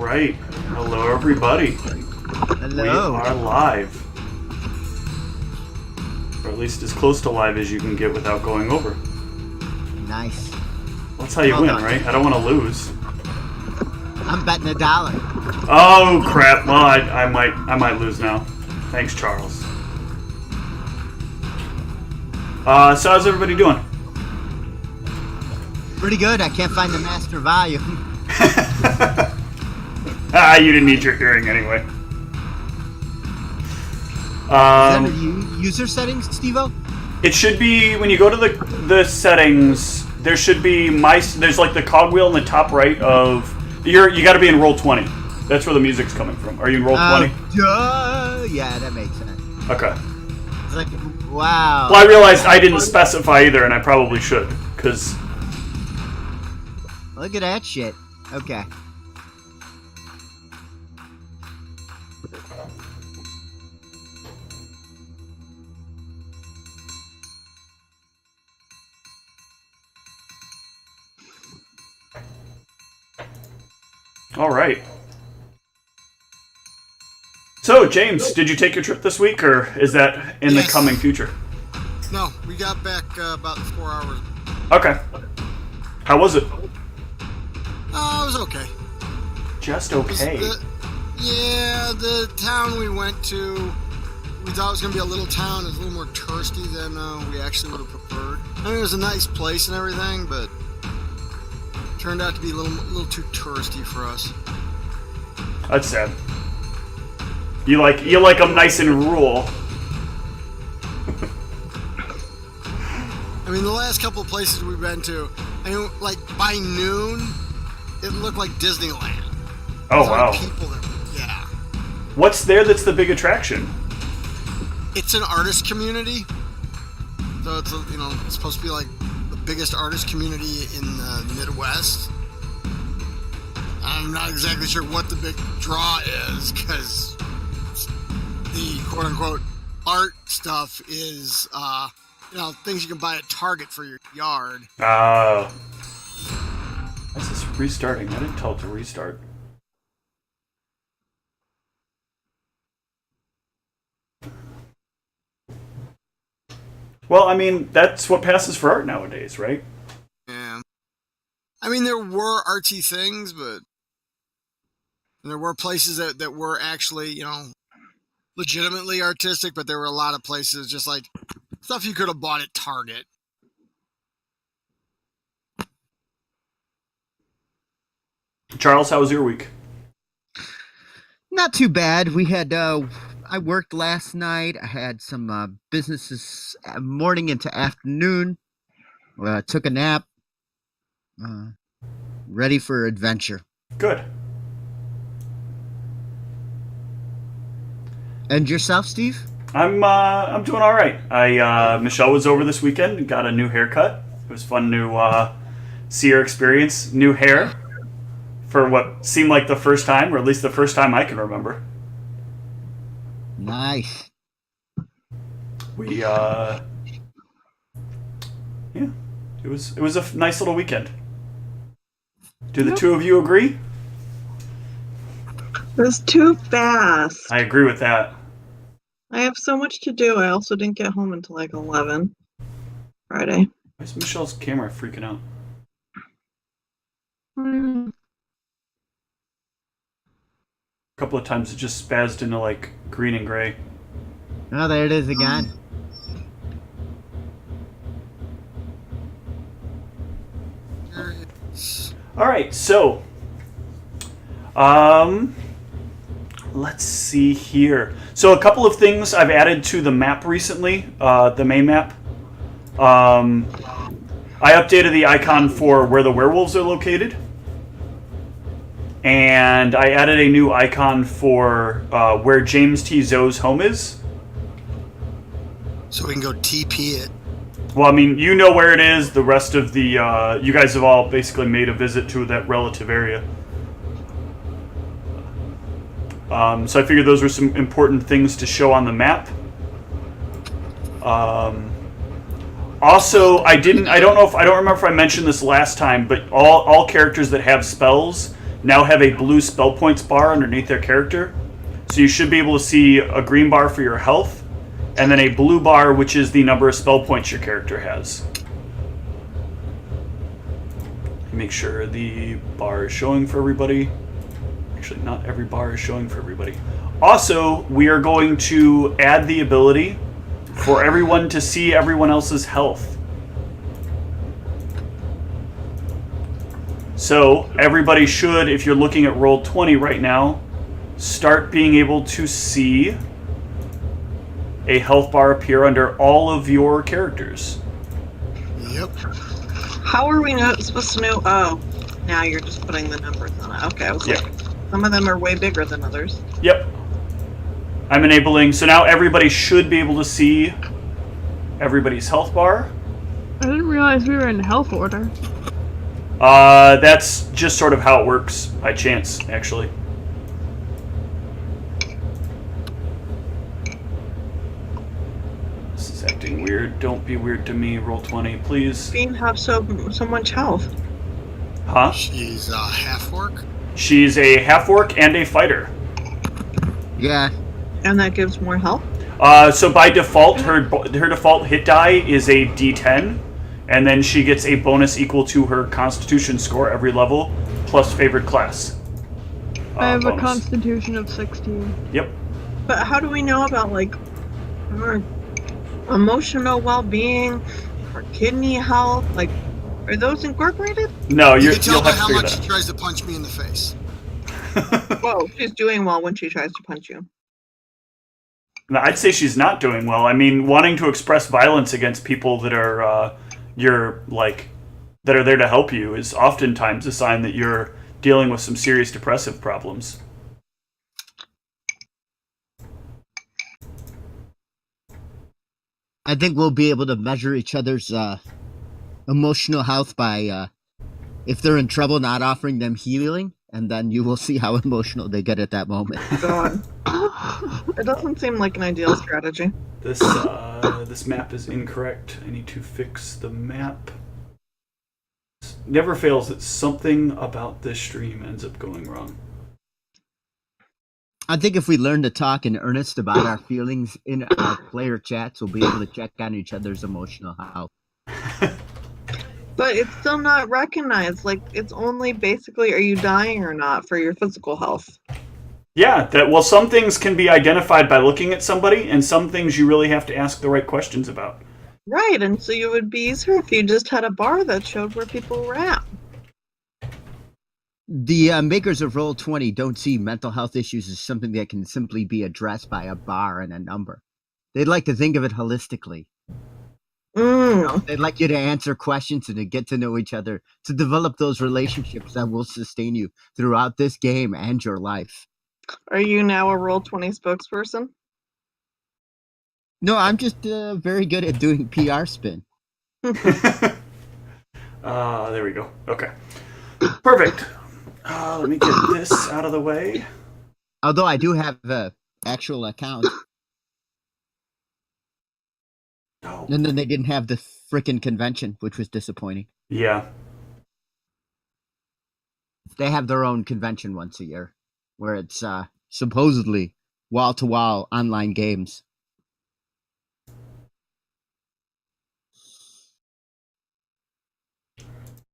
right. Hello, everybody. Hello. We are live. Or at least as close to live as you can get without going over. Nice. That's how you win, right? I don't want to lose. I'm betting $1. Oh, crap. Well, I might lose now. Thanks, Charles. So how's everybody doing? Pretty good. I can't find the master volume. You didn't need your hearing anyway. Is that a user settings, Steve-O? It should be when you go to the settings. There should be there's like the cogwheel in the top right of you got to be in roll 20. That's where the music's coming from. Are you in roll 20? Yeah, that makes sense. Okay. It's like, wow. Well, I realized I didn't specify either, and I probably should, because... Look at that shit. Okay. All right. So, James, did you take your trip this week, or is that in the coming future? No, we got back about 4 hours. Okay. How was it? It was okay. Just okay. The town we went to, we thought it was going to be a little town. It was a little more touristy than we actually would have preferred. I mean, it was a nice place and everything, but turned out to be a little too touristy for us. That's sad. You like them nice and rural. I mean, the last couple of places we've been to, I mean, like by noon, it looked like Disneyland. Oh wow! People there. Yeah. What's there that's the big attraction? It's an artist community. So it's it's supposed to be like the biggest artist community in the Midwest. I'm not exactly sure what the big draw is because the quote-unquote art stuff is, things you can buy at Target for your yard. Why is this restarting? I didn't tell it to restart. Well, I mean, that's what passes for art nowadays, right? Yeah. I mean, there were artsy things, but there were places that were actually, legitimately artistic, but there were a lot of places just like stuff you could have bought at Target. Charles, how was your week? Not too bad. We had, I worked last night. I had some businesses morning into afternoon. Took a nap. Ready for adventure. Good. And yourself, Steve? I'm doing all right. Michelle was over this weekend and got a new haircut. It was fun to see her experience new hair for what seemed like the first time, or at least the first time I can remember. Nice. It was a nice little weekend. Do the two of you agree? It was too fast. I agree with that. I have so much to do. I also didn't get home until like 11 Friday. Why is Michelle's camera freaking out? Mm. A couple of times it just spazzed into like green and gray. Oh, there it is again. All right, so let's see here. So a couple of things I've added to the map recently, the main map. I updated the icon for where the werewolves are located. And I added a new icon for where James T. Zoe's home is. So we can go TP it. Well, I mean, you know where it is. The rest of the... you guys have all basically made a visit to that relative area. So I figured those were some important things to show on the map. Also, I don't remember if I mentioned this last time, but all characters that have spells now have a blue spell points bar underneath their character. So you should be able to see a green bar for your health, and then a blue bar, which is the number of spell points your character has. Make sure the bar is showing for everybody. Actually, not every bar is showing for everybody. Also, we are going to add the ability for everyone to see everyone else's health. So, everybody should, if you're looking at Roll20 right now, start being able to see a health bar appear under all of your characters. Yep. How are we not supposed to know? Oh, now you're just putting the numbers on it. Okay, I was like, some of them are way bigger than others. Yep. I'm enabling, so now everybody should be able to see everybody's health bar. I didn't realize we were in health order. That's just sort of how it works by chance, actually. This is acting weird. Don't be weird to me. Roll20, please. Being have so much health. Huh? She's a half-orc? She's a half-orc and a fighter. Yeah. And that gives more health? So by default, her default hit die is a D10, and then she gets a bonus equal to her Constitution score every level, plus favorite class. I have bonus. a constitution of 16. Yep. But how do we know about, like, her emotional well-being, her kidney health? Like, are those incorporated? No, You you'll can tell have by to how figure much she that tries to punch me in the face. Whoa, she's doing well when she tries to punch you. No, I'd say she's not doing well. I mean, wanting to express violence against people that are that are there to help you is oftentimes a sign that you're dealing with some serious depressive problems. I think we'll be able to measure each other's emotional health by if they're in trouble, not offering them healing, and then you will see how emotional they get at that moment. God. It doesn't seem like an ideal strategy. This map is incorrect. I need to fix the map. Never fails that something about this stream ends up going wrong. I think if we learn to talk in earnest about our feelings in our player chats, we'll be able to check on each other's emotional health. But it's still not recognized. Like, it's only basically, are you dying or not for your physical health? Yeah, some things can be identified by looking at somebody, and some things you really have to ask the right questions about. Right, and so it would be easier if you just had a bar that showed where people were at. The makers of Roll20 don't see mental health issues as something that can simply be addressed by a bar and a number. They'd like to think of it holistically. They'd like you to answer questions and to get to know each other, to develop those relationships that will sustain you throughout this game and your life. Are you now a Roll20 spokesperson? No, I'm just very good at doing PR spin. There we go. Okay. Perfect. Let me get this out of the way. Although I do have an actual account. Oh. And then they didn't have the frickin' convention, which was disappointing. Yeah. They have their own convention once a year, where it's supposedly wall-to-wall online games.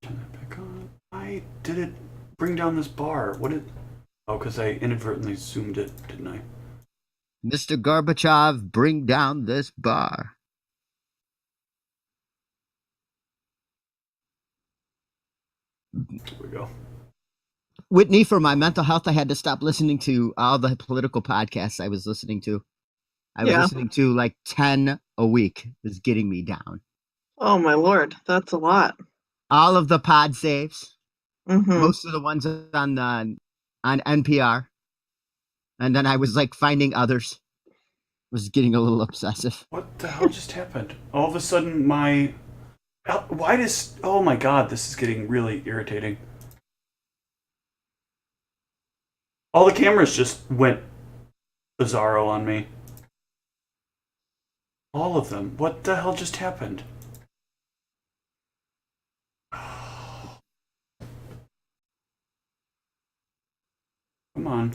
Turn that back on. Why did it bring down this bar? What did... Oh, because I inadvertently zoomed it, didn't I? Mr. Gorbachev, bring down this bar. Here we go. Whitney, for my mental health, I had to stop listening to all the political podcasts I was listening to. I was listening to like 10 a week. It was getting me down. Oh my lord, that's a lot. All of the pod saves. Mm-hmm. Most of the ones on NPR. And then I was like finding others. Was getting a little obsessive. What the hell just happened? All of a sudden, my... Why does... Oh my god, this is getting really irritating. All the cameras just went bizarro on me. All of them. What the hell just happened? on.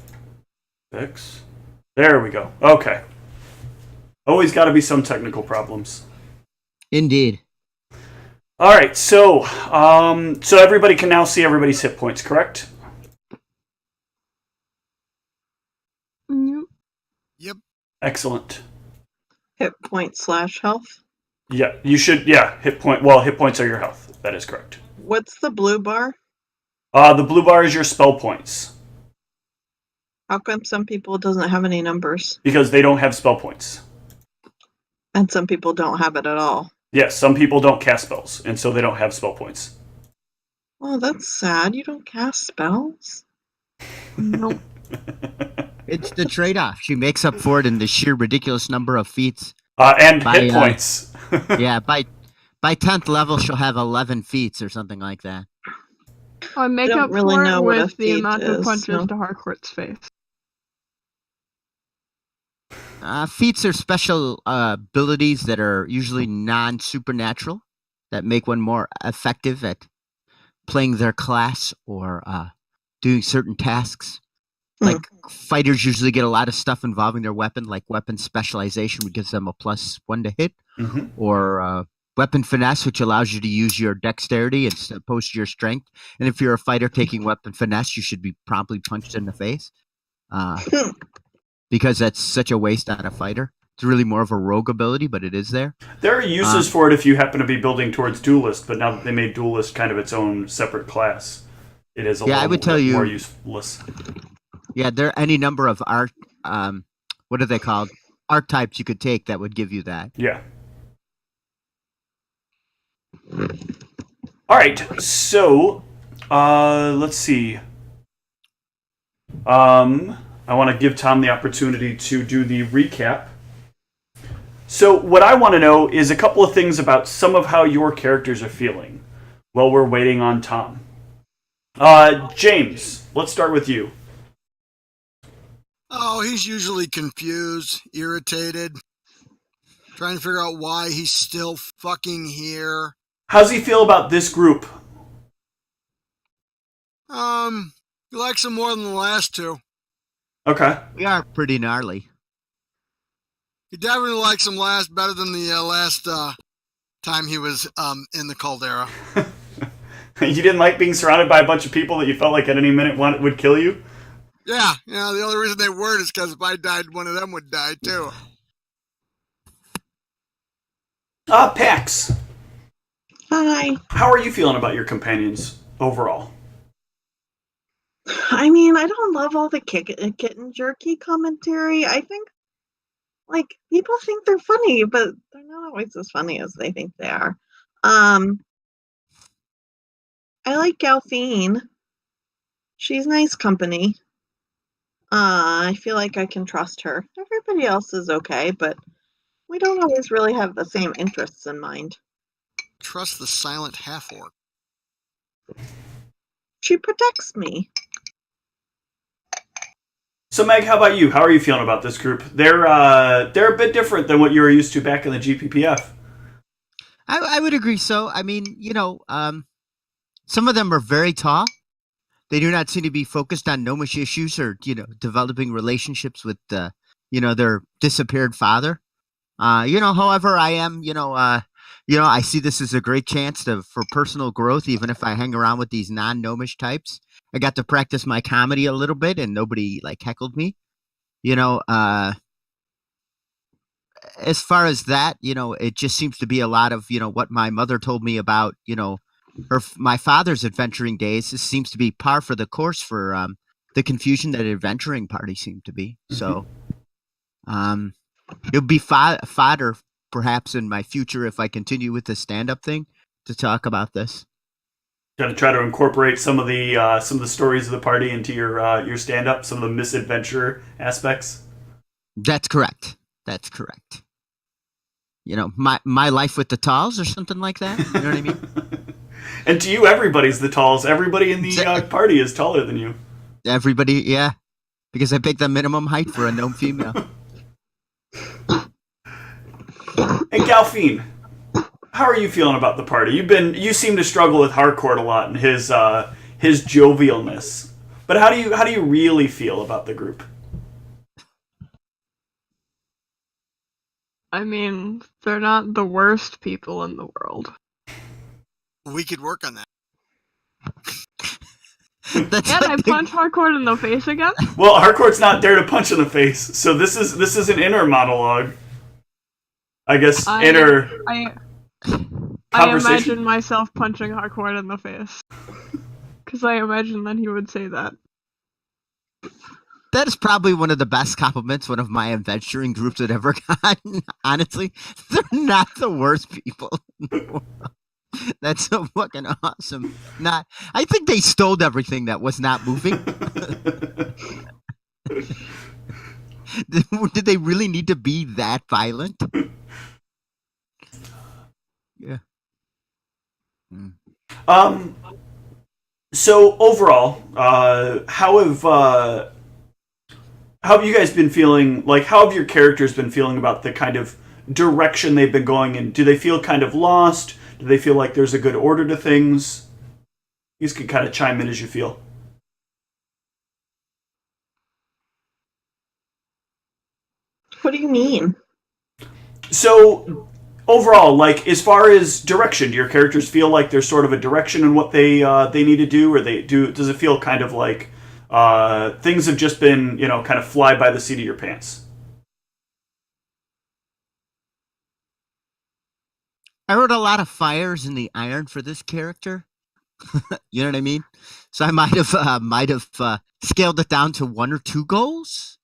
Fix. There we go. Okay. Always got to be some technical problems. Indeed. All right, so everybody can now see everybody's hit points, correct? Yep. Yep. Excellent. Hit point / health. Yeah, you should. Yeah, hit point. Well, hit points are your health. That is correct. What's the blue bar? The blue bar is your spell points How come some people doesn't have any numbers? because they don't have spell points. And some people don't have it at all. Yes, some people don't cast spells, and so they don't have spell points. Oh, that's sad. You don't cast spells? Nope. It's the trade-off. She makes up for it in the sheer ridiculous number of feats. And By, hit points. Yeah, by 10th level, she'll have 11 feats or something like that. I make don't up really for know it what a with the feat amount of is, punches so- to Harcourt's face. Feats are special abilities that are usually non-supernatural that make one more effective at playing their class or doing certain tasks. Like fighters usually get a lot of stuff involving their weapon, like weapon specialization, which gives them a +1 to hit, or weapon finesse, which allows you to use your dexterity as opposed to your strength. And if you're a fighter taking weapon finesse, you should be promptly punched in the face. Because that's such a waste on a fighter. It's really more of a rogue ability, but it is there. There are uses for it if you happen to be building towards Duelist, but now that they made Duelist kind of its own separate class, it is a Yeah, I little would tell you- more useless. Yeah, there are any number of art, what are they called? Archetypes you could take that would give you that. Yeah. All right, so let's see. I want to give Tom the opportunity to do the recap. So what I want to know is a couple of things about some of how your characters are feeling while we're waiting on Tom. James, let's start with you. Oh, he's usually confused, irritated, trying to figure out why he's still fucking here. How's he feel about this group? He likes him more than the last two. Okay. We are pretty gnarly. He definitely likes him better than the last time he was in the caldera. You didn't like being surrounded by a bunch of people that you felt like at any minute would kill you? Yeah, the only reason they weren't is because if I died, one of them would die too. Pax, Hi. how are you feeling about your companions overall? I mean, I don't love all the kitten jerky commentary. I think, like, people think they're funny, but they're not always as funny as they think they are. I like Galphine. She's nice company. I feel like I can trust her. Everybody else is okay, but we don't always really have the same interests in mind. Trust the silent half-orc. She protects me. So Meg, how about you? How are you feeling about this group? They're a bit different than what you were used to back in the GPPF. I would agree so. I mean, some of them are very tall. They do not seem to be focused on gnomish issues or, developing relationships with, their disappeared father. However, I am, I see this as a great chance for personal growth, even if I hang around with these non-gnomish types. I got to practice my comedy a little bit and nobody heckled me. As far as that, it just seems to be a lot of, what my mother told me about, my father's adventuring days. This seems to be par for the course for the confusion that adventuring parties seem to be. So it'll be fodder perhaps in my future if I continue with the stand-up thing to talk about this. Got to try to incorporate some of the stories of the party into your stand-up, some of the misadventure aspects. That's correct. My life with the Talls or something like that. You know what I mean? And to you, everybody's the Talls. Everybody in the party is taller than you. Everybody, yeah. Because I picked the minimum height for a gnome female. And Galphine, how are you feeling about the party? You seem to struggle with Harcourt a lot and his jovialness. But how do you really feel about the group? I mean, they're not the worst people in the world. We could work on that. That's Can I like punch Harcourt in the face again? Well, Harcourt's not there to punch in the face, so this is an inner monologue. I guess inner I conversation. imagine myself punching Harcourt in the face. Because I imagine that he would say that. That is probably one of the best compliments one of my adventuring groups had ever gotten. Honestly, they're not the worst people in the world. That's so fucking awesome. I think they stole everything that was not moving. Did they really need to be that violent? Yeah. So overall, how have you guys been feeling? Like, how have your characters been feeling about the kind of direction they've been going in? Do they feel kind of lost? Do they feel like there's a good order to things? You guys can kind of chime in as you feel. What do you mean? So, overall, like, as far as direction, do your characters feel like there's sort of a direction in what they need to do, or does it feel kind of like things have just been, kind of fly by the seat of your pants? I wrote a lot of fires in the iron for this character. You know what I mean? So I might have scaled it down to 1 or 2 goals.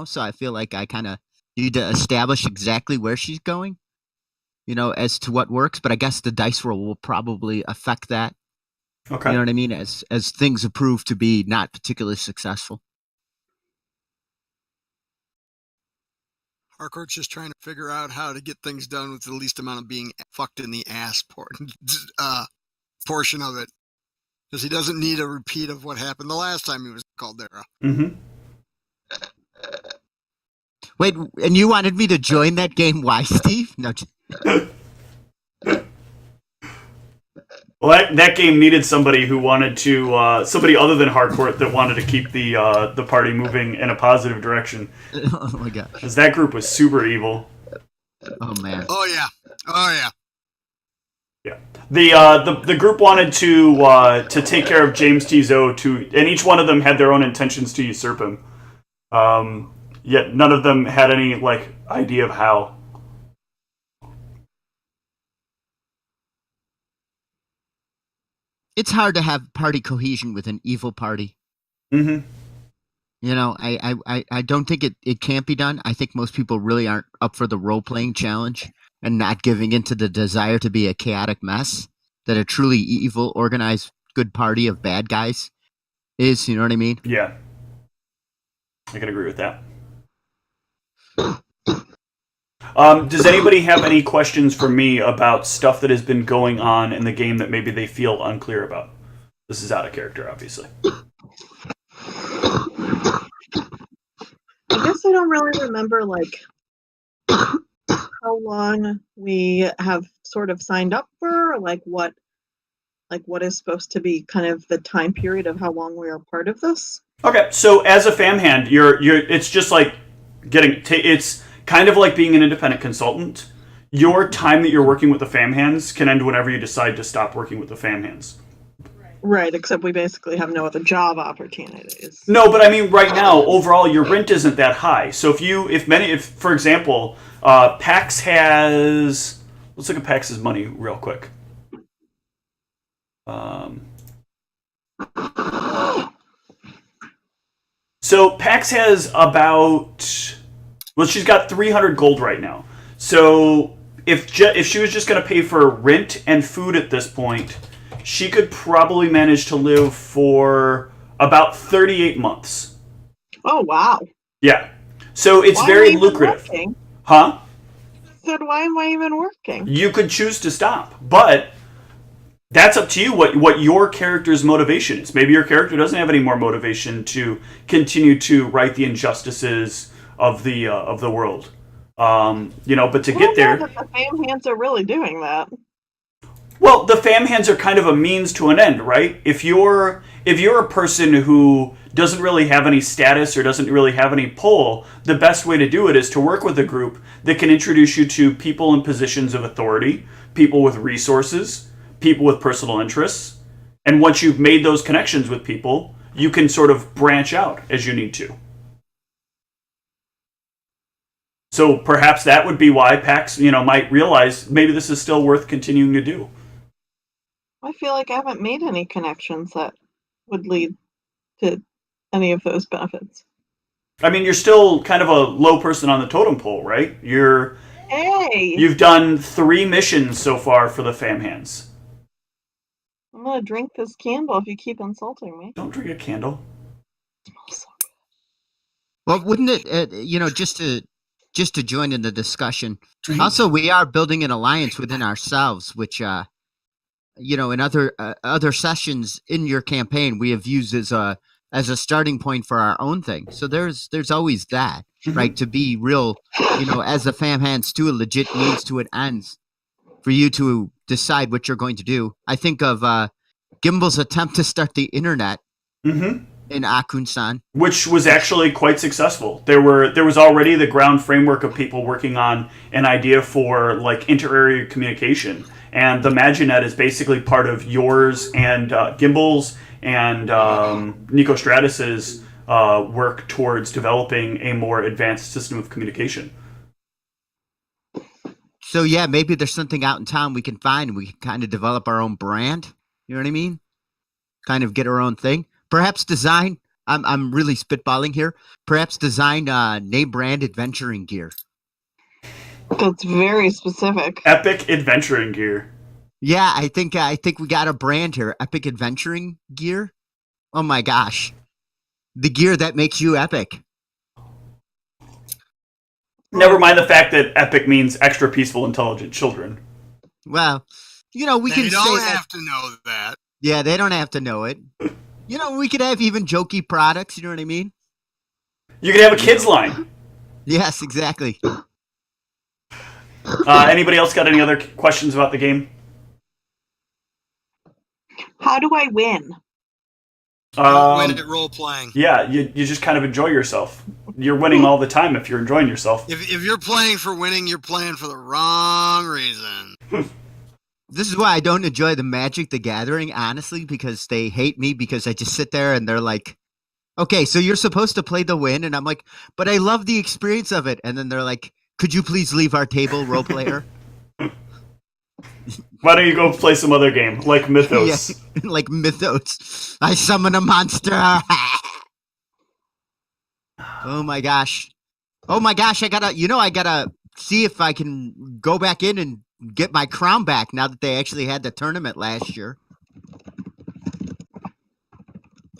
So I feel like I kind of need to establish exactly where she's going. As to what works. But I guess the dice roll will probably affect that. Okay. You know what I mean? As things prove to be not particularly successful. Harcourt's just trying to figure out how to get things done with the least amount of being fucked in the ass portion of it. Because he doesn't need a repeat of what happened the last time he was Caldera. Mm-hmm. Wait, and you wanted me to join that game? Why, Steve? No. Well, that game needed somebody who wanted to, somebody other than Harcourt that wanted to keep the party moving in a positive direction. Oh my gosh. Because that group was super evil. Oh man. Oh yeah. Yeah. The group wanted to take care of James Tizo and each one of them had their own intentions to usurp him. Yet none of them had any idea of how. It's hard to have party cohesion with an evil party. Mm-hmm. I don't think it can't be done. I think most people really aren't up for the role-playing challenge and not giving into the desire to be a chaotic mess that a truly evil, organized, good party of bad guys is. You know what I mean? Yeah. I can agree with that. Does anybody have any questions for me about stuff that has been going on in the game that maybe they feel unclear about? This is out of character, obviously. I guess I don't really remember how long we have sort of signed up for, or what is supposed to be kind of the time period of how long we are part of this. Okay, so as a fam hand, you're it's just like it's kind of like being an independent consultant. Your time that you're working with the fam hands can end whenever you decide to stop working with the fam hands. Right, except we basically have no other job opportunities. No, but I mean, right now, overall, your rent isn't that high. So if for example, Pax has, let's look at Pax's money real quick. So Pax has she's got 300 gold right now. So if she was just going to pay for rent and food at this point, she could probably manage to live for about 38 months. Oh, wow. Yeah. So it's very lucrative. Working? Huh? So why am I even working? You could choose to stop, but that's up to you what your character's motivation is. Maybe your character doesn't have any more motivation to continue to right the injustices of the world. But to get there, the fam hands are really doing that. Well, the fam hands are kind of a means to an end, right? If you're a person who doesn't really have any status or doesn't really have any pull, the best way to do it is to work with a group that can introduce you to people in positions of authority, people with resources, people with personal interests. And once you've made those connections with people, you can sort of branch out as you need to. So perhaps that would be why PAX, might realize maybe this is still worth continuing to do. I feel like I haven't made any connections that would lead to any of those benefits. I mean, you're still kind of a low person on the totem pole, right? Hey! You've done 3 missions so far for the fam hands. I'm gonna drink this candle if you keep insulting me. Don't drink a candle. It smells so good. Well, wouldn't it, just to join in the discussion, Drink. also we are building an alliance within ourselves, which, in other sessions in your campaign, we have used as a starting point for our own thing. So there's always that, right? To be real, as a fam hands to a legit means to an ends for you to decide what you're going to do. I think of Gimbel's attempt to start the internet in Akunsaunt, which was actually quite successful. There was already the ground framework of people working on an idea for like inter-area communication, and the Maginet is basically part of yours and Gimbel's and Nico Stratus's work towards developing a more advanced system of communication. So yeah, maybe there's something out in town we can find, and we can kind of develop our own brand. You know what I mean? Kind of get our own thing. Perhaps design. I'm really spitballing here. Perhaps design name brand adventuring gear. That's very specific. Epic adventuring gear. Yeah, I think we got a brand here. Epic adventuring gear. Oh my gosh, the gear that makes you epic. Never mind the fact that epic means extra peaceful, intelligent children. Well, we can They say don't that. have to know that. Yeah, they don't have to know it. We could have even jokey products. You know what I mean? You could have a kids line. Yes, exactly. Anybody else got any other questions about the game? How do I win? Win at role playing. Yeah, you just kind of enjoy yourself. You're winning all the time if you're enjoying yourself. If you're playing for winning, you're playing for the wrong reason. This is why I don't enjoy the Magic the Gathering, honestly, because they hate me because I just sit there and they're like, okay, so you're supposed to play the win. And I'm like, but I love the experience of it. And then they're like, could you please leave our table, role player? Why don't you go play some other game, like Mythos? Yeah, like Mythos. I summon a monster. Oh my gosh. I gotta see if I can go back in and get my crown back now that they actually had the tournament last year.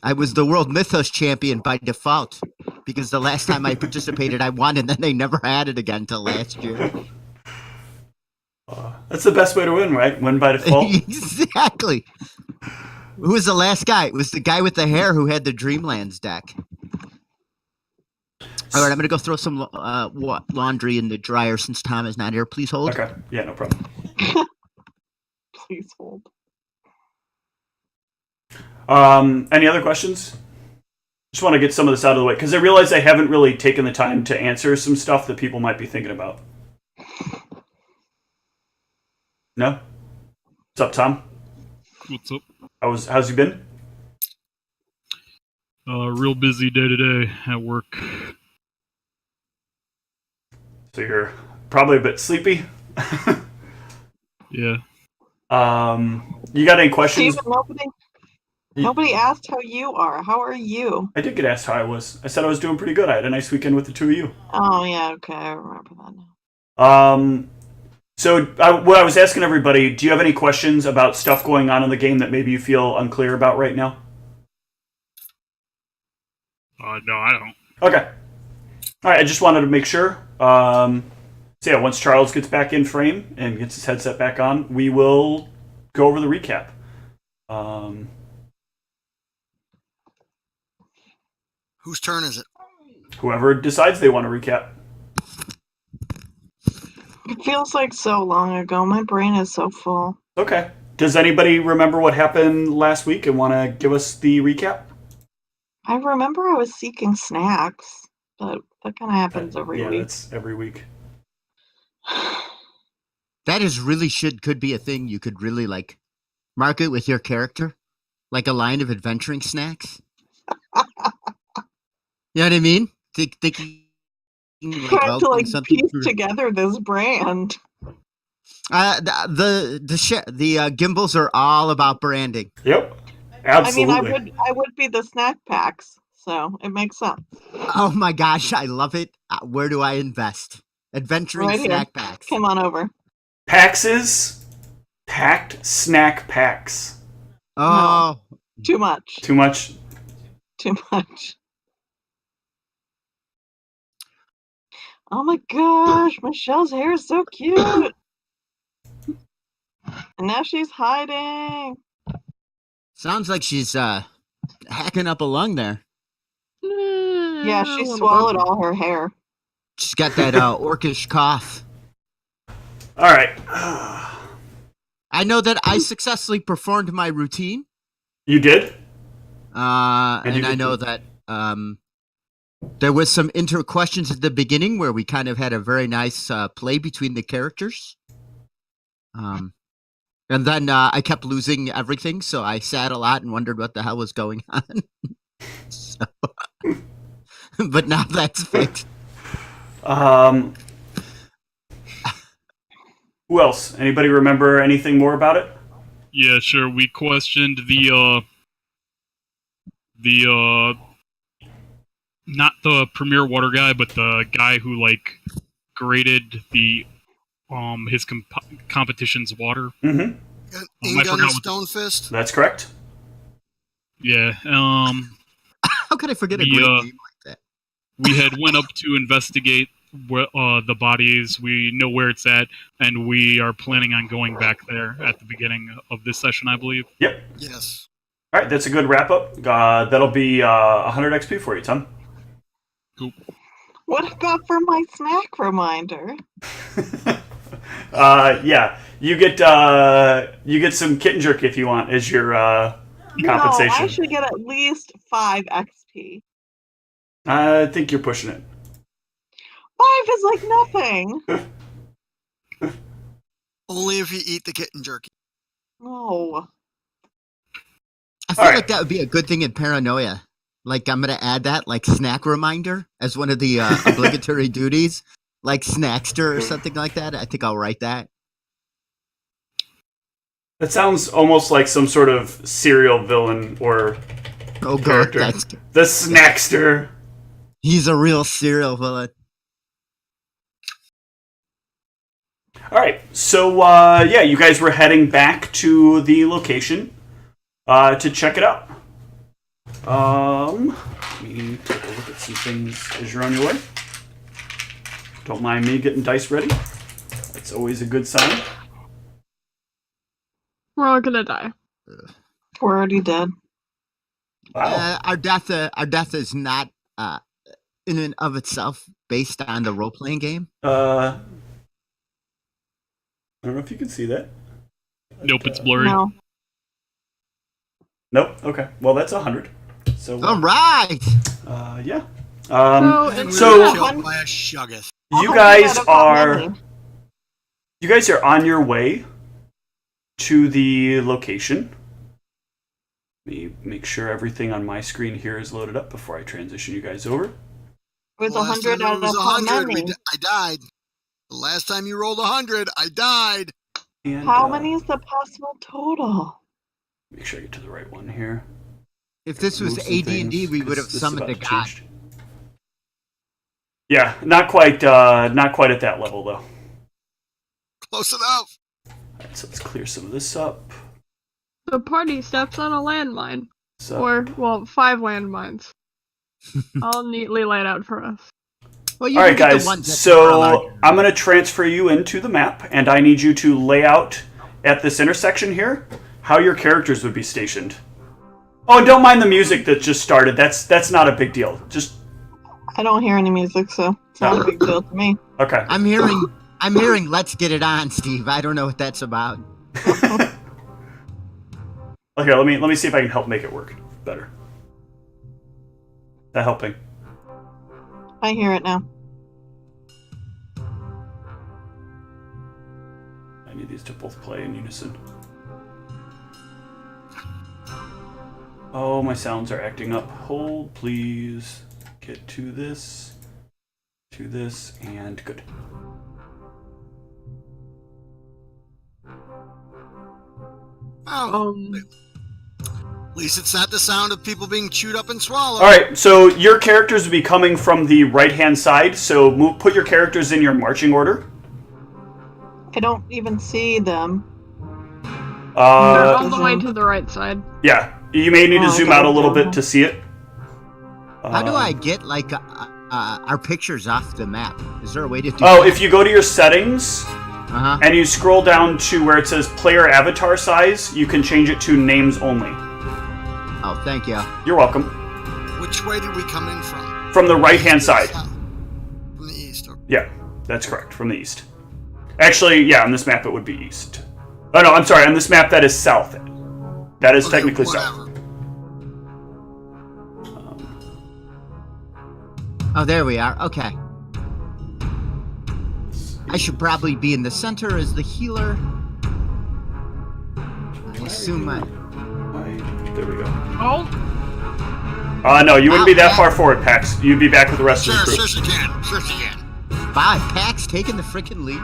I was the World Mythos champion by default because the last time I participated, I won, and then they never had it again until last year. That's the best way to win, right? Win by default. Exactly. Who was the last guy? It was the guy with the hair who had the Dreamlands deck. All right, I'm going to go throw some laundry in the dryer since Tom is not here. Please hold. Okay. Yeah, no problem. Please hold. Any other questions? Just want to get some of this out of the way because I realize I haven't really taken the time to answer some stuff that people might be thinking about. No? What's up, Tom? What's up? How's you been? Real busy day to day at work. So you're probably a bit sleepy. Yeah. You got any questions? Steven, nobody asked how you are. How are you? I did get asked how I was. I said I was doing pretty good. I had a nice weekend with the two of you. Oh, yeah, okay. I remember that now. So what I was asking everybody, do you have any questions about stuff going on in the game that maybe you feel unclear about right now? No, I don't. Okay. All right, I just wanted to make sure. So yeah, once Charles gets back in frame and gets his headset back on, we will go over the recap. Whose turn is it? Whoever decides they want to recap. It feels like so long ago. My brain is so full. Okay. Does anybody remember what happened last week and want to give us the recap? I remember I was seeking snacks, but that kind of happens every Yeah, week. that's every week. That is really could be a thing you could really like market with your character, like a line of adventuring snacks. You know what I mean? Thinking like Trying to like something piece together this brand. The gimbals are all about branding. Yep, absolutely. I mean, I would be the snack packs, so it makes sense. Oh my gosh, I love it. Where do I invest? Adventuring Right snack here. packs. Come on over. Paxes, packed snack packs. Oh, Too much. Too much. Too much. Oh my gosh, Michelle's hair is so cute. And now she's hiding. sounds like she's hacking up a lung there. Yeah, she swallowed all her hair. She's got that orcish cough. All right. I know that I successfully performed my routine. You did? And you I did know that there was some questions at the beginning where we kind of had a very nice play between the characters. And then I kept losing everything, so I sat a lot and wondered what the hell was going on. So, but now that's fixed. Who else? Anybody remember anything more about it? Yeah, sure. We questioned the not the premier water guy, but the guy who like graded the his competition's water. Mm-hmm. Ingun Stonefist. That's correct. Yeah. How could I forget a great name like that? We had went up to investigate the bodies. We know where it's at, and we are planning on going back there at the beginning of this session, I believe. Yep. Yes. All right, that's a good wrap up. That'll be 100 XP for you, Tom. Cool. What about for my snack reminder? Yeah, you get some kitten jerky if you want as your compensation. No, I should get at least 5 XP. I think you're pushing it. 5 is like nothing. Only if you eat the kitten jerky. No. I feel All right. like that would be a good thing in Paranoia. Like, I'm going to add that, like, snack reminder as one of the obligatory duties. Like Snackster or something like that. I think I'll write that. That sounds almost like some sort of serial villain or character. The Snackster. He's a real serial villain. All right, so yeah, you guys were heading back to the location to check it out. Let me take a look at some things as you're on your way. Don't mind me getting dice ready. That's always a good sign. We're all gonna die. We're already dead. Wow. Our death is not in and of itself based on the role-playing game. I don't know if you can see that. Nope, it's blurry. No. Nope. Okay. Well, that's 100. So. All right. Yeah. So Killed by a Shuggoth. You guys are on your way to the location. Let me make sure everything on my screen here is loaded up before I transition you guys over. It was Last 100 time out it was of how 100, many? I died. The last time you rolled 100, I died. And, How many is the possible total? Make sure I get to the right one here. If this was Move some AD&D, things, we would 'cause have this is summoned a about to god. change. Yeah, not quite at that level though. Close enough. Alright, so let's clear some of this up. the party steps on a landmine. So, Or, well, 5 landmines. All neatly laid out for us. Well, you all can right, get the guys. ones that are So allowed. I'm going to transfer you into the map, and I need you to lay out at this intersection here how your characters would be stationed. Oh, and don't mind the music that just started. That's not a big deal. Just I don't hear any music, so it's not a big deal to me. okay. I'm hearing Let's Get It On, Steve. I don't know what that's about. Okay, let me see if I can help make it work better. That helping? I hear it now. I need these to both play in unison. Oh, my sounds are acting up. Hold, please. Get to this, and good. Oh, at least it's not the sound of people being chewed up and swallowed. All right, so your characters will be coming from the right-hand side. So put your characters in your marching order. I don't even see them. They're all the way to the right side. Yeah, you may need to zoom out a little bit to see it. How do I get like our pictures off the map? Is there a way to do Oh, that? if you go to your settings and you scroll down to where it says player avatar size, you can change it to names only. Oh, thank you. You're welcome. Which way did we come in from? From the right-hand side. From the east. Okay. Yeah, that's correct, from the east. Actually, yeah, on this map it would be east. Oh, no, I'm sorry, on this map that is south. That is technically south. Oh, there we are. Okay. I should probably be in the center as the healer. I assume There we go. Oh, No, you wouldn't be that far forward, Pax. You'd be back with the rest of the crew. Sure she can. Sure she can. Bye, Pax taking the freaking lead.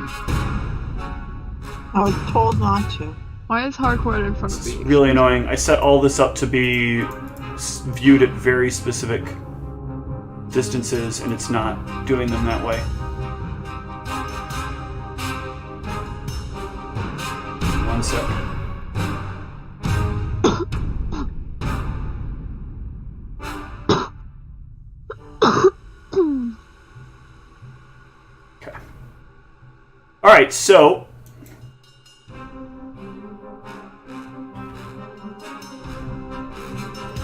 I was told not to. why is Harcourt in front of me? Really annoying. I set all this up to be viewed at very specific distances, and it's not doing them that way. One sec. Okay. All right, so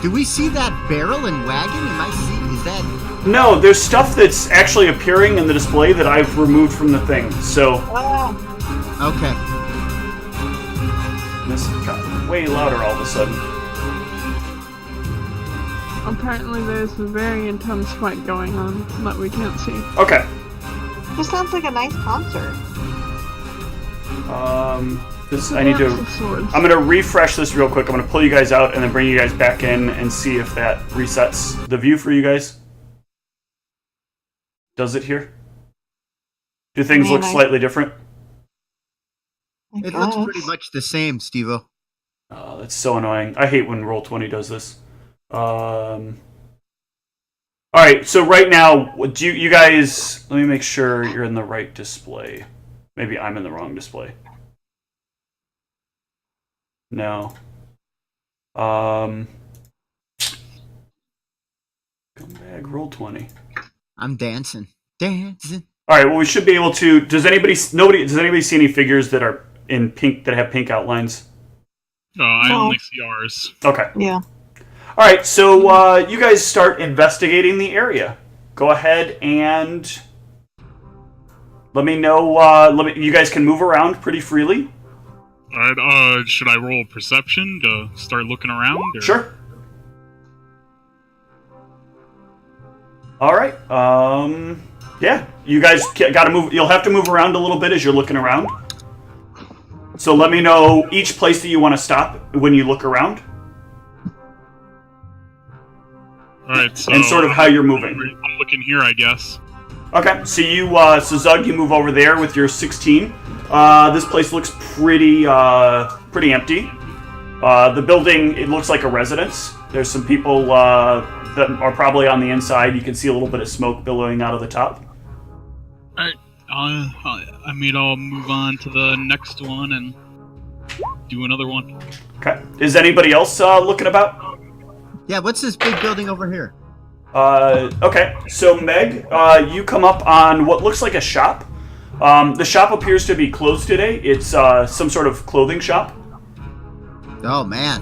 Do we see that barrel and wagon? Is that... no, there's stuff that's actually appearing in the display that I've removed from the thing. So Okay. this got way louder all of a sudden. Apparently there's a very intense fight going on that we can't see. Okay. This sounds like a nice concert. I need to. Swords. I'm gonna refresh this real quick. I'm gonna pull you guys out and then bring you guys back in and see if that resets the view for you guys. Does it here? Do things look slightly different? It looks pretty much the same, Steve-O. Oh, that's so annoying. I hate when Roll20 does this. All right, so right now, do you guys? Let me make sure you're in the right display. Maybe I'm in the wrong display. No. Come back, Roll20. I'm dancing. Dancing. All right. Well, we should be able to. Does anybody see any figures that are in pink that have pink outlines? I No. only see ours. Okay. Yeah. All right. So you guys start investigating the area. Go ahead and let me know. You guys can move around pretty freely. Should I roll perception to start looking around? Or? Sure. All right. Yeah. You guys got to move. You'll have to move around a little bit as you're looking around. So let me know each place that you want to stop when you look around. Alright, so... And sort of how you're moving. I'm looking here, I guess. Okay, so so Zug, you move over there with your 16. This place looks pretty empty. The building, it looks like a residence. There's some people that are probably on the inside. You can see a little bit of smoke billowing out of the top. Alright, I'll move on to the next one and do another one. Okay. Is anybody else looking about? Yeah, what's this big building over here? Okay, so Meg, you come up on what looks like a shop. The shop appears to be closed today. It's some sort of clothing shop. Oh, man.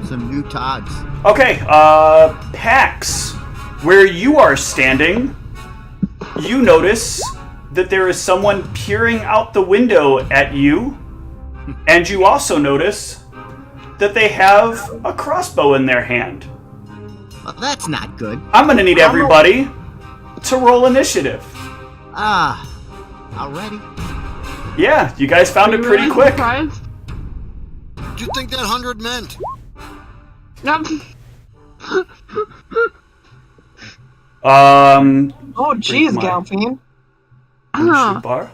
Some new Tods. Okay, Pax, where you are standing, you notice that there is someone peering out the window at you And you also notice that they have a crossbow in their hand. Well, that's not good. I'm gonna need everybody to roll initiative. Already? Yeah, you guys found it pretty really quick. Surprised? What do you think that 100 meant? Yep. Oh, jeez, my- Galfine. Initiative bar.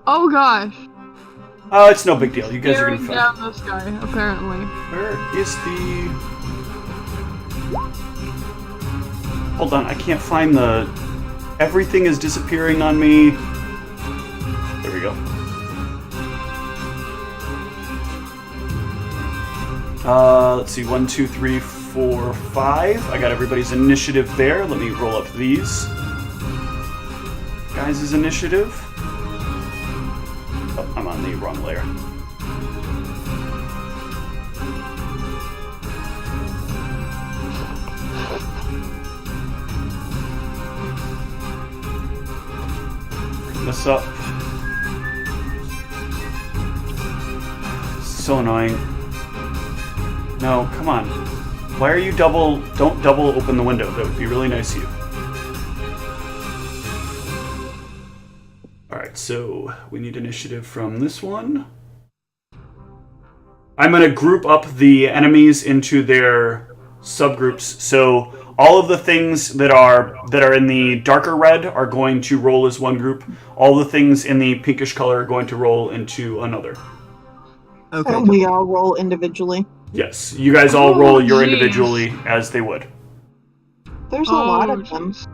Oh gosh. Oh, it's no big deal. You guys are Staring gonna find. down this guy, apparently. Where is the? Hold on, I can't find the. Everything is disappearing on me. There we go. Let's see. 1, 2, 3, 4, 5. I got everybody's initiative there. Let me roll up these. Guys' initiative. Oh, I'm on the wrong layer. Bring this up. So annoying. No, come on. Why are you don't double open the window. That would be really nice of you. Alright, so we need initiative from this one. I'm going to group up the enemies into their subgroups. So all of the things that are in the darker red are going to roll as one group. All the things in the pinkish color are going to roll into another. Okay. And we all roll individually. Yes, you guys all roll your jeez. individually as they would. There's a lot of them. jeez.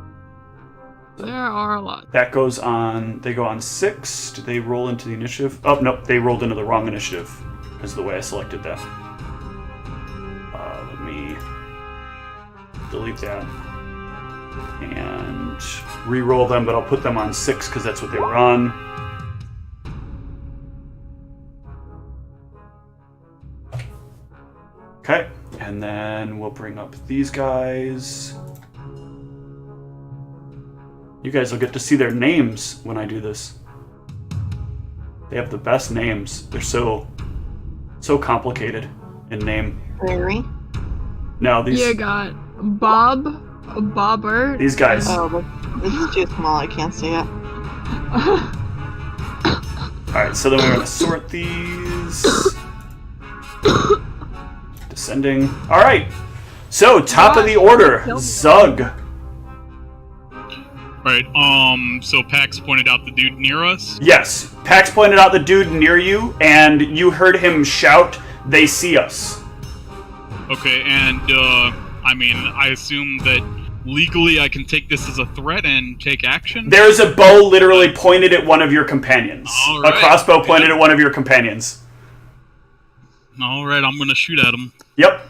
There are a lot. That goes on, they go on 6. Do they roll into the initiative? Oh, nope, they rolled into the wrong initiative, is the way I selected that. Let me delete that. And re-roll them, but I'll put them on 6 because that's what they were on. Okay, and then we'll bring up these guys. You guys will get to see their names when I do this. They have the best names. They're so complicated in name. Very. No, these You got Bobbert. these guys. Oh, but this is too small. I can't see it. Alright, so then we're gonna sort these. Descending. Alright. So top of the order, Zug. Right. So Pax pointed out the dude near us. Yes, Pax pointed out the dude near you, and you heard him shout, "They see us." Okay, and I mean, I assume that legally I can take this as a threat and take action. There's a bow literally pointed at one of your companions. All right. A crossbow pointed at one of your companions. All right, I'm gonna shoot at him. Yep.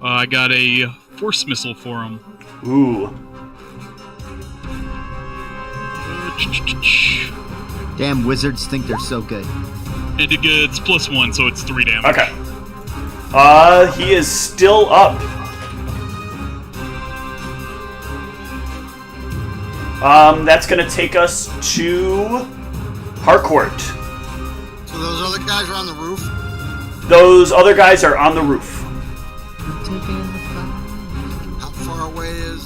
I got a force missile for him. Ooh. Damn wizards think they're so good. And it gets +1, so it's 3 damage. Okay. He is still up. That's gonna take us to Harcourt. So those other guys are on the roof? Those other guys are on the roof. How far away is,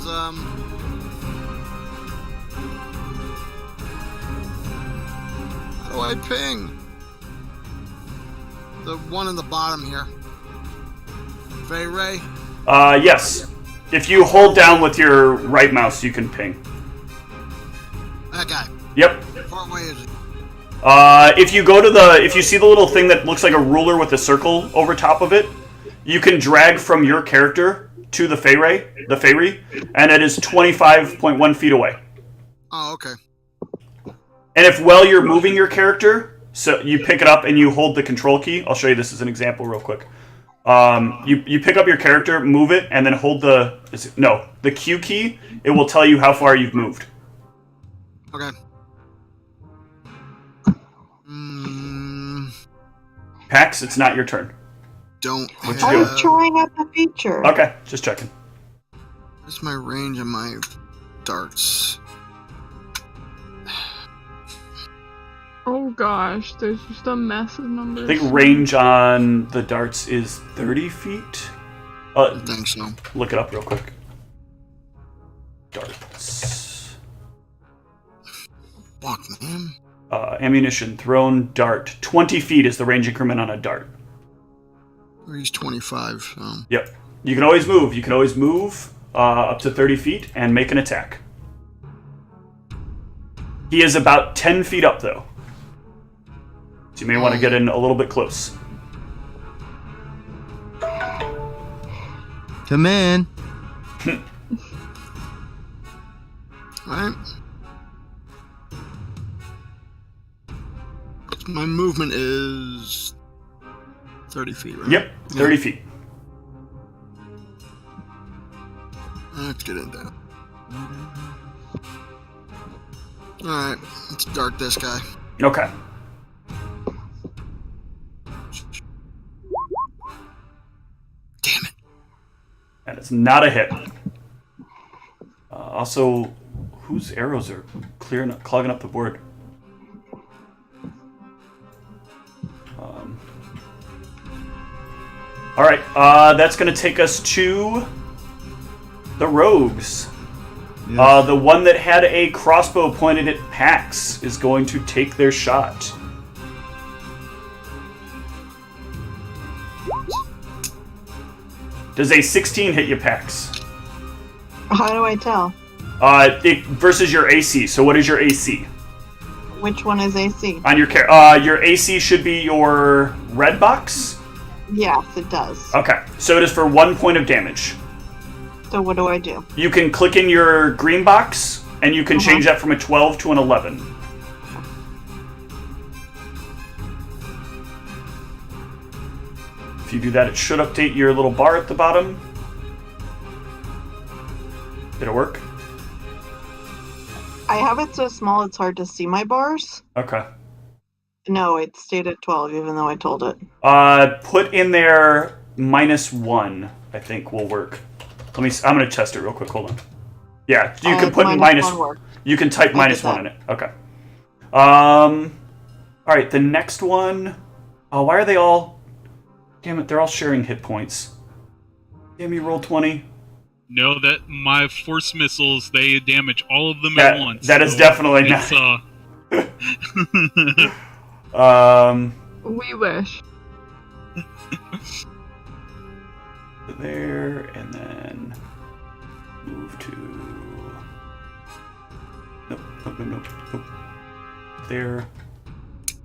How do I ping? The one in the bottom here. Fey Ray? Yes. If you hold down with your right mouse, you can ping. That guy. Yep. How far away is he? If you see the little thing that looks like a ruler with a circle over top of it, you can drag from your character to the Feyre, and it is 25.1 feet away. Oh, okay. And if while you're moving your character, so you pick it up and you hold the control key. I'll show you this as an example real quick. You pick up your character, move it, and then hold the Q key. It will tell you how far you've moved. Okay. Pax, it's not your turn. Don't What have... you I'm doing? trying out the feature. Okay, just checking. What's my range of my darts? Oh gosh, there's just a massive number. I think range on the darts is 30 feet. I think so. Look it up real quick. Darts. Fuck, man. Ammunition thrown dart. 20 feet is the range increment on a dart. He's 25. So. Yep. You can always move. You can always move up to 30 feet and make an attack. He is about 10 feet up, though. So you may want to get in a little bit close. Come in. Alright. My movement is 30 feet, right? Yep, 30 feet. Let's get in there. Alright, let's dart this guy. Okay. Damn it. That is not a hit. Also, whose arrows are clogging up the board? All right, that's going to take us to the rogues. Yes. The one that had a crossbow pointed at Pax is going to take their shot. Does a 16 hit you, Pax? How do I tell? Versus your AC. So what is your AC? Which one is AC? On your your AC should be your red box? Yes, it does. Okay, so it is for 1 point of damage. So what do I do? You can click in your green box, and you can change that from a 12 to an 11. If you do that, it should update your little bar at the bottom. Did it work? I have it so small it's hard to see my bars. Okay. No, it stayed at 12 even though I told it. Put in there -1, I think will work. I'm gonna test it real quick, hold on. Yeah, you can put you can type -1 in it. Okay. Alright, the next one. Oh, why are they all... Damn it, they're all sharing hit points. Damn, you rolled 20. No, that my force missiles, they damage all of them at once. That is definitely not. We wish. There, and then move to... Nope. There.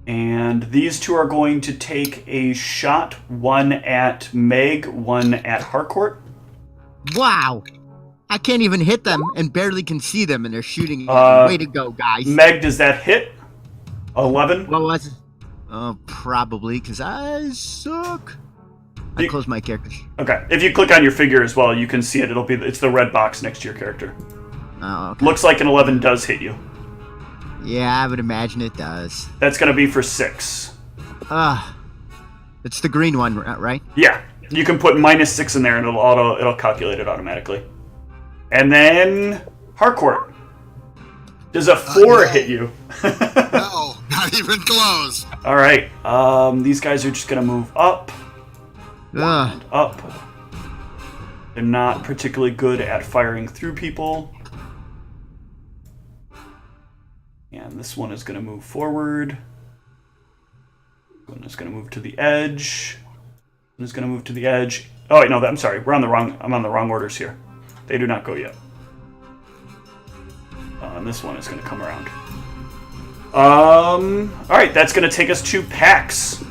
And these two are going to take a shot, one at Meg, one at Harcourt. Wow. I can't even hit them and barely can see them, and they're shooting. Way to go, guys. Meg, does that hit? 11? What was it? Probably, because I suck. I close my character. Okay. If you click on your figure as well, you can see it. It's the red box next to your character. Oh, okay. Looks like an 11 does hit you. Yeah, I would imagine it does. That's going to be for 6. It's the green one, right? Yeah. You can put -6 in there, and it'll calculate it automatically. And then Harcourt. Does a 4 hit you? No, not even close. All right. These guys are just going to move up. Up. They're not particularly good at firing through people. And this one is going to move forward. One is going to move to the edge. One is going to move to the edge. Oh wait, no, I'm sorry. I'm on the wrong orders here. They do not go yet. And this one is going to come around. All right, that's going to take us to Pax.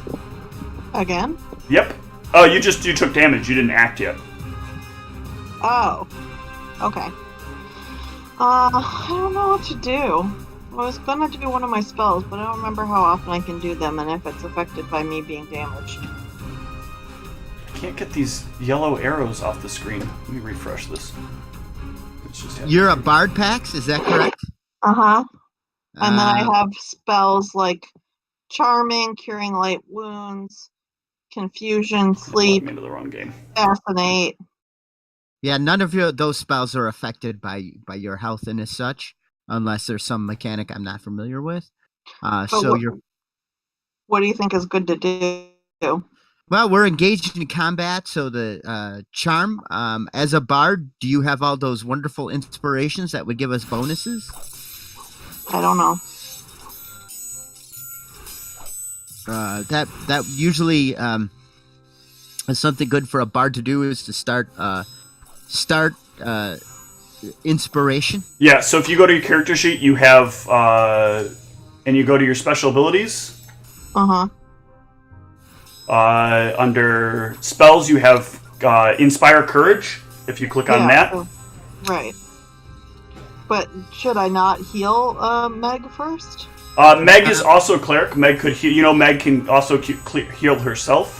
Again? Yep. Oh, you took damage. You didn't act yet. Oh. Okay. I don't know what to do. I was gonna do one of my spells, but I don't remember how often I can do them and if it's affected by me being damaged. I can't get these yellow arrows off the screen. Let me refresh this. You're a bard, Pax? Is that correct? Uh-huh. And then I have spells like Charming, Curing Light Wounds, Confusion, Sleep, I'm into the wrong game. Fascinate. Yeah, none of those spells are affected by your health and as such, unless there's some mechanic I'm not familiar with. So you're... What do you think is good to do? Well, we're engaged in combat, so the charm. As a bard, do you have all those wonderful inspirations that would give us bonuses? I don't know. That usually is something good for a bard to do, is to start inspiration. Yeah, so if you go to your character sheet, you have, and you go to your special abilities. Uh-huh. Under spells, you have Inspire Courage, if you click on that. Right. But should I not heal Meg first? Meg is also a cleric. Meg could heal. You know, Meg can also heal herself.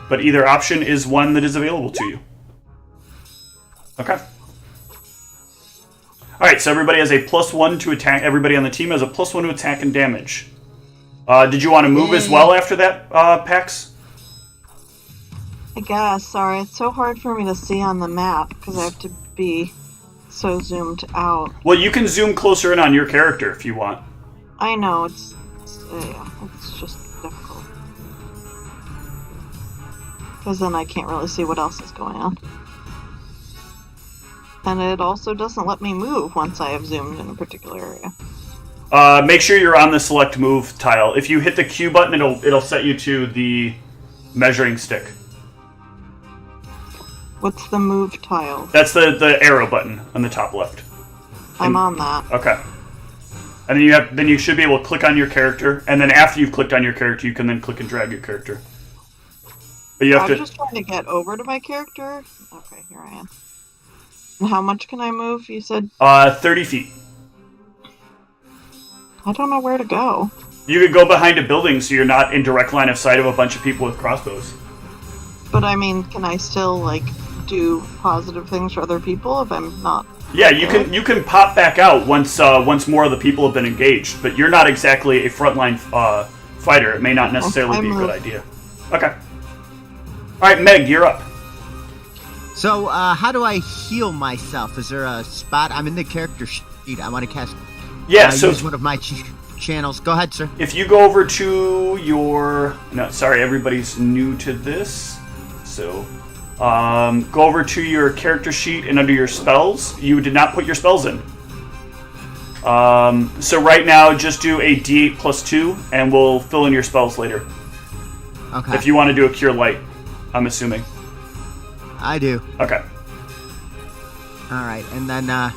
But either option is one that is available to you. Okay. Alright, so everybody has a +1 to attack. Everybody on the team has a +1 to attack and damage. Did you want to move as well after that, Pax? I guess. Sorry, it's so hard for me to see on the map because I have to be so zoomed out. Well, you can zoom closer in on your character if you want. I know, it's just difficult. Because then I can't really see what else is going on. And it also doesn't let me move once I have zoomed in a particular area. Make sure you're on the select move tile. If you hit the Q button, it'll set you to the measuring stick. What's the move tile? That's the arrow button on the top left. I'm on that. Okay. And then you should be able to click on your character, and then after you've clicked on your character, you can then click and drag your character. But you have I'm just trying to get over to my character. Okay, here I am. And how much can I move? You said 30 feet. I don't know where to go. You could go behind a building so you're not in direct line of sight of a bunch of people with crossbows. But I mean, can I still like do positive things for other people if I'm not? Yeah, you can pop back out once more of the people have been engaged, but you're not exactly a frontline fighter. It may not necessarily be a good idea. Okay. All right, Meg, you're up. So, how do I heal myself? Is there a spot? I'm in the character sheet. I want to cast. Yeah, so use one of my channels. Go ahead, sir. If you go over to your... No, sorry, everybody's new to this. So, go over to your character sheet, and under your spells, you did not put your spells in. So right now, just do a D8 +2, and we'll fill in your spells later. Okay. If you want to do a Cure Light, I'm assuming. I do. Okay. All right, and then I've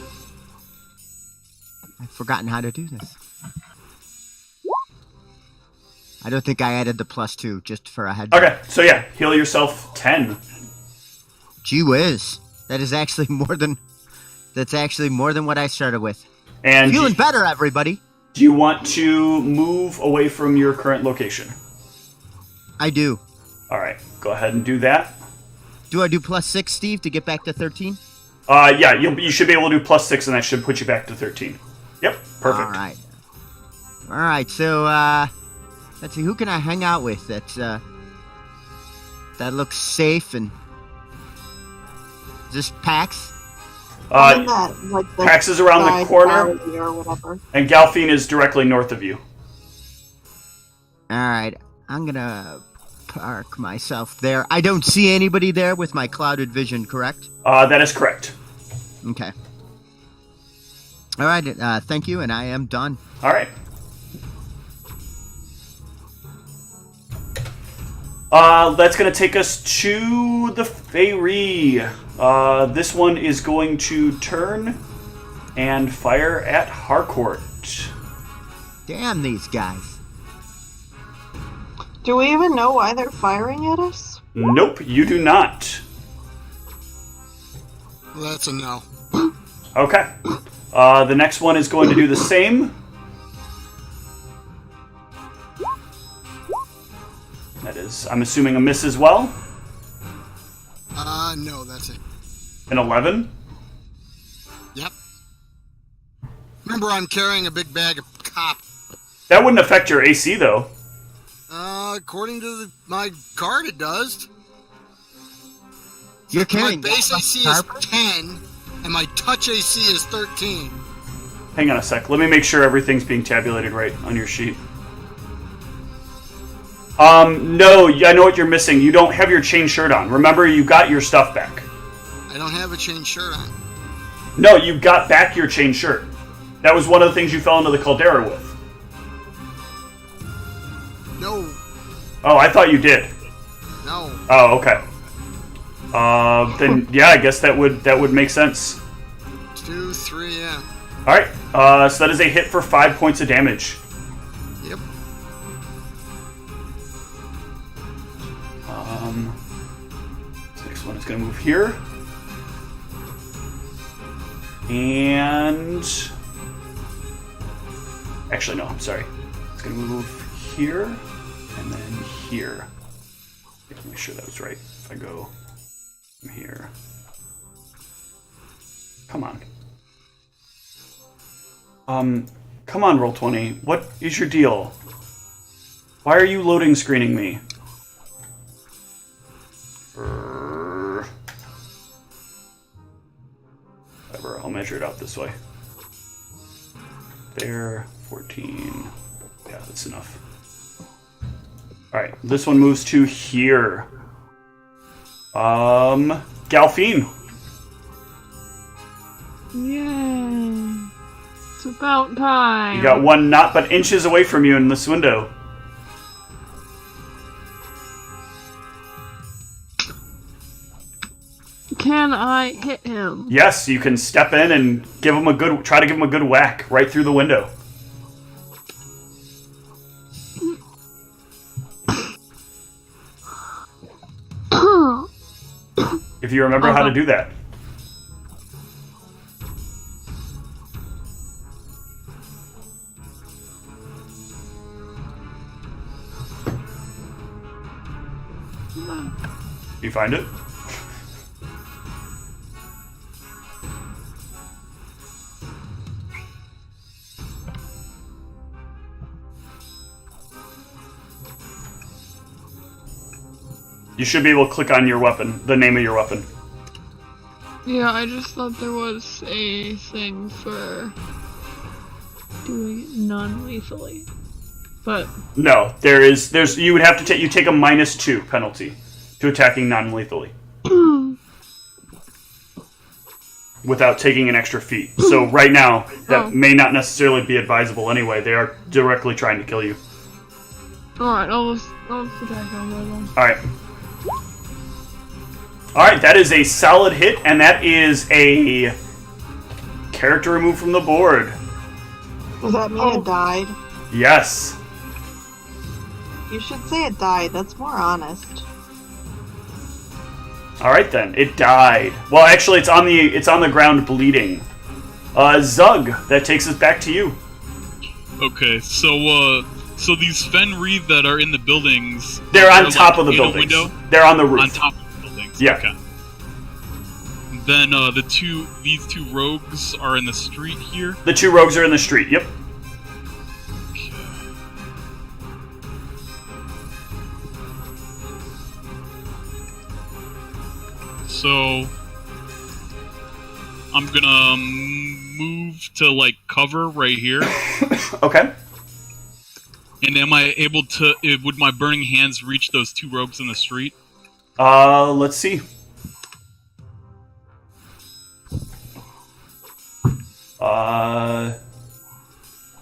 forgotten how to do this. I don't think I added the +2 just for a head. Okay, so yeah, heal yourself 10. Gee whiz, that is actually more than. That's actually more than what I started with. And feeling better, everybody. Do you want to move away from your current location? I do. All right, go ahead and do that. Do I do +6, Steve, to get back to 13? Yeah, you should be able to do +6, and that should put you back to 13. Yep, perfect. All right. So let's see, who can I hang out with? That looks safe and. Is this Pax? Pax is around the corner, or whatever. And Galfine is directly north of you. All right, I'm gonna park myself there. I don't see anybody there with my clouded vision, correct? That is correct. Okay. All right, thank you, and I am done. All right. That's going to take us to the Feyre. This one is going to turn and fire at Harcourt. Damn these guys. Do we even know why they're firing at us? Nope, you do not. That's a no. Okay. The next one is going to do the same. That is, I'm assuming, a miss as well. No, that's it. An 11? Yep. Remember, I'm carrying a big bag of cop. That wouldn't affect your AC, though. According to my card, it does. You're carrying my base AC is 10, and my touch AC is 13. Hang on a sec. Let me make sure everything's being tabulated right on your sheet. No, I know what you're missing. You don't have your chain shirt on. Remember, you got your stuff back. I don't have a chain shirt on. No, you got back your chain shirt. That was one of the things you fell into the caldera with. No. Oh, I thought you did. No. Oh, okay. Then yeah, I guess that would make sense. 2, 3, yeah. All right. So that is a hit for 5 points of damage. Yep. This next one is going to move here, and actually no, I'm sorry. It's going to move here and then here. Let me make sure that was right. If I go from here, come on. Come on, Roll20. What is your deal? Why are you loading screening me? Whatever, I'll measure it out this way. There, 14. Yeah, that's enough. Alright, this one moves to here. Galfine. Yay. It's about time. You got one not but inches away from you in this window. Can I hit him? Yes, you can step in and try to give him a good whack right through the window. If you remember how to do that. You find it? You should be able to click on your weapon, the name of your weapon. Yeah, I just thought there was a thing for doing it non-lethally. But no, there's you would have to you take a -2 penalty to attacking non-lethally. Without taking an extra feat. So right now, that may not necessarily be advisable anyway. They are directly trying to kill you. Alright, I'll attack him with them. Alright. Alright, that is a solid hit, and that is a character removed from the board. Does that mean it died? Yes. You should say it died. That's more honest. Alright then, it died. Well, actually, it's on the ground bleeding. Zug, that takes us back to you. Okay, so these Fenrir that are in the buildings... They're on top of the buildings. They're on the roof. On top of the buildings, yeah. Okay. Then these two rogues are in the street here? The two rogues are in the street, yep. So, I'm gonna move to, like, cover right here. Okay. And am I able to... would my burning hands reach those two rogues in the street? Let's see.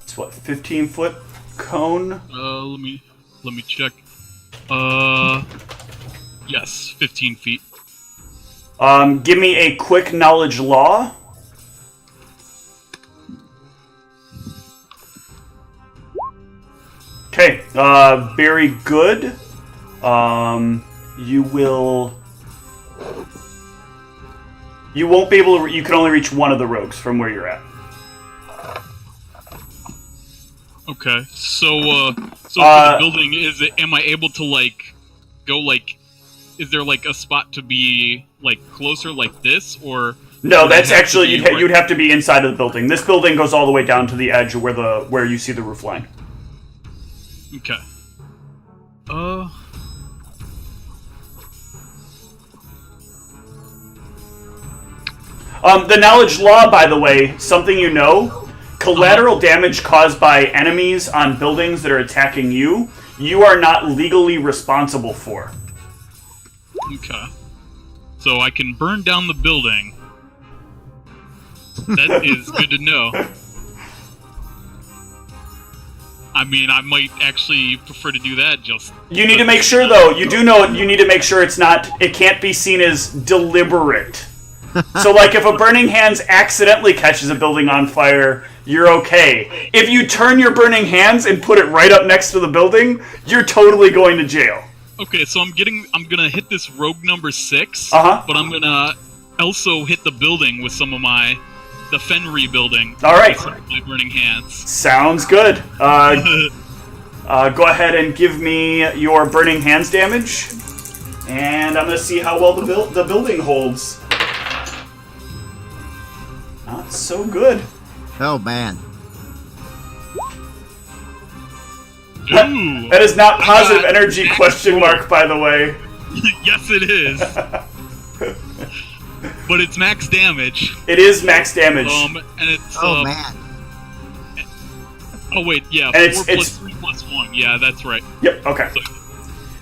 It's what, 15-foot cone? Let me check. Yes, 15 feet. Give me a quick knowledge law. Okay, very good. You won't be able to, you can only reach one of the rogues from where you're at. Okay, so for the building, am I able to, like, go, like, is there, like, a spot to be, like, closer like this, or... No, that's actually, you'd have to be inside of the building. This building goes all the way down to the edge of where you see the roof line. Okay. The knowledge law, by the way, something you know, collateral damage caused by enemies on buildings that are attacking you, you are not legally responsible for. Okay. So I can burn down the building. That is good to know. I mean, I might actually prefer to do that. You need to make sure, though. You do know you need to make sure it can't be seen as deliberate. So, like, if a Burning Hands accidentally catches a building on fire, you're okay. If you turn your Burning Hands and put it right up next to the building, you're totally going to jail. Okay, so I'm gonna hit this rogue number 6, but I'm gonna also hit the building with some of the Fenry building. All right. With my Burning Hands. Sounds good. Go ahead and give me your Burning Hands damage, and I'm gonna see how well the building holds. Not so good. Oh, man. Ooh. That is not positive energy question mark, by the way. Yes, it is. But it's max damage. It is max damage. And it's man. Oh wait, yeah, and 4 plus 3 plus 1. Yeah, that's right. Yep. Okay. So,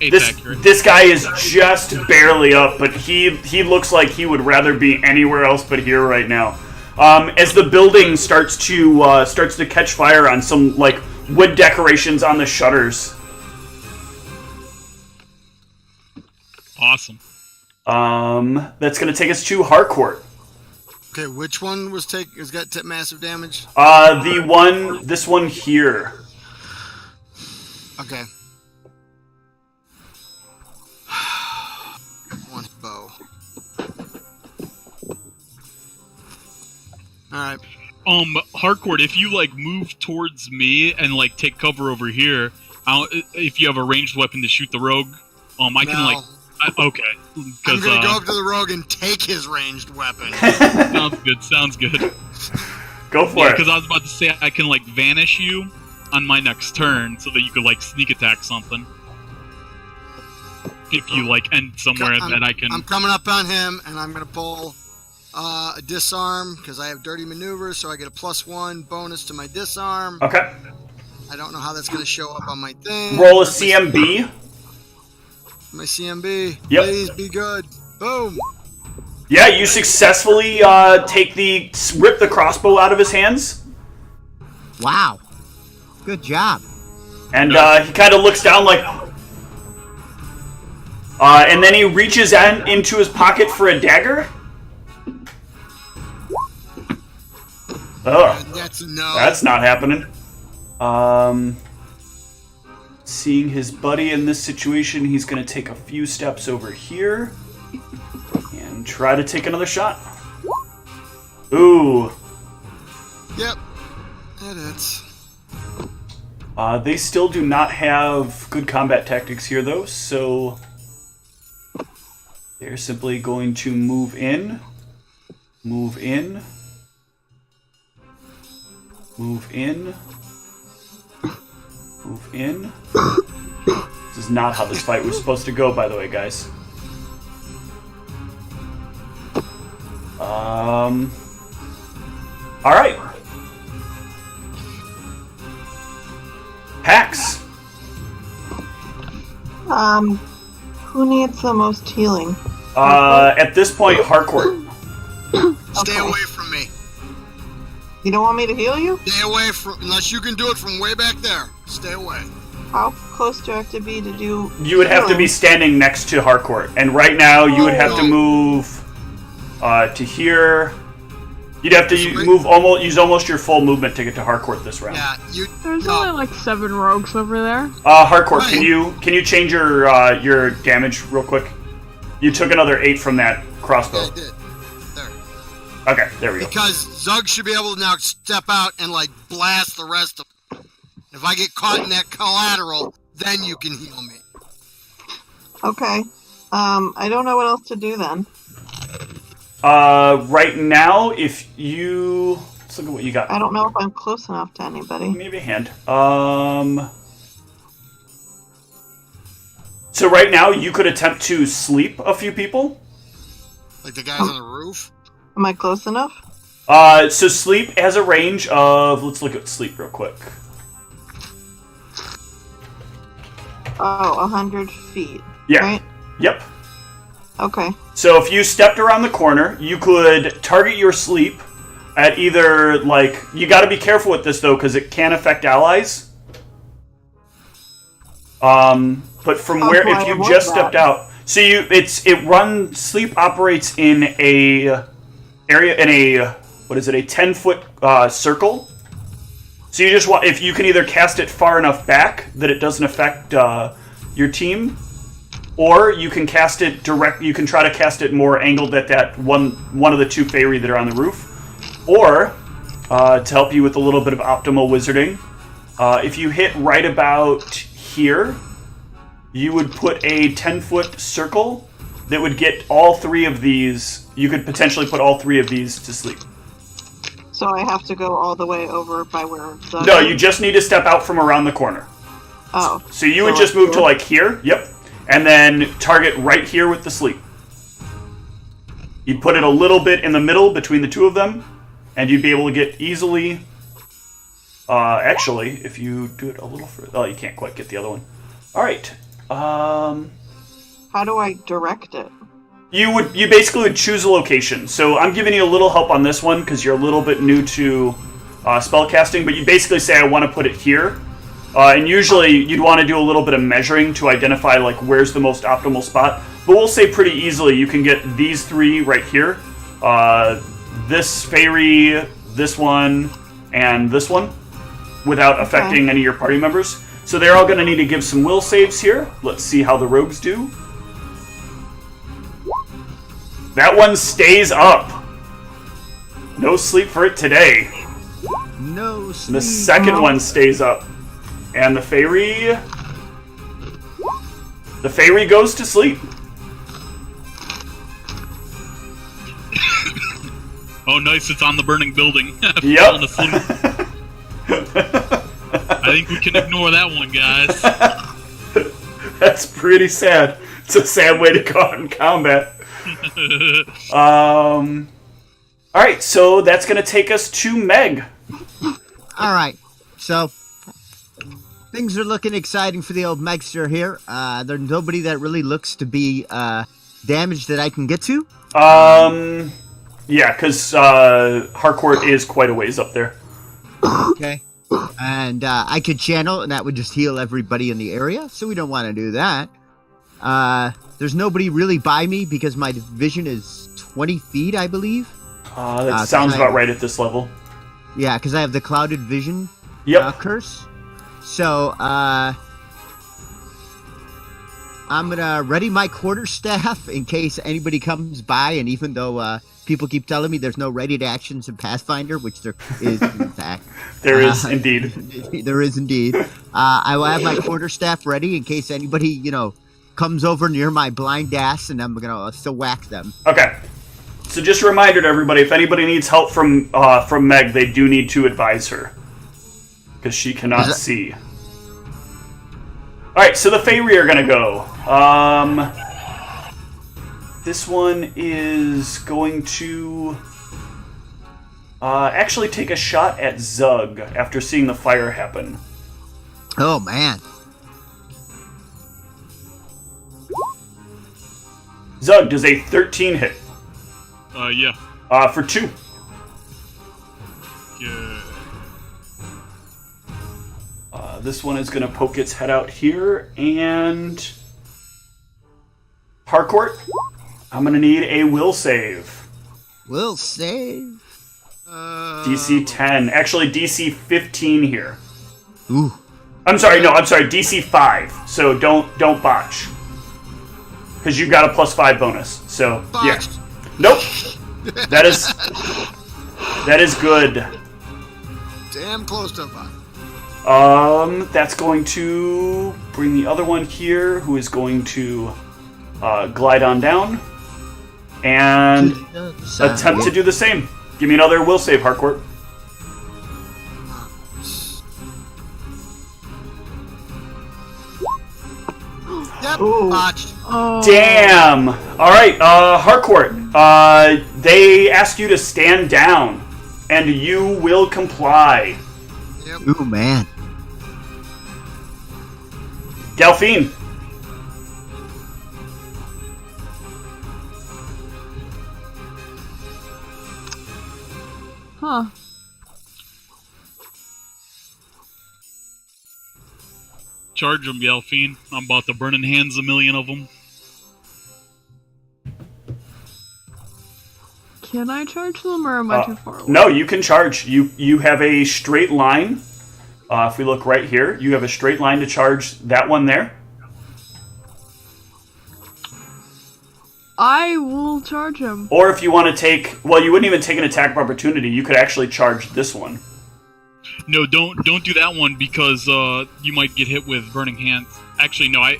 8's accurate. This guy is just barely up, but he looks like he would rather be anywhere else but here right now. As the building starts to catch fire on some like wood decorations on the shutters. Awesome. That's gonna take us to Harcourt. Okay, which one has got massive damage? This one here. Okay. One bow. Alright. Harcourt, if you like move towards me and like take cover over here, if you have a ranged weapon to shoot the rogue, I can like. Okay. I'm gonna go up to the rogue and take his ranged weapon. Sounds good. Go for it. Because I was about to say I can like vanish you on my next turn so that you could like sneak attack something. If you like end somewhere that I can. I'm coming up on him and I'm gonna pull a disarm because I have dirty maneuvers, so I get a +1 bonus to my disarm. Okay. I don't know how that's gonna show up on my thing. Roll a CMB. My CMB. Yep. Please be good. Boom. Yeah, you successfully rip the crossbow out of his hands. Wow. Good job. And he kind of looks down like... and then he reaches into his pocket for a dagger. Oh, that's no. That's not happening. Seeing his buddy in this situation, he's going to take a few steps over here and try to take another shot. Ooh. Yep. That hits. They still do not have good combat tactics here, though, so they're simply going to move in, move in, move in, move in. This is not how this fight was supposed to go, by the way, guys. Alright. Pax. Who needs the most healing? At this point, Harcourt. Stay away from me. You don't want me to heal you? Stay away unless you can do it from way back there. Stay away. How close do I have to be to do You would have to be standing next to Harcourt. And right now, you would have to move to here. You'd have to use almost your full movement to get to Harcourt this round. Yeah, There's only like 7 rogues over there. Harcourt, can you change your damage real quick? You took another 8 from that crossbow. Yeah, I did. There. Okay, there we go. Because Zug should be able to now step out and like blast the rest of them. If I get caught in that collateral, then you can heal me. Okay. I don't know what else to do then. Right now, if you... Let's look at what you got. I don't know if I'm close enough to anybody. Maybe a hand. So right now, you could attempt to sleep a few people. Like the guys on the roof? Am I close enough? So sleep has a range of... Let's look at sleep real quick. Oh, 100 feet. Yeah. Right? Yep. Okay. So if you stepped around the corner, you could target your sleep at either, like... You gotta be careful with this, though, because it can affect allies. But from where... If you just stepped out... So sleep operates in a... area, in a... What is it? A 10-foot circle. So you just want... If you can either cast it far enough back that it doesn't affect your team... Or you can cast it direct. You can try to cast it more angled at that one of the two fairy that are on the roof. Or to help you with a little bit of optimal wizarding, if you hit right about here, you would put a 10-foot circle that would get all three of these. You could potentially put all three of these to sleep. So I have to go all the way over by where the... No, you just need to step out from around the corner. Oh. So you would just move to like here. Yep. And then target right here with the sleep. You'd put it a little bit in the middle between the two of them, and you'd be able to get easily... actually, if you do it a little further... Oh, you can't quite get the other one. Alright. How do I direct it? You basically would choose a location. So I'm giving you a little help on this one, because you're a little bit new to spellcasting, but you basically say, I want to put it here. And usually you'd want to do a little bit of measuring to identify like where's the most optimal spot. But we'll say pretty easily you can get these three right here. This fairy, this one, and this one without affecting any of your party members. So they're all going to need to give some will saves here. Let's see how the rogues do. That one stays up. No sleep for it today. No sleep. The second one stays up. And the fairy goes to sleep. Oh, nice! It's on the burning building. Yep. Falling asleep. I think we can ignore that one, guys. That's pretty sad. It's a sad way to go out in combat. All right, so that's gonna take us to Meg. All right, so. Things are looking exciting for the old Megster here. There's nobody that really looks to be damaged that I can get to. Yeah, because Harcourt is quite a ways up there. Okay. And I could channel, and that would just heal everybody in the area, so we don't want to do that. There's nobody really by me because my vision is 20 feet, I believe. That sounds about right at this level. Yeah, because I have the clouded vision curse. So, I'm gonna ready my quarterstaff in case anybody comes by, and even though people keep telling me there's no ready to actions in Pathfinder, which there is in fact. There is indeed. There is indeed. I will have my quarterstaff ready in case anybody, comes over near my blind ass, and I'm gonna still whack them. Okay. So just a reminder to everybody, if anybody needs help from Meg, they do need to advise her. Because she cannot see. Alright, so the Feyre are going to go. This one is going to actually take a shot at Zug after seeing the fire happen. Oh, man. Zug, does a 13 hit? Yeah. For 2. Yeah. This one is going to poke its head out here, and Harcourt, I'm going to need a will save. Will save? DC 10. Actually, DC 15 here. Ooh. I'm sorry, DC 5. So don't botch. Because you got a +5 bonus. So, yeah. Nope. That is good. Damn close to a 5. That's going to bring the other one here, who is going to glide on down and attempt to do the same. Give me another will save, Harcourt. Yep, botched. Oh. Damn! Alright, Harcourt, they ask you to stand down. and you will comply. Yep. Ooh, man. Delphine. Huh. Charge them, Delphine. I'm about to burn in hands a million of them. Can I charge them, or am I too far away? No, you can charge. You have a straight line. If we look right here, you have a straight line to charge that one there. I will charge him. Or if you want to take... Well, you wouldn't even take an attack of opportunity. You could actually charge this one. No, don't do that one because you might get hit with burning hands. Actually, no, I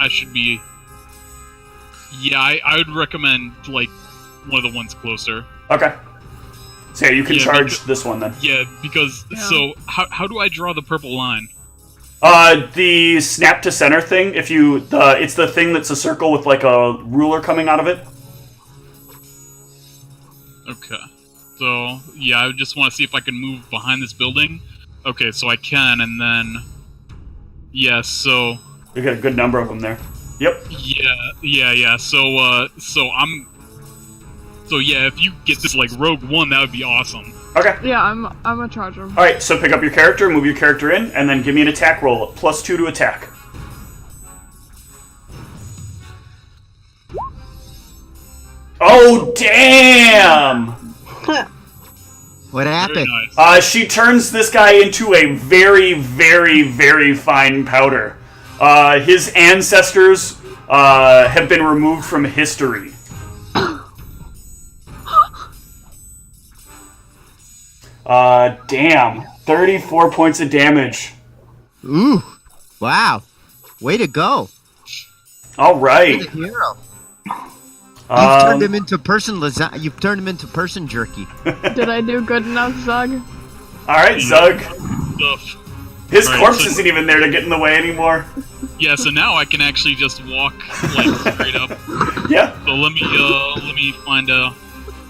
should be. Yeah, I would recommend like one of the ones closer. Okay. So yeah, you can charge this one then. Yeah, because so how do I draw the purple line? The snap to center thing. If you it's the thing that's a circle with like a ruler coming out of it. Okay. So, yeah, I just want to see if I can move behind this building. Okay, so I can, and then... Yeah, so... You got a good number of them there. Yep. Yeah. So I'm... So, yeah, if you get this, like, Rogue One, that would be awesome. Okay. Yeah, I'm gonna charge him. Alright, so pick up your character, move your character in, and then give me an attack roll. +2 to attack. Oh, damn! What happened? Very nice. She turns this guy into a very, very, very fine powder. His ancestors have been removed from history. Damn. 34 points of damage. Ooh. Wow. Way to go. Alright. You're the hero. You've turned him into person lasagna. You've turned him into person jerky. Did I do good enough, Zug? Alright, Zug. Stuff. His Alright, corpse so- isn't even there to get in the way anymore. Yeah, so now I can actually just walk, like, straight up. Yeah. So let me find a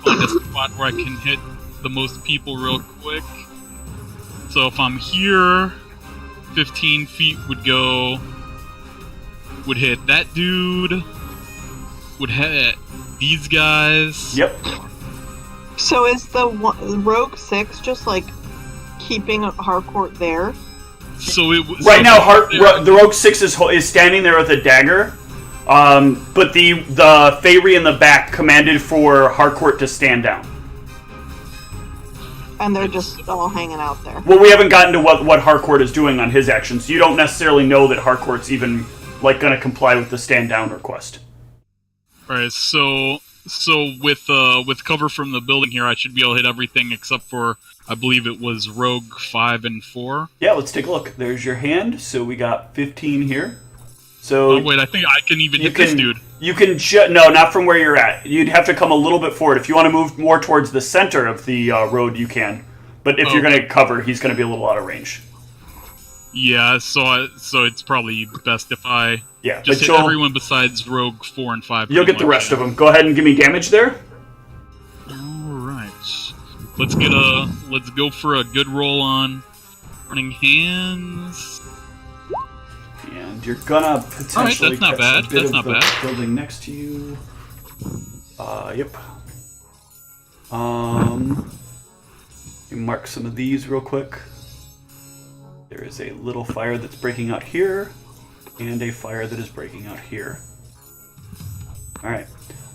spot where I can hit the most people real quick. So if I'm here, 15 feet would hit that dude, would hit these guys. Yep. So is the Rogue 6 just like keeping Harcourt there? So it Right now, the Rogue 6 is standing there with a dagger, but the Feyre in the back commanded for Harcourt to stand down. And they're just all hanging out there. Well, we haven't gotten to what Harcourt is doing on his actions. You don't necessarily know that Harcourt's even like going to comply with the stand down request. All right, so with cover from the building here, I should be able to hit everything except for, I believe it was Rogue 5 and 4. Yeah, let's take a look. There's your hand. So we got 15 here. So Oh wait, I think I can even hit this dude. You can no, not from where you're at. You'd have to come a little bit forward. If you want to move more towards the center of the road, you can. But if you're going to cover, he's going to be a little out of range. Yeah, so it's probably best if I just hit but everyone besides Rogue 4 and 5. You'll get the rest of them. Go ahead and give me damage there. Alright. Let's go for a good roll on Burning Hands. And you're gonna potentially that's not catch bad. a bit That's of not the bad. building next to you. Yep. You mark some of these real quick. There is a little fire that's breaking out here, and a fire that is breaking out here. Alright.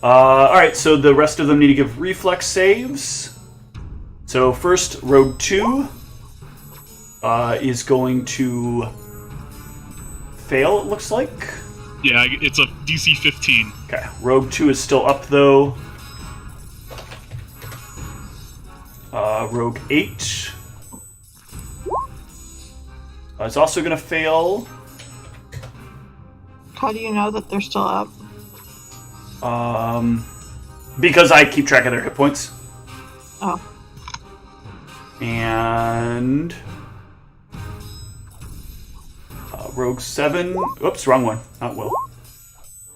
Alright, so the rest of them need to give reflex saves. So first, Rogue 2 is going to fail, it looks like. Yeah, it's a DC 15. Okay, Rogue 2 is still up, though. Rogue 8 is also going to fail. How do you know that they're still up? Because I keep track of their hit points. Oh. And Rogue 7. Oops, wrong one. Not Will.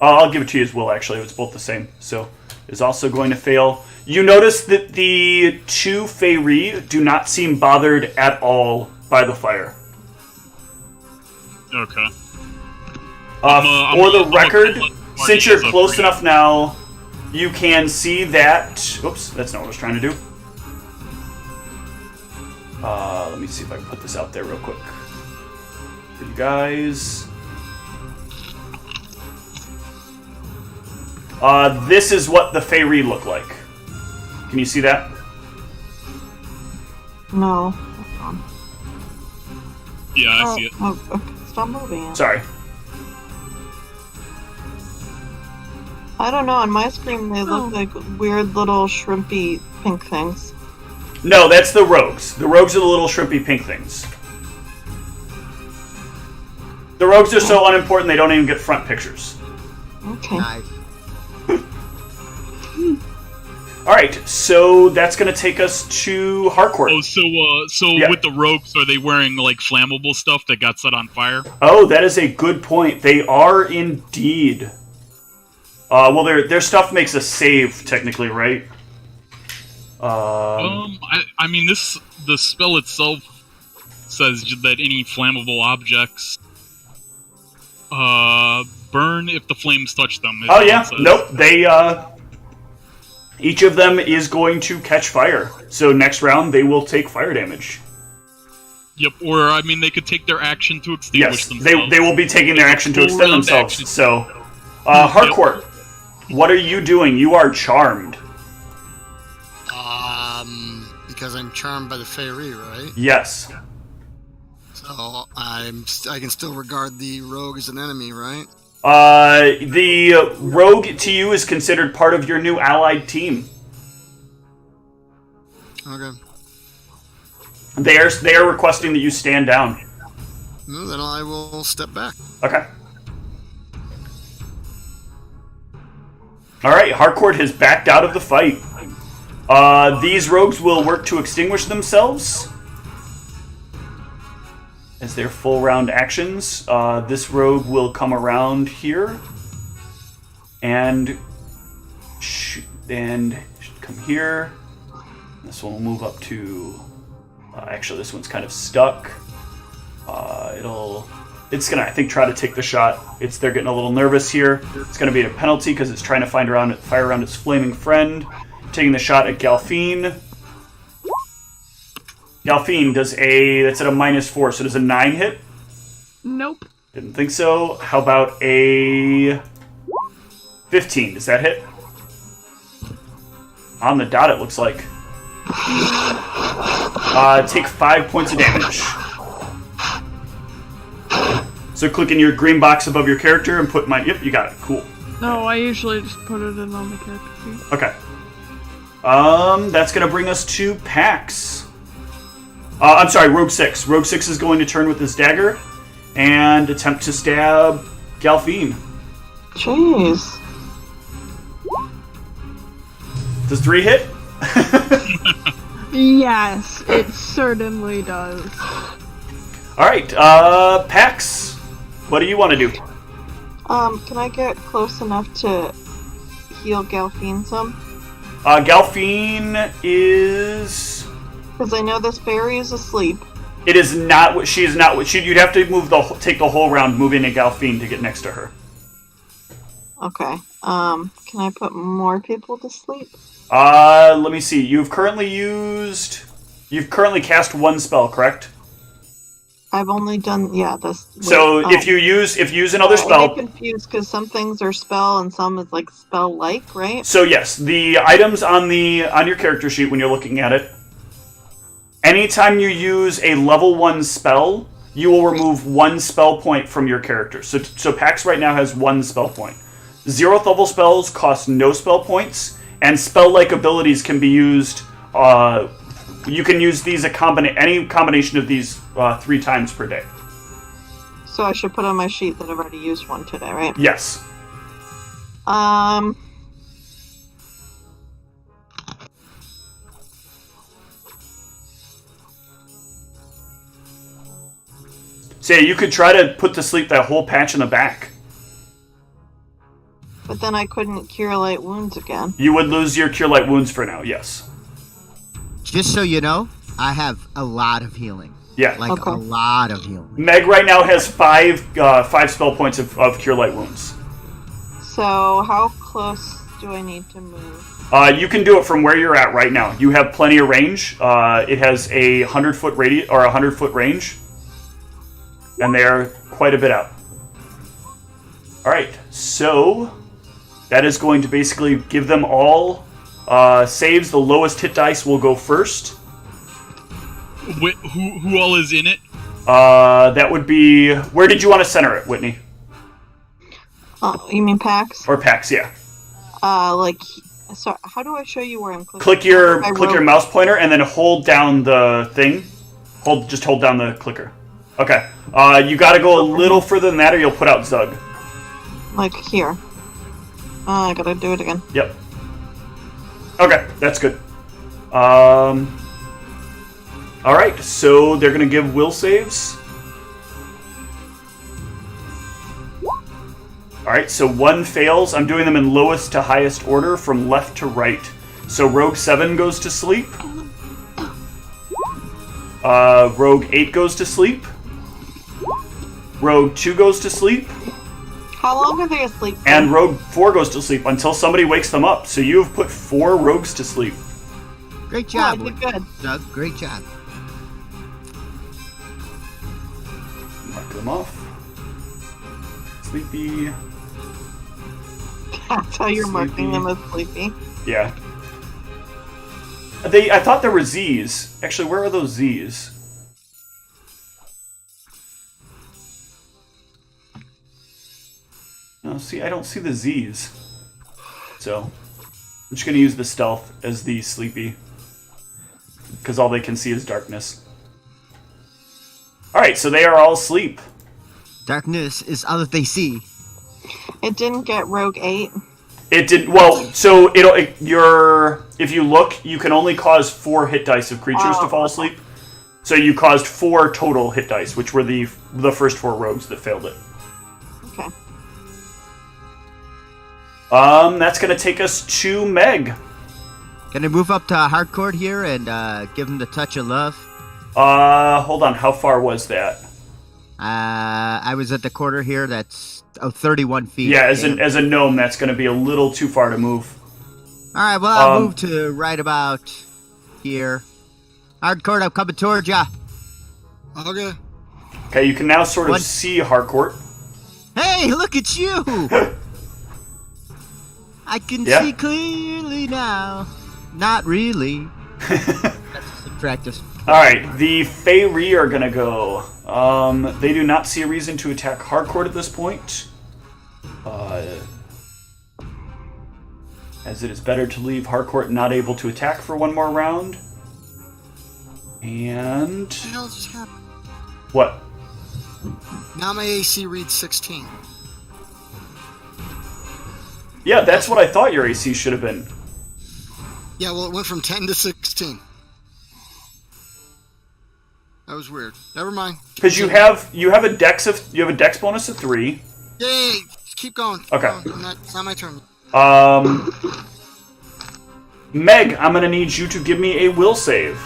I'll give it to you as Will, actually. It's both the same. So, is also going to fail. You notice that the two Feyre do not seem bothered at all by the fire. Okay. For the record, since you're close enough now, you can see that... Oops, that's not what I was trying to do. Let me see if I can put this out there real quick for you guys. This is what the Feyre look like. Can you see that? No. Hold on. Yeah, I see it. Oh, okay. Stop moving. Sorry. I don't know. On my screen, they look like weird little shrimpy pink things. No, that's the rogues. The rogues are the little shrimpy pink things. The rogues are so unimportant they don't even get front pictures. Okay. Nice. Alright, so that's going to take us to Harcourt. Oh, so Yeah. with the rogues, are they wearing like flammable stuff that got set on fire? Oh, that is a good point. They are indeed. Well, their stuff makes a save, technically, right? I mean, the spell itself says that any flammable objects burn if the flames touch them. Oh, yeah. Nope. They, each of them is going to catch fire. So next round, they will take fire damage. Yep, or, I mean, they could take their action to extinguish Yes, themselves. they will be taking their action to Full extend round themselves. action. So, Harcourt, what are you doing? You are charmed. Because I'm charmed by the Feyre, right? Yes. So I can still regard the rogue as an enemy, right? The rogue to you is considered part of your new allied team. Okay. They are requesting that you stand down. No, then I will step back. Okay. Alright, Harcourt has backed out of the fight. These rogues will work to extinguish themselves as their full round actions. This rogue will come around here and come here. This one will move up to... actually, this one's kind of stuck. It's gonna, I think, try to take the shot. They're getting a little nervous here. It's gonna be a penalty because it's trying to fire around its flaming friend. Taking the shot at Galfine. Galfine that's at a -4, so does a 9 hit? Nope. Didn't think so. How about a 15? Does that hit? On the dot, it looks like. Take 5 points of damage. So click in your green box above your character and put my... Yep, you got it. Cool. No, I usually just put it in on the character sheet. Okay. That's going to bring us to Pax. I'm sorry, Rogue 6. Rogue 6 is going to turn with his dagger and attempt to stab Galfine. Jeez. Does 3 hit? Yes, it certainly does. Alright, Pax, what do you want to do? Can I get close enough to heal Galfine some? Galfine is... Because I know this fairy is asleep. It is not... She is not... You'd have to take the whole round, move into Galfine to get next to her. Okay. Can I put more people to sleep? Let me see. You've currently cast one spell, correct? I've only done this. So if you use another spell, I'm confused because some things are spell and some is like spell-like, right? So yes, the items on your character sheet when you're looking at it, anytime you use a level 1 spell, you will remove 1 spell point from your character. So Pax right now has 1 spell point. 0th level spells cost no spell points, and spell-like abilities can be used. You can use these any combination of these 3 times per day. So I should put on my sheet that I've already used one today, right? Yes. So yeah, you could try to put to sleep that whole patch in the back. But then I couldn't cure light wounds again. You would lose your Cure Light Wounds for now, yes. Just so you know, I have a lot of healing. Yeah. Like Okay. a lot of healing. Meg right now has five spell points of Cure Light Wounds. So how close do I need to move? You can do it from where you're at right now. You have plenty of range. It has a 100-foot radius or 100-foot range, and they're quite a bit out. All right, so that is going to basically give them all saves. The lowest hit dice will go first. Wait, who all is in it? That would be. Where did you want to center it, Whitney? Oh, you mean packs? Or Pax? Yeah. So how do I show you where I'm clicking? Click your mouse pointer and then hold down the thing. Just hold down the clicker. Okay. You got to go a little further than that, or you'll put out Zug. Like here. I gotta do it again. Yep. Okay, that's good. All right, so they're gonna give will saves. All right, so one fails. I'm doing them in lowest to highest order from left to right. So Rogue 7 goes to sleep. Rogue 8 goes to sleep. Rogue 2 goes to sleep. How long are they asleep for? And Rogue 4 goes to sleep until somebody wakes them up. So you have put 4 rogues to sleep. Great job, I did good. Doug. Great job. Mark them off. Sleepy. That's how you're marking Sleepy. them as sleepy. Yeah. I thought there were Z's. Actually, where are those Z's? No, see, I don't see the Z's. So, I'm just going to use the stealth as the sleepy. Because all they can see is darkness. Alright, so they are all asleep. Darkness is all that they see. It didn't get Rogue 8. It did well. So if you look, you can only cause 4 hit dice of creatures to fall asleep. So you caused 4 total hit dice, which were the first 4 rogues that failed it. Okay. That's gonna take us to Meg. Can I move up to hardcore here and give him the touch of love? Hold on. How far was that? I was at the corner here. That's 31 feet. Yeah, as a gnome, that's gonna be a little too far to move. All right, well, I'll move to right about here. Hardcore, I'm coming towards ya. Okay. Okay, you can now sort of What? see Harcourt. Hey, look at you! I can Yeah. see clearly now. Not really. That's some practice. Alright, the Feyre are gonna go. They do not see a reason to attack Harcourt at this point. As it is better to leave Harcourt not able to attack for one more round. And... What the hell just happened? What? Now my AC reads 16. Yeah, that's what I thought your AC should have been. Yeah, well, it went from 10 to 16. That was weird. Never mind. Because you have a dex bonus of 3. Yay! Just keep going. Keep Okay. going. It's not my turn. Meg, I'm gonna need you to give me a will save.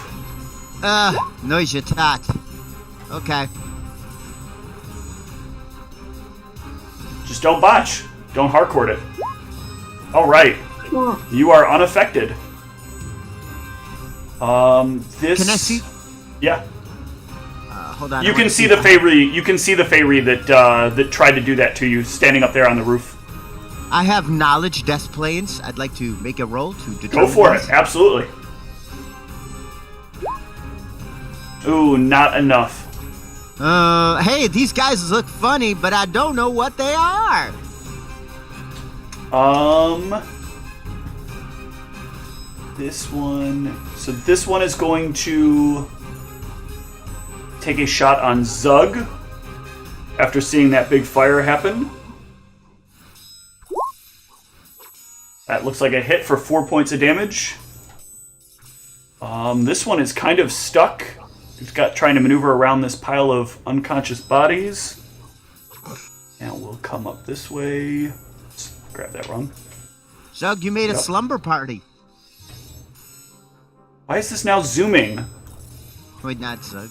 Noise your tot. Okay. Just don't botch. Don't Harcourt it. Alright. You are unaffected. This... Can I see? Yeah. Hold on. You I can wanna see the Feyre. You can see the Feyre that tried to do that to you, standing up there on the roof. I have knowledge death planes. I'd like to make a roll to Go determine. for this. it. Absolutely. Ooh, not enough. Hey, these guys look funny, but I don't know what they are. This one. So this one is going to take a shot on Zug after seeing that big fire happen. That looks like a hit for 4 points of damage. This one is kind of stuck. It's trying to maneuver around this pile of unconscious bodies. And we'll come up this way. Grab that wrong. Zug, you made a Yep. slumber party. Why is this now zooming? Wait, not Zug.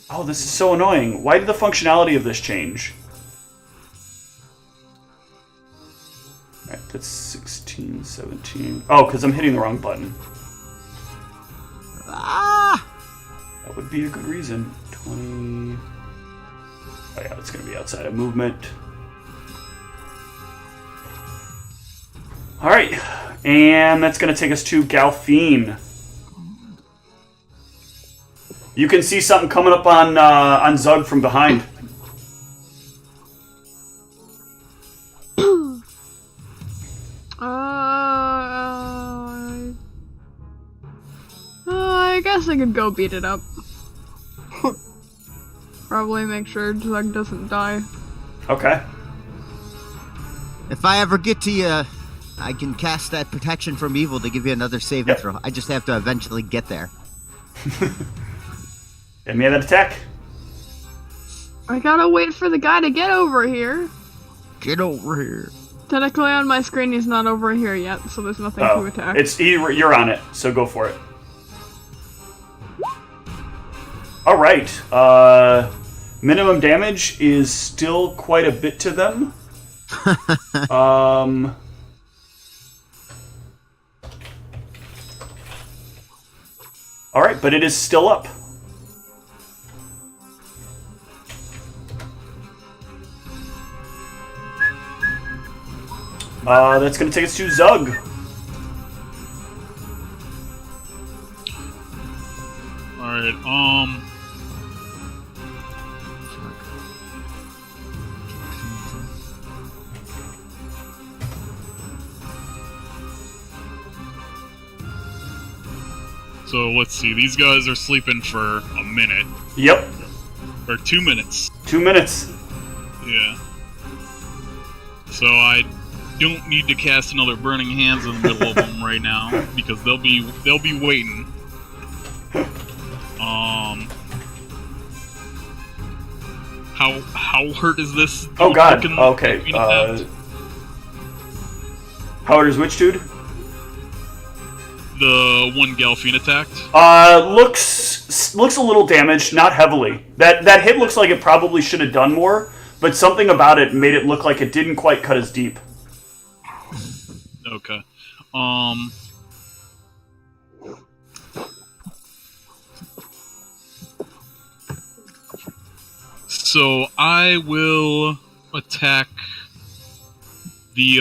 Oh, this is so annoying. Why did the functionality of this change? Alright, that's 16, 17. Oh, because I'm hitting the wrong button. Ah! That would be a good reason. 20... Oh yeah, it's going to be outside of movement. Alright, and that's going to take us to Galfine. You can see something coming up on Zug from behind. I guess I could go beat it up. Probably make sure Zug doesn't die. Okay. If I ever get to you, I can cast that protection from evil to give you another saving Yep. throw. I just have to eventually get there. Give me that attack. I gotta wait for the guy to get over here. Get over here. Technically on my screen he's not over here yet, so there's nothing to attack. You're on it, so go for it. All right. Minimum damage is still quite a bit to them. All right, but it is still up. That's going to take us to Zug. Alright, so let's see, these guys are sleeping for a minute. Yep. Or 2 minutes. 2 minutes. Yeah. So I don't need to cast another Burning Hands in the middle of them right now, because they'll be waiting. How hurt is this? Oh god. Freaking Okay. attack? How hurt is which dude? The one Galfine attacked. Looks a little damaged, not heavily. That hit looks like it probably should have done more, but something about it made it look like it didn't quite cut as deep. Okay. So I will attack the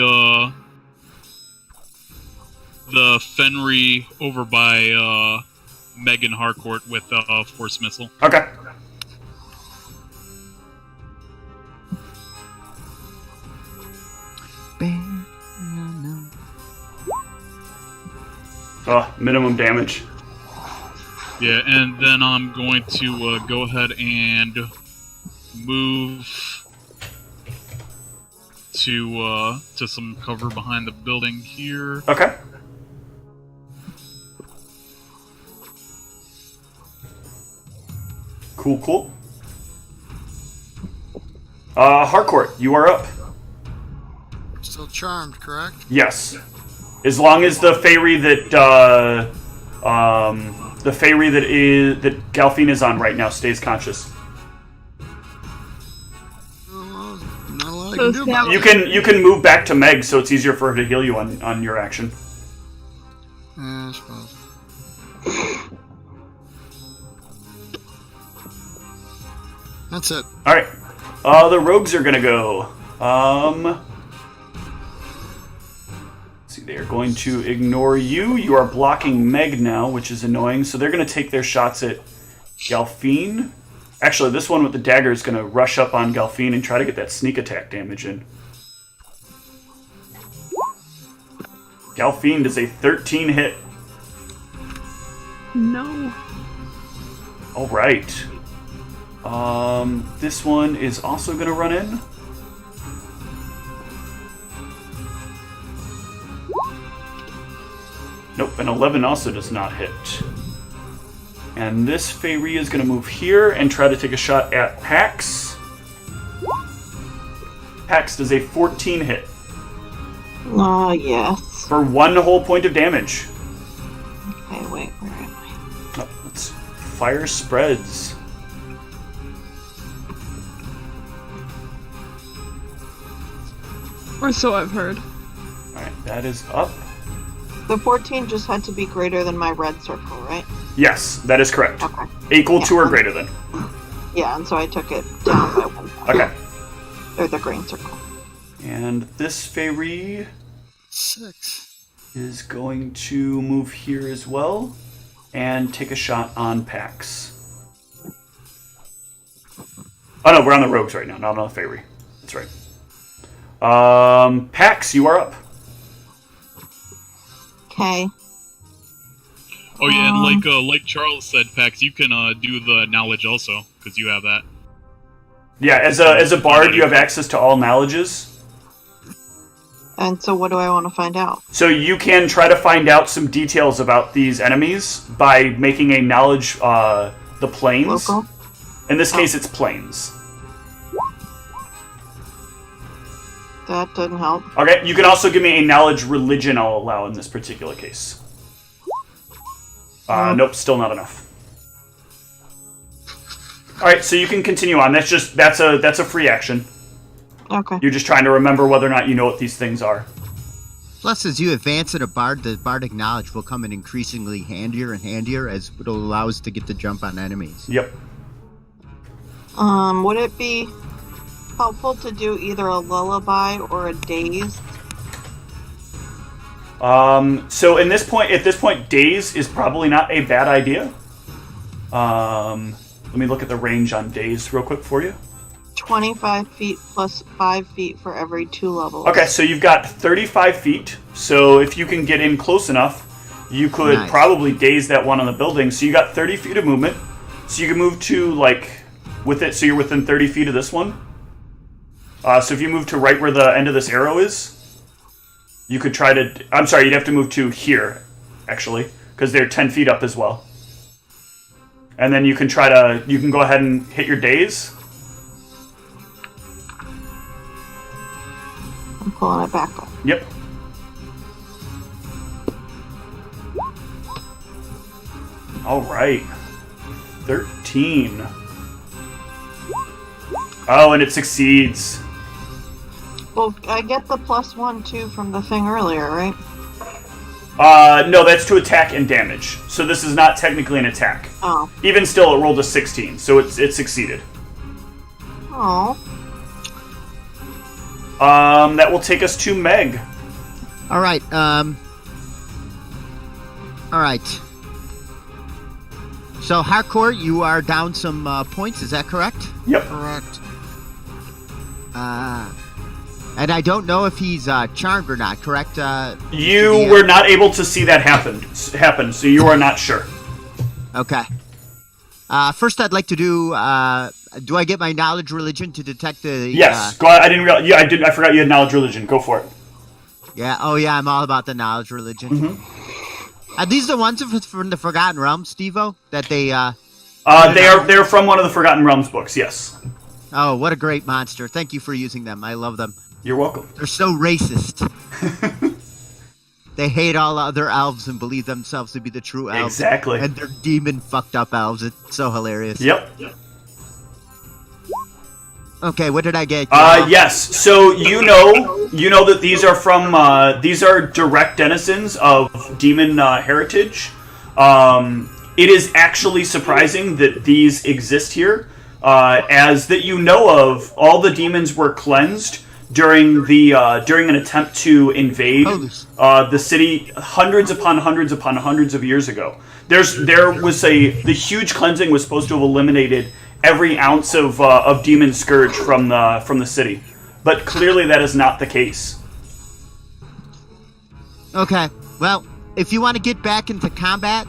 Fenry over by Megan Harcourt with Force Missile. Okay. Minimum damage. Yeah, and then I'm going to go ahead and move to some cover behind the building here. Okay. Cool. Harcourt, you are up. Still charmed, correct? Yes. As long as the fairy that that Galfine is on right now stays conscious. Well, not a lot I So can do about You can move back to Meg, so it's easier for her to heal you on your action. Yeah, I suppose. That's it. All right. The rogues are gonna go. Let's see, they are going to ignore you. You are blocking Meg now, which is annoying. So they're gonna take their shots at Galfine. Actually, this one with the dagger is gonna rush up on Galfine and try to get that sneak attack damage in. Galfine does a 13 hit. No. All right. This one is also going to run in. Nope, an 11 also does not hit. And this Fairy is going to move here and try to take a shot at Pax. Pax does a 14 hit. Oh, yes. For 1 whole point of damage. Okay, wait, where am I? Oh, let's fire spreads. Or so I've heard. Alright, that is up. The 14 just had to be greater than my red circle, right? Yes, that is correct. Okay. Equal to or greater than. Yeah, and so I took it down by 1 point. Okay. Or the green circle. And this fairy 6. is going to move here as well and take a shot on Pax. Oh no, we're on the rogues right now, not on the fairy. That's right. Pax, you are up. Okay. Oh yeah, and like Charles said, Pax, you can do the knowledge also because you have that. Yeah, as a bard, you have access to all knowledges. And so what do I want to find out? So you can try to find out some details about these enemies by making a knowledge, the planes. Local? In this case, it's planes. That doesn't help. Okay, you can also give me a knowledge religion I'll allow in this particular case. Nope, still not enough. Alright, so you can continue on. That's a free action. Okay. You're just trying to remember whether or not you know what these things are. Plus, as you advance in a bard, the bardic knowledge will come in increasingly handier and handier as it'll allow us to get the jump on enemies. Yep. Would it be helpful to do either a lullaby or a daze? So at this point, daze is probably not a bad idea. Let me look at the range on daze real quick for you. 25 feet plus 5 feet for every 2 levels. Okay, so you've got 35 feet. So if you can get in close enough, you could probably daze that one on the building. So you got 30 feet of movement. So you can move to, with it, so you're within 30 feet of this one. So if you move to right where the end of this arrow is, you could try to... I'm sorry, you'd have to move to here, actually, because they're 10 feet up as well. And then you can you can go ahead and hit your daze. I'm pulling it back up. Yep. All right. 13. Oh, and it succeeds. Well, I get the +1 too from the thing earlier, right? No, that's to attack and damage. So this is not technically an attack. Oh. Even still, it rolled a 16, so it succeeded. Oh. That will take us to Meg. All right. So, Harcourt, you are down some points. Is that correct? Yep. Correct. And I don't know if he's charmed or not. Correct? You were not able to see that happen, so you are not sure. Okay. First, I'd like to do. Do I get my knowledge religion to detect the? Yes. Go ahead. I didn't realize. Yeah, I did. I forgot you had knowledge religion. Go for it. Yeah. Oh, yeah. I'm all about the knowledge religion. Mm-hmm. Are these the ones from the Forgotten Realms, Steve-O? That they. They're from one of the Forgotten Realms books. Yes. Oh, what a great monster! Thank you for using them. I love them. You're welcome. They're so racist. They hate all other elves and believe themselves to be the true elves. Exactly. And they're demon fucked up elves. It's so hilarious. Yep. Okay, what did I get? Yes. So you know that these are from these are direct denizens of demon heritage. It is actually surprising that these exist here, as that you know of. All the demons were cleansed during an attempt to invade the city hundreds upon hundreds upon hundreds of years ago. The huge cleansing was supposed to have eliminated every ounce of demon scourge from the city, but clearly that is not the case. Okay, well, if you want to get back into combat,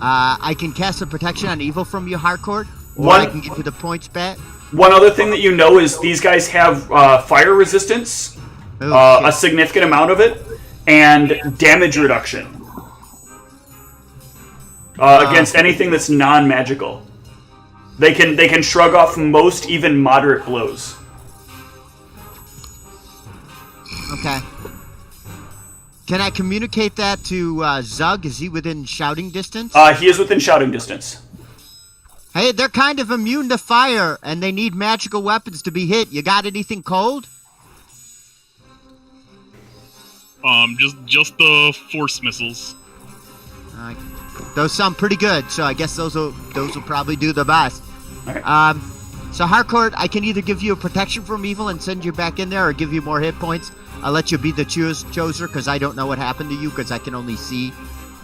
I can cast a protection on evil from you, Harcourt, or I can give you the points back. One other thing that you know is these guys have fire resistance, a significant amount of it, and damage reduction against anything that's non-magical. They can shrug off most, even moderate blows. Okay. Can I communicate that to Zug? Is he within shouting distance? He is within shouting distance. Hey, they're kind of immune to fire, and they need magical weapons to be hit. You got anything cold? Just the force missiles. Those sound pretty good, so I guess those will probably do the best. All right. So Harcourt, I can either give you a protection from evil and send you back in there, or give you more hit points. I'll let you be the choser, because I don't know what happened to you, because I can only see.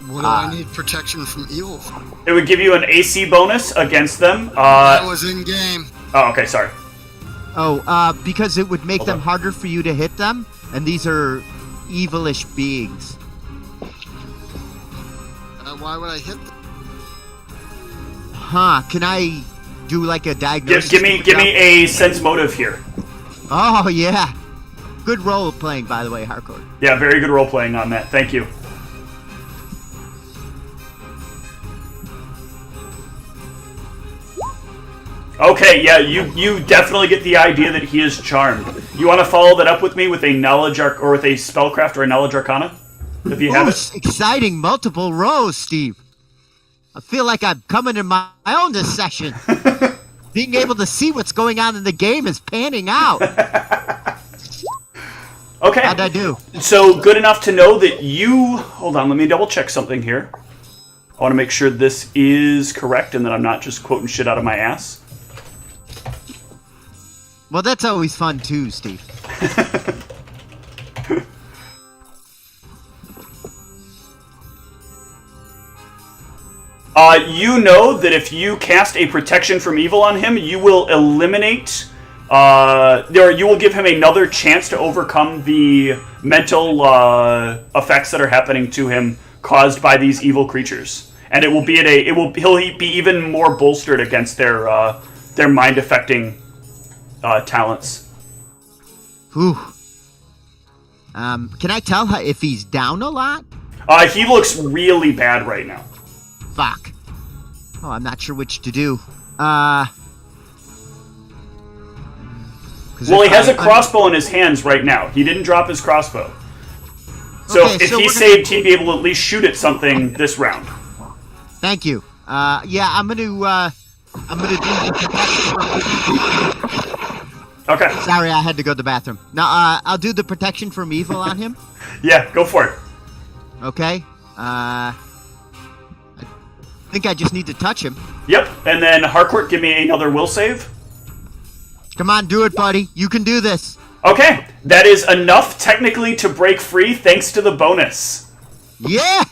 What do I need protection from evil for? It would give you an AC bonus against them. That was in game. Oh, okay, sorry. Because it would make Hold them on. harder for you to hit them, and these are evilish beings. Why would I hit them? Huh? Can I do like a diagnosis? Give me a sense motive here. Oh yeah, good role playing, by the way, Harcourt. Yeah, very good role playing on that. Thank you. Okay, yeah, you definitely get the idea that he is charmed. You want to follow that up with me with a knowledge or with a spellcraft or a knowledge arcana, if you have it. Exciting multiple rows, Steve. I feel like I'm coming in my own this session. Being able to see what's going on in the game is panning out. Okay. How'd I do? So good enough to know that you... Hold on, let me double check something here. I want to make sure this is correct and that I'm not just quoting shit out of my ass. Well, that's always fun too, Steve. You know that if you cast a protection from evil on him, you will eliminate... you will give him another chance to overcome the mental effects that are happening to him caused by these evil creatures, and he'll be even more bolstered against their mind affecting talents. Whew. Can I tell her if he's down a lot? He looks really bad right now. Fuck. Oh, I'm not sure which to do. Well, he has a crossbow in his hands right now. He didn't drop his crossbow. So Okay, if so he we're saved, he'd be able to at least shoot at something this round. Thank you. Yeah, I'm gonna do the protection. Okay. Sorry, I had to go to the bathroom. Now, I'll do the protection from evil on him. Yeah, go for it. Okay. I think I just need to touch him. Yep, and then Harcourt, give me another will save. Come on, do it, buddy. You can do this. Okay, that is enough technically to break free thanks to the bonus. Yeah!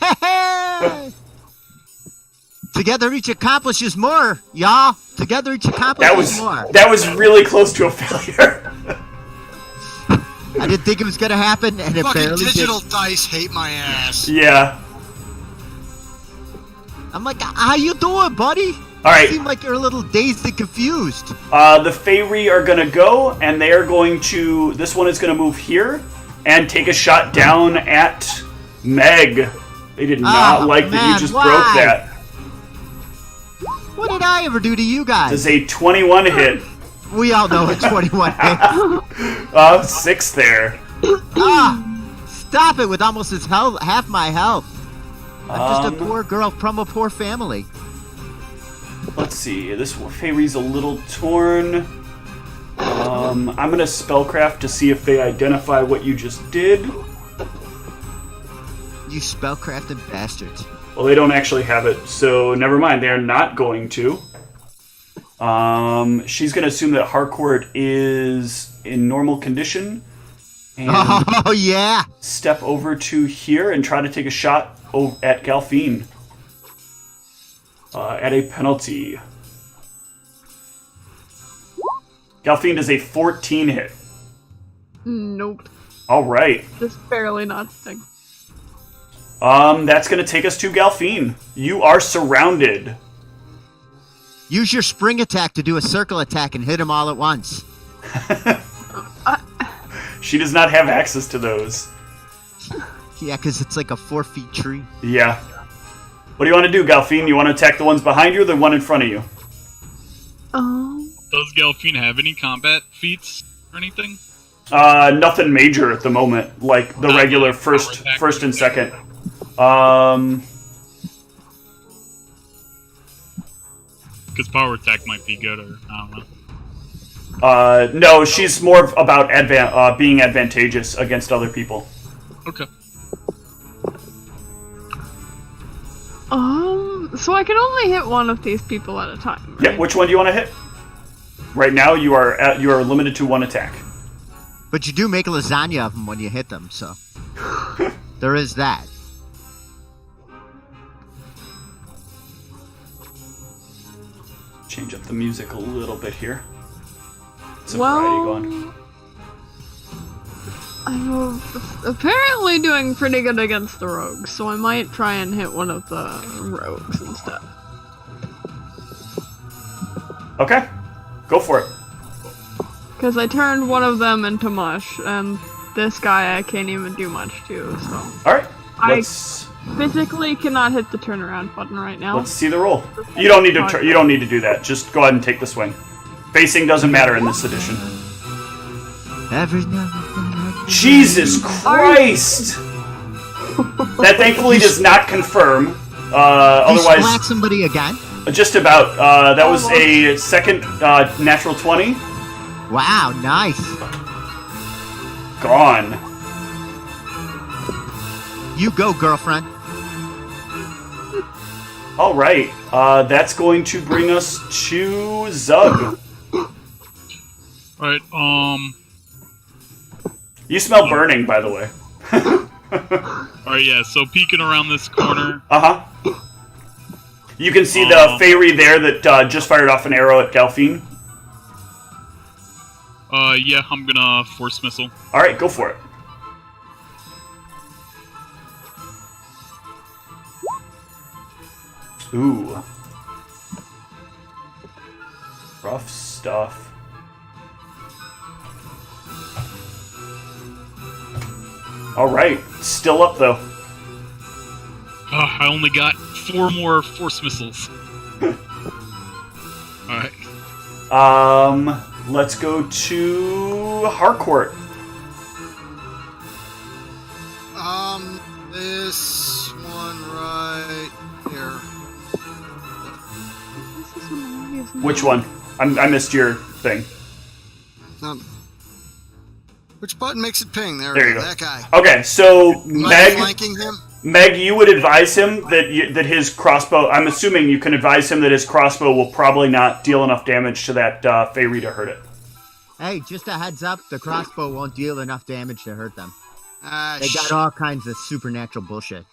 Together each accomplishes more, y'all. Together each accomplishes more. That was really close to a failure. I didn't think it was gonna happen, and it Fucking barely digital did. dice hate my ass. Yeah. I'm like, how you doing, buddy? All right. You seem like you're a little dazed and confused. The Feyre are gonna go, and they are going to. This one is gonna move here and take a shot down at Meg. They did not like that you just broke that. What did I ever do to you guys? Does a 21 hit? We all know it's 21 hits. 6 there. Stop it with almost half my health. I'm just a poor girl from a poor family. Let's see. This Feyre's a little torn. I'm gonna spellcraft to see if they identify what you just did. You spellcrafted bastards. Well, they don't actually have it, so never mind. They are not going to. She's gonna assume that Harcourt is in normal condition. And Oh, yeah. step over to here and try to take a shot at Galfine. At a penalty. Galfine does a 14 hit. Nope. Alright. Just barely not hitting. That's gonna take us to Galfine. You are surrounded. Use your spring attack to do a circle attack and hit them all at once. She does not have access to those. Yeah, because it's like a 4-foot tree. Yeah. What do you want to do, Galfine? You want to attack the ones behind you or the one in front of you? Oh. Does Galfine have any combat feats or anything? Nothing major at the moment, like the regular first and second. Because power attack might be good, or I don't know. No, she's more about being advantageous against other people. Okay. So I can only hit one of these people at a time, right? Yeah, which one do you want to hit? Right now, you are limited to one attack. But you do make lasagna of them when you hit them, so there is that. Change up the music a little bit here. It's a variety going. I'm apparently doing pretty good against the rogues, so I might try and hit one of the rogues instead. Okay, go for it. Because I turned one of them into mush, and this guy I can't even do much to, so... Alright, I physically cannot hit the turnaround button right now. Let's see the roll. You don't need to. You don't need to do that. Just go ahead and take the swing. Facing doesn't matter in this edition. Jesus Christ! That thankfully does not confirm. Otherwise, you splat somebody again? Just about. That was a second natural 20. Wow, nice. Gone. You go, girlfriend. All right. That's going to bring us to Zug. Alright, You smell burning, by the way. Alright, yeah, so peeking around this corner. Uh-huh. You can see the Fairy there that just fired off an arrow at Delphine. Yeah, I'm gonna force missile. Alright, go for it. Ooh. Rough stuff. Alright, still up though. I only got 4 more force missiles. Alright. Let's go to Harcourt. This one right here. Which one? I missed your thing. Which button makes it ping? There you go. go. That guy. Okay, so Am I Meg, flanking him? Meg, you would advise him that his crossbow. I'm assuming you can advise him that his crossbow will probably not deal enough damage to that Fairy to hurt it. Hey, just a heads up, the crossbow won't deal enough damage to hurt them. They Shit. got all kinds of supernatural bullshit.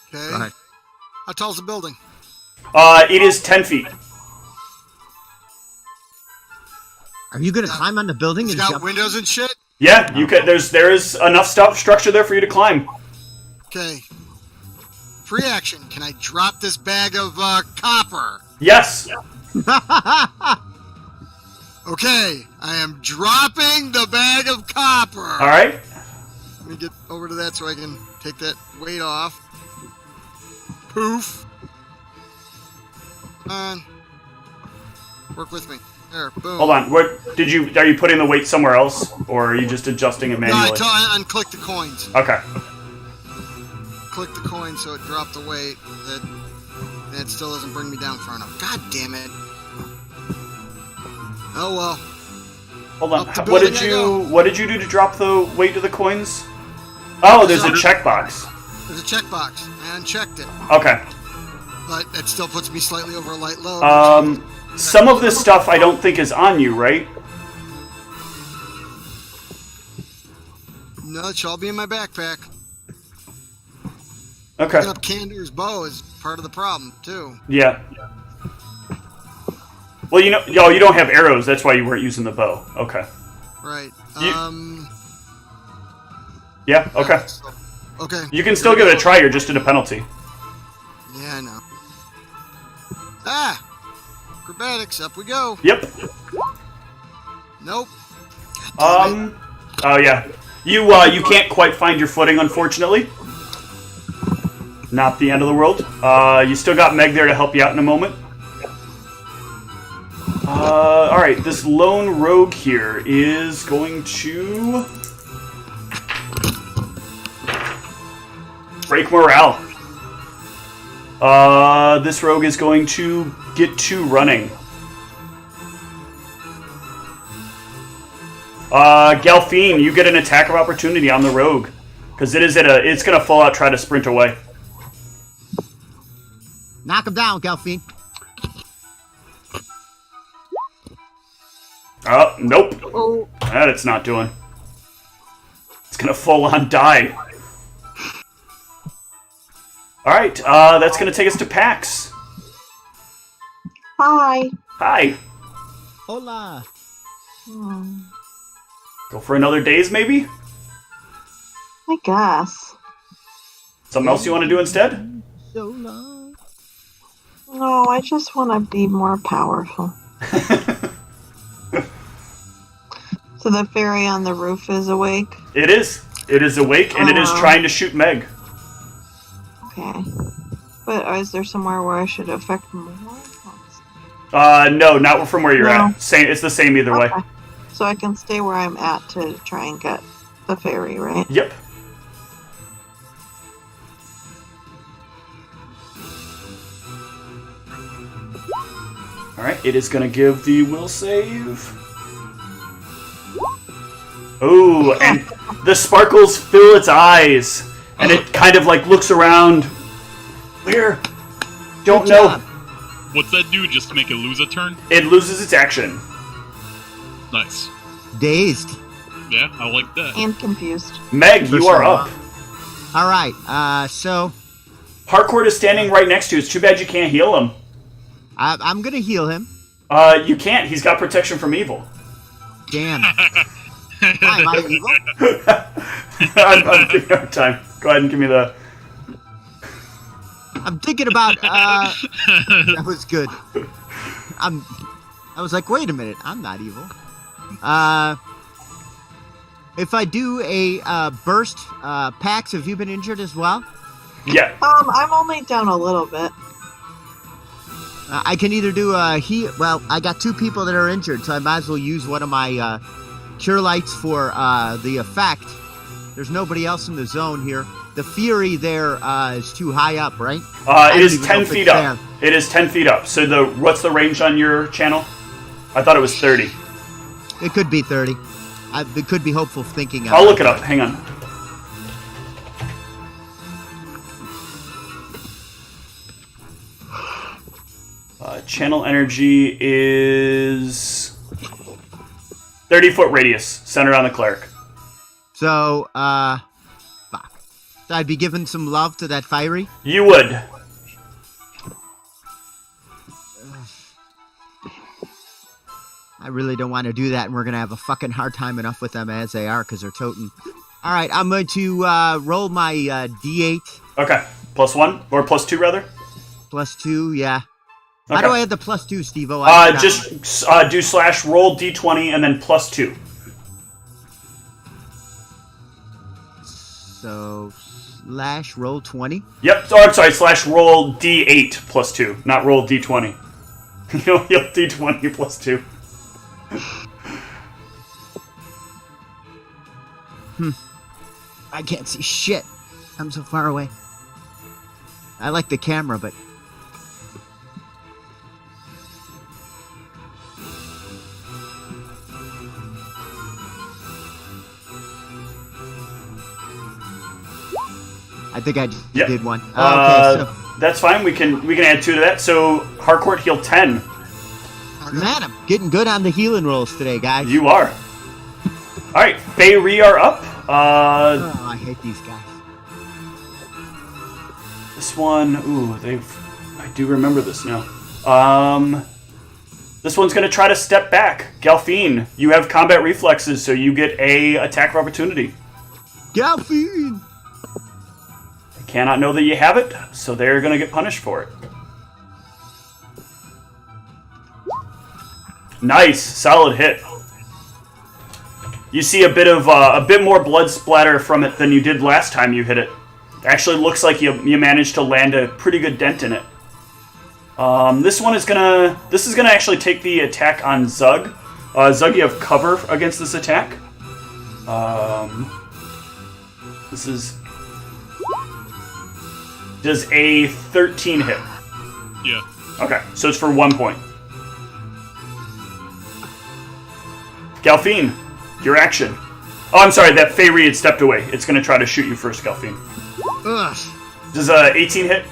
Okay. Go ahead. How tall's the building? It is 10 feet. Are you gonna climb on the building It's and got jump? windows and shit? Yeah, you could. There is enough structure there for you to climb. Okay. Free action. Can I drop this bag of copper? Yes. Okay. I am dropping the bag of copper. All right. Let me get over to that so I can take that weight off. Poof. Come on. Work with me. There, boom. Hold on. What did you? Are you putting the weight somewhere else, or are you just adjusting it No, manually? I unclick the coins. Okay. Click the coin so it dropped the weight. That still doesn't bring me down far enough. God damn it. Oh well. Hold on. Up the What did building I you? go. What did you do to drop the weight of the coins? Oh, there's a checkbox. There's a checkbox. I unchecked it. Okay. But it still puts me slightly over a light load. Some of this stuff I don't think is on you, right? No, it should all be in my backpack. Okay. Picking up Candor's bow is part of the problem, too. Yeah. Well, you don't have arrows. That's why you weren't using the bow. Okay. Right. Yeah. Okay. Okay. You can still give it a try. You're just at a penalty. Yeah, I know. Ah! Acrobatics, up we go. Yep. Nope. Oh yeah. You can't quite find your footing, unfortunately. Not the end of the world. You still got Meg there to help you out in a moment. Alright, this lone rogue here is going to break morale. This rogue is going to get 2 running. Galfine, you get an attack of opportunity on the rogue. Because it's gonna full out try to sprint away. Knock him down, Galfine. Oh, nope. Oh, That it's not doing. It's gonna full on die. Alright, that's gonna take us to Pax. hi. Hi. Hola. Hmm, Go for another daze, maybe? I guess. Something else you want to do instead? So long. No, I just want to be more powerful. So the fairy on the roof is awake? It is. It is awake, and it is trying to shoot Meg. Okay. But is there somewhere where I should affect more? No, not from where you're No. at. It's the same either way. Okay. So I can stay where I'm at to try and get the fairy, right? Yep. Alright, it is going to give the will save. Oh, and the sparkles fill its eyes. And it kind of like looks around. Where? Don't Good know. job. What's that do? Just to make it lose a turn? It loses its action. Nice. Dazed. Yeah, I like that. And confused. Meg, you are up. All right. So Harcourt is standing right next to you. It's too bad you can't heal him. I'm gonna heal him. You can't. He's got protection from evil. Damn. Why am I evil? I'm giving you a hard time. Go ahead and give me the... I'm thinking about. That was good. I was like, wait a minute. I'm not evil. If I do a burst, Pax, have you been injured as well? Yeah. I'm only down a little bit. I can either do a heal. Well, I got 2 people that are injured, so I might as well use one of my cure lights for the effect. There's nobody else in the zone here. The fury there is too high up, right? It is 10 feet up. It is 10 feet up. So what's the range on your channel? I thought it was 30. It could be 30. It could be hopeful thinking. I'll look it up. Hang on. Channel energy is 30-foot radius, centered on the cleric. So, fuck. So I'd be giving some love to that fiery. You would. I really don't want to do that, and we're gonna have a fucking hard time enough with them as they are, because they're toting. All right, I'm going to roll my D8. Okay. +1 or +2 rather. +2, yeah. Okay. How do I have the +2, Steve-O? Just do / roll d20 and then +2. So / roll 20. Yep. Oh, I'm sorry. / roll d8 +2, not roll d20. You'll heal d20 +2. I can't see shit. I'm so far away. I like the camera, but I think I just Yep. did one. Okay, so That's fine. We can add 2 to that. So Harcourt healed 10. man, I'm getting good on the healing rolls today, guys. You are. All right. Feyre are up. Oh, I hate these guys. This one. Ooh, I do remember this now. This one's gonna try to step back. Galfine, you have combat reflexes, so you get a attack of opportunity. Galfine! They cannot know that you have it, so they're gonna get punished for it. Nice, solid hit. You see a bit more blood splatter from it than you did last time you hit it. Actually, looks like you managed to land a pretty good dent in it. This is gonna actually take the attack on Zug. Zug, you have cover against this attack. Does a 13 hit? Yeah. Okay, so it's for 1 point. Galfine, your action. Oh, I'm sorry, that Feyre had stepped away. It's gonna try to shoot you first, Galfine. Ugh. Does 18 hit?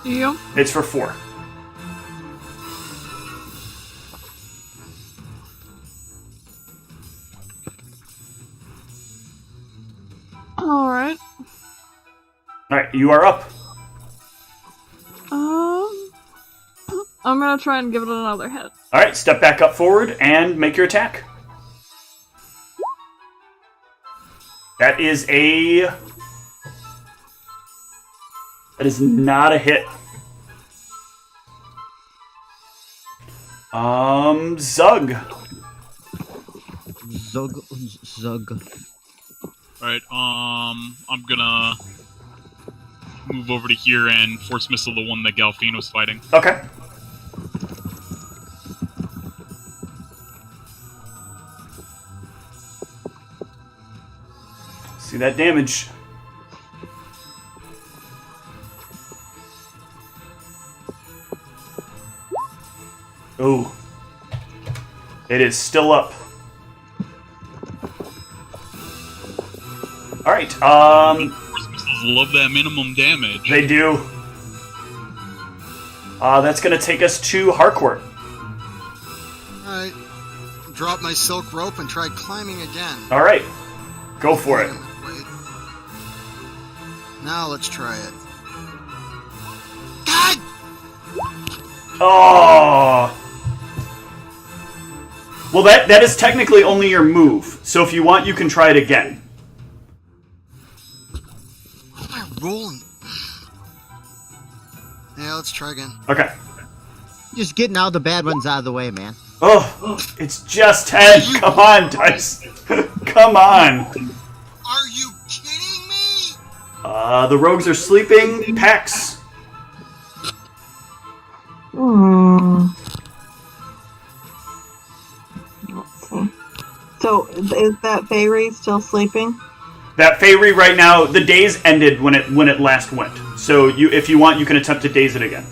Yeah. It's for 4. Alright. Alright, you are up. I'm gonna try and give it another hit. Alright, step back up forward and make your attack. That is not a hit. Zug. Zug. Alright, I'm gonna move over to here and force missile the one that Galfine was fighting. Okay. See that damage. Oh. It is still up. Alright, Force missiles love that minimum damage. they do. That's gonna take us to Harcourt. Alright. Drop my silk rope and try climbing again. Alright. Go for it. Wait. Now let's try it. God! Oh. Well, that is technically only your move. So if you want, you can try it again. What am I rolling? Yeah, let's try again. Okay. Just getting all the bad ones out of the way, man. Oh, it's just 10. Come on, dice. Come on. Are you kidding me? The rogues are sleeping. Pax. Let's see. So, is that Feyre still sleeping? That Feyre right now, the daze ended when it last went. So if you want, you can attempt to daze it again.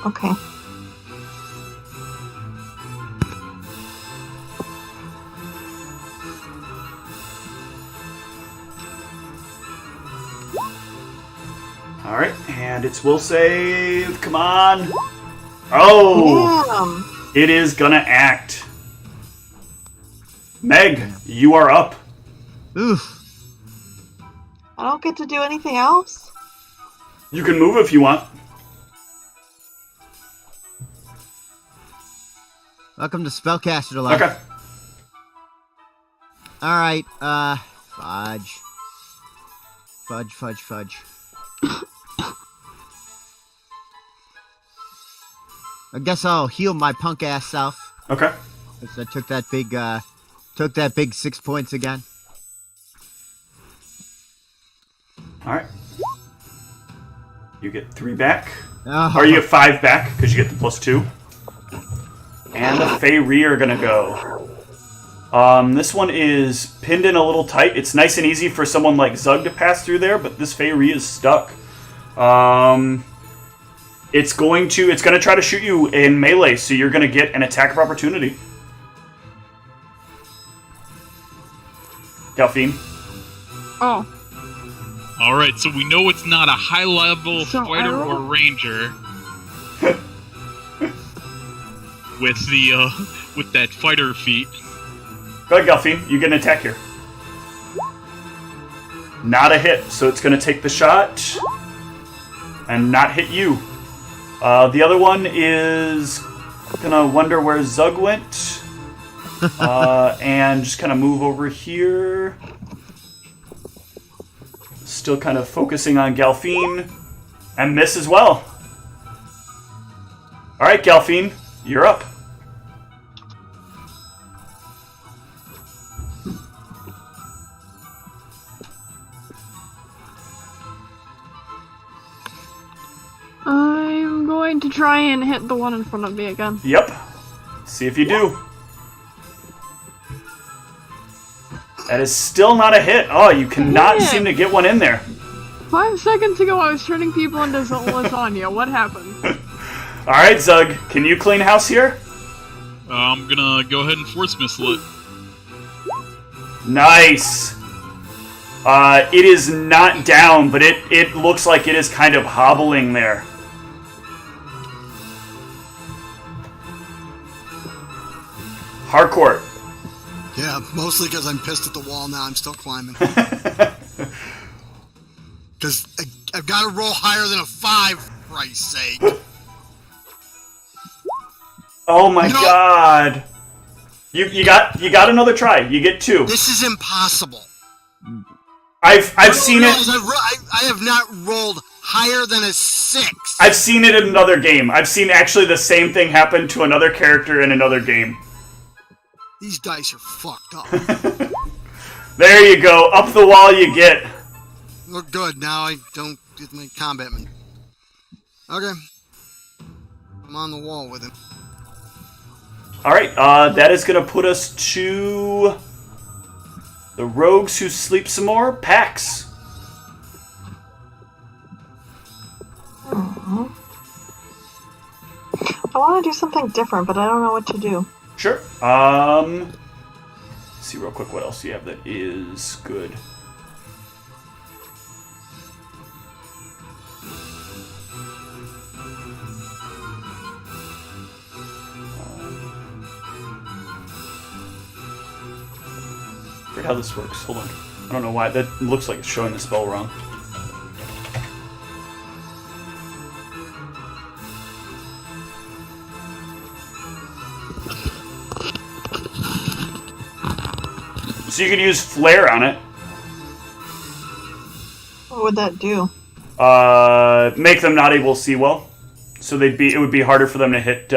Okay. Alright, and its will save. Come on. Oh! Damn. It is gonna act. Meg, you are up. Oof. I don't get to do anything else? You can move if you want. Welcome to Spellcaster Life. Okay. Alright, fudge. Fudge. I guess I'll heal my punk ass self. Okay. Because I took that big 6 points again. Alright. You get 3 back. Oh. Or you get 5 back, because you get the +2. And the Feyre are gonna go. This one is pinned in a little tight. It's nice and easy for someone like Zug to pass through there, but this Feyre is stuck. It's gonna try to shoot you in melee, so you're gonna get an attack of opportunity. Delphine. Oh. Alright, so we know it's not a high-level So fighter I roll- or ranger. with that fighter feat. Go ahead, Delphine. You get an attack here. Not a hit, so it's going to take the shot and not hit you. The other one is going to wonder where Zug went and just kind of move over here. Still kind of focusing on Galfine and miss as well. All right, Galfine, you're up. to try and hit the one in front of me again. Yep. See if you do. That is still not a hit. Oh, you cannot seem to get one in there. 5 seconds ago, I was turning people into lasagna. What happened? All right, Zug. Can you clean house here? I'm gonna go ahead and force missile it. Nice. It is not down, but it looks like it is kind of hobbling there. Harcourt. Yeah, mostly because I'm pissed at the wall now. I'm still climbing. Because I've got to roll higher than a 5, for Christ's sake. Oh my god. You got another try. You get 2. This is impossible. I've seen it. I have not rolled higher than a 6. I've seen it in another game. I've seen actually the same thing happen to another character in another game. These dice are fucked up. There you go. Up the wall you get. Look good. Now I don't get my combatman. Okay. I'm on the wall with him. Alright, that is going to put us to the rogues who sleep some more. Pax. I want to do something different, but I don't know what to do. Sure. Let's see real quick what else you have that is good. I forget how this works. Hold on. I don't know why. That looks like it's showing the spell wrong. So you could use flare on it. What would that do? Make them not able to see well. So it would be harder for them to hit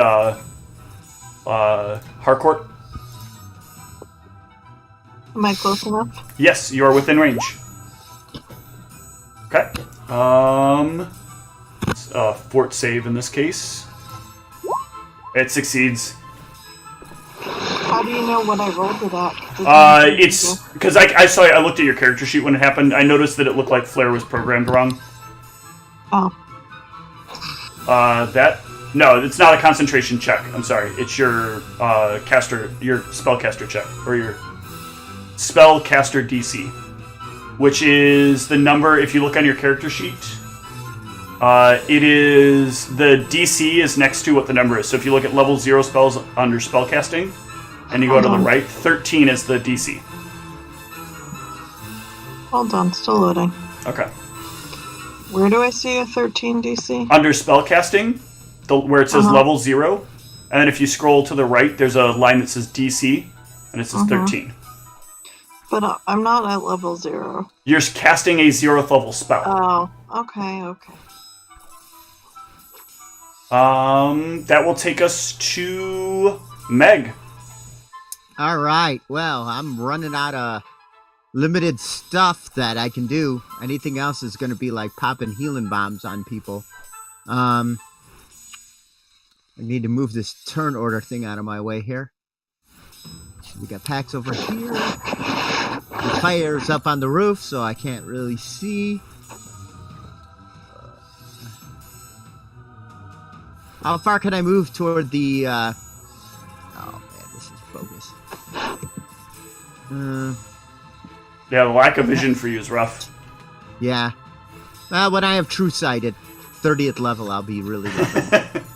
Harcourt. Am I close enough? Yes, you are within range. Okay. Fort save in this case. It succeeds. How do you know what I rolled it at? It's because I saw. I looked at your character sheet when it happened. I noticed that it looked like flare was programmed wrong. Oh. No, it's not a concentration check. I'm sorry. It's your your spellcaster check, or your spellcaster DC, which is the number. If you look on your character sheet, it is the DC is next to what the number is. So if you look at level 0 spells under spellcasting, and you go to the right, 13 is the DC. Hold on, still loading. Okay. Where do I see a 13 DC? Under spellcasting, where it says level 0, and then if you scroll to the right, there's a line that says DC, and it says 13. But I'm not at level 0. You're casting a 0th level spell. Oh, okay. That will take us to Meg. All right. Well, I'm running out of limited stuff that I can do. Anything else is going to be like popping healing bombs on people. I need to move this turn order thing out of my way here. So we got Pax over here. The fire's up on the roof, so I can't really see. How far can I move toward the, oh man, this is bogus. Yeah, the lack of vision for you is rough. Yeah. When I have true sight at 30th level, I'll be really rough.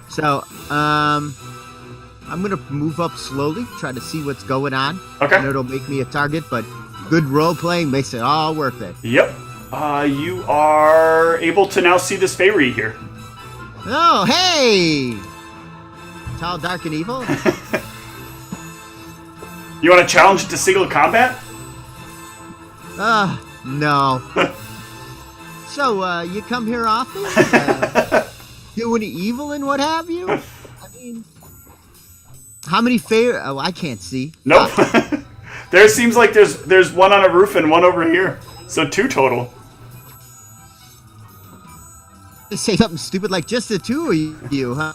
So, I'm gonna move up slowly, try to see what's going on. Okay. I know it'll make me a target, but good role-playing makes it all worth it. Yep. You are able to now see this Feyre here. Oh, hey! Tall, dark, and evil? You want to challenge it to single combat? No. So, you come here often? Do any evil and what have you? I mean, how many Feyre? Oh, I can't see. Nope. There seems like there's one on a roof and one over here. So 2 total. to say something stupid like just the two of you, huh?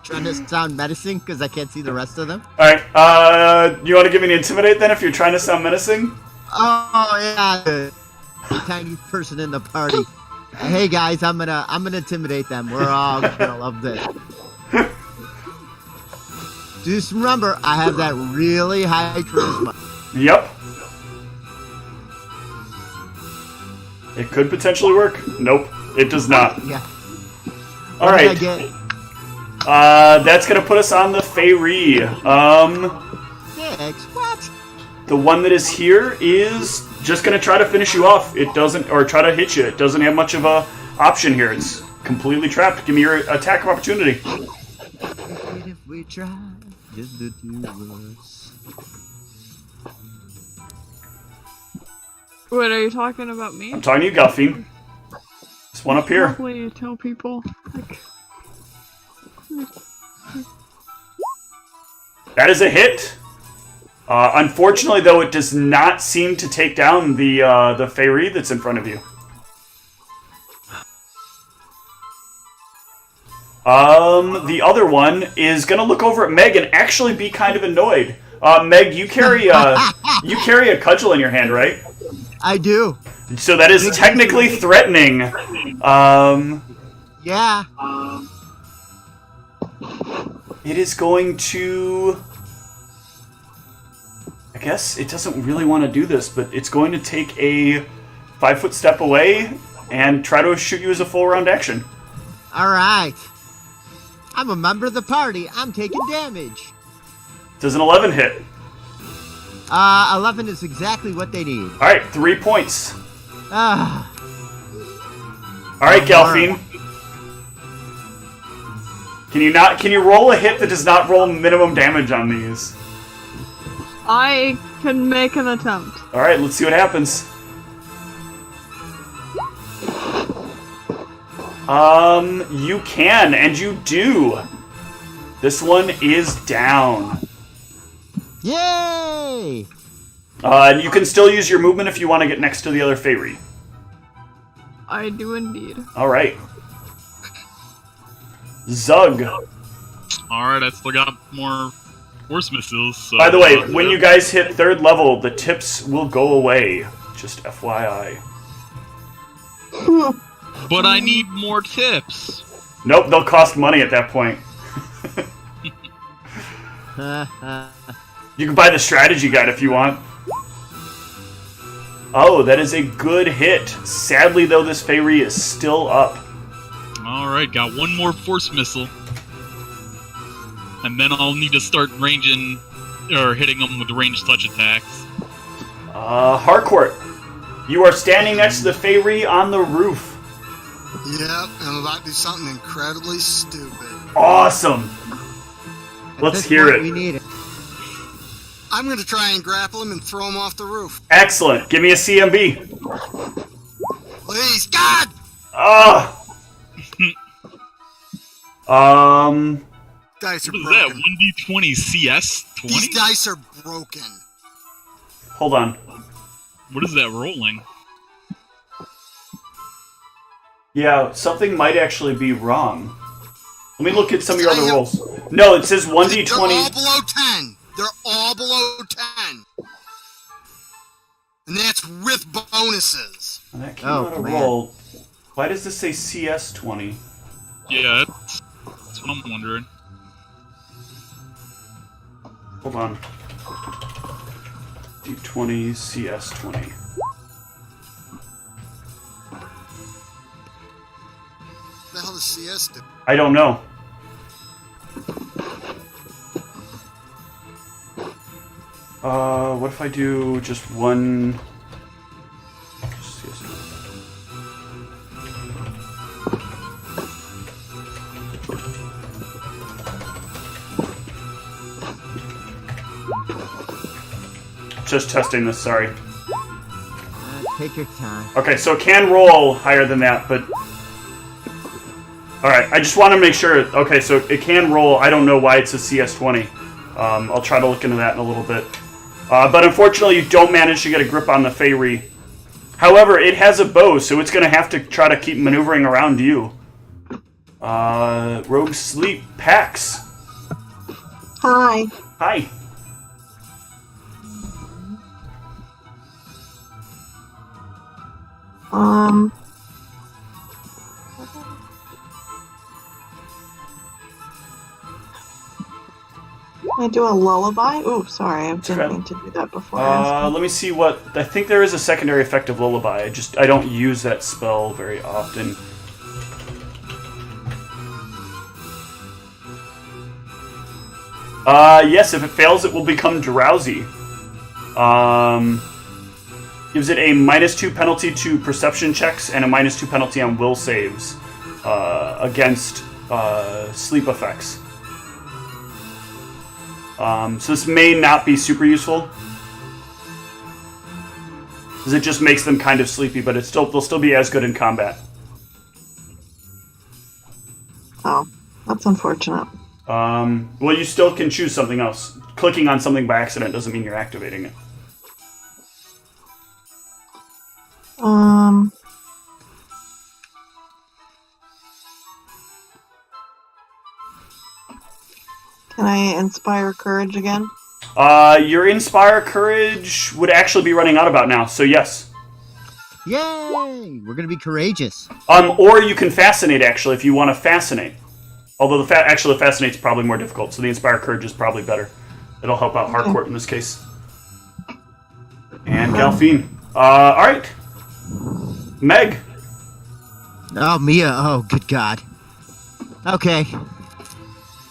Trying to sound menacing because I can't see the rest of them. All right. You want to give me an intimidate then if you're trying to sound menacing? Oh yeah, the tiny person in the party. Hey guys, I'm gonna intimidate them. We're all gonna love this. Just remember, I have that really high charisma. Yep. It could potentially work. Nope, it does not. Yeah. All What did I right. get? That's gonna put us on the Feyre. 6. What? The one that is here is just gonna try to finish you off. It doesn't, or try to hit you. It doesn't have much of a option here. It's completely trapped. Give me your attack of opportunity. If we try, just the two of us. Wait, are you talking about me? I'm talking to you, Gelfine. This one up here. Probably tell people. Like, That is a hit. Unfortunately, though, it does not seem to take down the Feyre that's in front of you. The other one is gonna look over at Meg and actually be kind of annoyed. Meg, you carry a cudgel in your hand, right? I do. So that is technically threatening. Yeah. It is going to... I guess it doesn't really want to do this, but it's going to take a 5-foot step away and try to shoot you as a full round action. All right. I'm a member of the party. I'm taking damage. Does an 11 hit? 11 is exactly what they need. Alright, 3 points. Ah. Alright, Gelfine. Can you roll a hit that does not roll minimum damage on these? I can make an attempt. Alright, let's see what happens. You can, and you do. This one is down. Yay! You can still use your movement if you want to get next to the other Feyre. I do indeed. Alright. Zug. Alright, I still got more force missiles. So By the way, when you guys hit 3rd level, the tips will go away. Just FYI. But I need more tips. Nope, they'll cost money at that point. You can buy the strategy guide if you want. Oh, that is a good hit. Sadly, though, this Feyre is still up. Alright, got one more force missile. And then I'll need to start ranging, or hitting them with ranged touch attacks. Harcourt, you are standing next to the Feyre on the roof. Yep, I'm about to do something incredibly stupid. Awesome. Let's hear it. We need it. I'm going to try and grapple him and throw him off the roof. Excellent. Give me a CMB. Please, God! Dice are What is broken. that? 1d20 CS 20? These dice are broken. Hold on. What is that rolling? Yeah, something might actually be wrong. Let me look at some of your other rolls. No, it says 1d20. They're all below 10. They're all below 10. And that's with bonuses. That came out of roll. Why does this say CS20? Yeah, that's what I'm wondering. Hold on. D20, CS20. What the hell does CS do? I don't know. What if I do just one... Just testing this, sorry. Take your time. Okay, so it can roll higher than that, but... Alright, I just want to make sure... Okay, so it can roll. I don't know why it's a CS20. I'll try to look into that in a little bit. But unfortunately, you don't manage to get a grip on the Feyre. However, it has a bow, so it's going to have to try to keep maneuvering around you. Rogue Sleep Pax. Hi. Hi. I do a lullaby? Ooh, sorry, I didn't okay. mean to do that before. Let me see what... I think there is a secondary effect of lullaby. I don't use that spell very often. Yes, if it fails, it will become drowsy. Gives it a -2 penalty to perception checks and a -2 penalty on will saves against sleep effects. So this may not be super useful, because it just makes them kind of sleepy, but they'll still be as good in combat. Oh, that's unfortunate. Well, you still can choose something else. Clicking on something by accident doesn't mean you're activating it. Can I inspire courage again? Your Inspire Courage would actually be running out about now, so yes. Yay! We're gonna be courageous. Or you can Fascinate, actually, if you want to Fascinate. Although the Fascinate's probably more difficult, so the Inspire Courage is probably better. It'll help out Harcourt in this case. And Galfine. Alright. Meg. Oh, Mia. Oh, good God. Okay.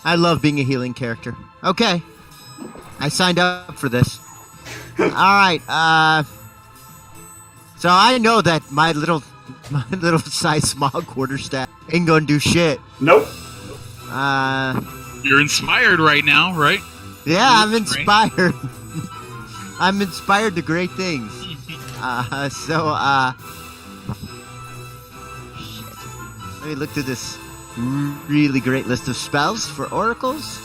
I love being a healing character. Okay. I signed up for this. Alright, so I know that my little size small quarterstaff ain't gonna do shit. Nope. You're inspired right now, right? Yeah, I'm inspired. I'm inspired to great things. Shit. Let me look through this really great list of spells for oracles.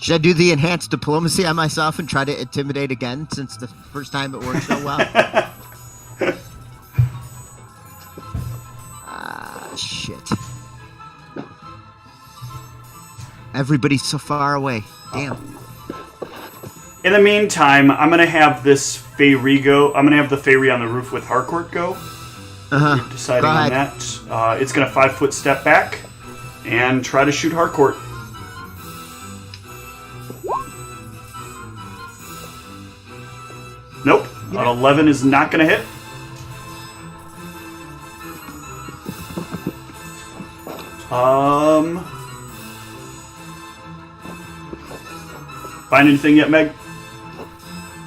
Should I do the enhanced diplomacy on myself and try to intimidate again, since the first time it worked so well? Shit. Everybody's so far away. Damn. In the meantime, I'm gonna have this Feyre go. I'm gonna have the Feyre on the roof with Harcourt go. Uh-huh. Deciding on that. It's gonna 5-foot step back and try to shoot Harcourt. Nope. An 11 is not going to hit. Find anything yet, Meg?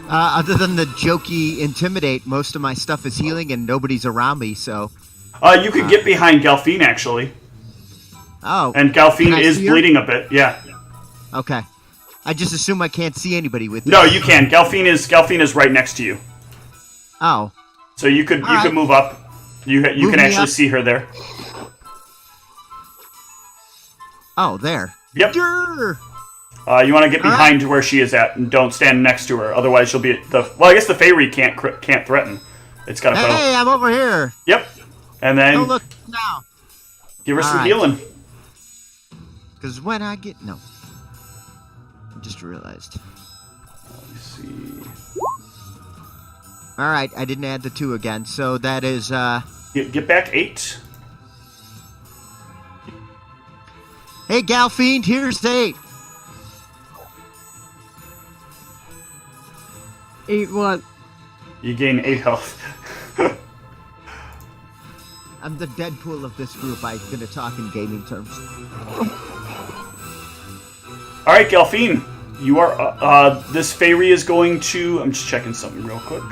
Other than the jokey intimidate, most of my stuff is healing and nobody's around me, so... You could get behind Galfine, actually. Oh. And Galfine is bleeding a bit, yeah. Okay. I just assume I can't see anybody with this. No, you can. Galfine is right next to you. Oh. So you could could move up. You can actually see her there. Oh, there. Yep. Durr! You want to get behind where she is at, and don't stand next to her. Otherwise, she'll be well. I guess the Feyre can't threaten. It's got a bow. Hey, I'm over here. Yep. And then Don't look now. give her some healing. Because when I get I just realized. Let me see. All right, I didn't add the 2 again, so that is Get back 8. Hey, Galfiend, here's 8. 8 what? You gain 8 health. I'm the Deadpool of this group. I'm gonna talk in gaming terms. All right, Galfine, you are. This Feyre is going to. I'm just checking something real quick.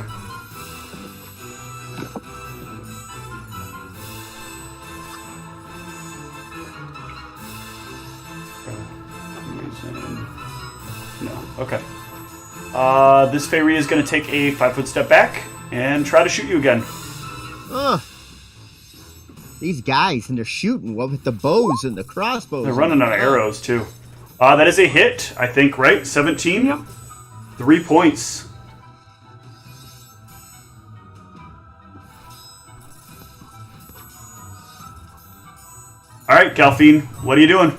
Okay. This Fairy is going to take a 5-foot step back and try to shoot you again. Ugh. These guys, and they're shooting with the bows and the crossbows. They're running out of arrows, too. That is a hit, I think, right? 17? Yep. 3 points. Alright, Galfine, what are you doing?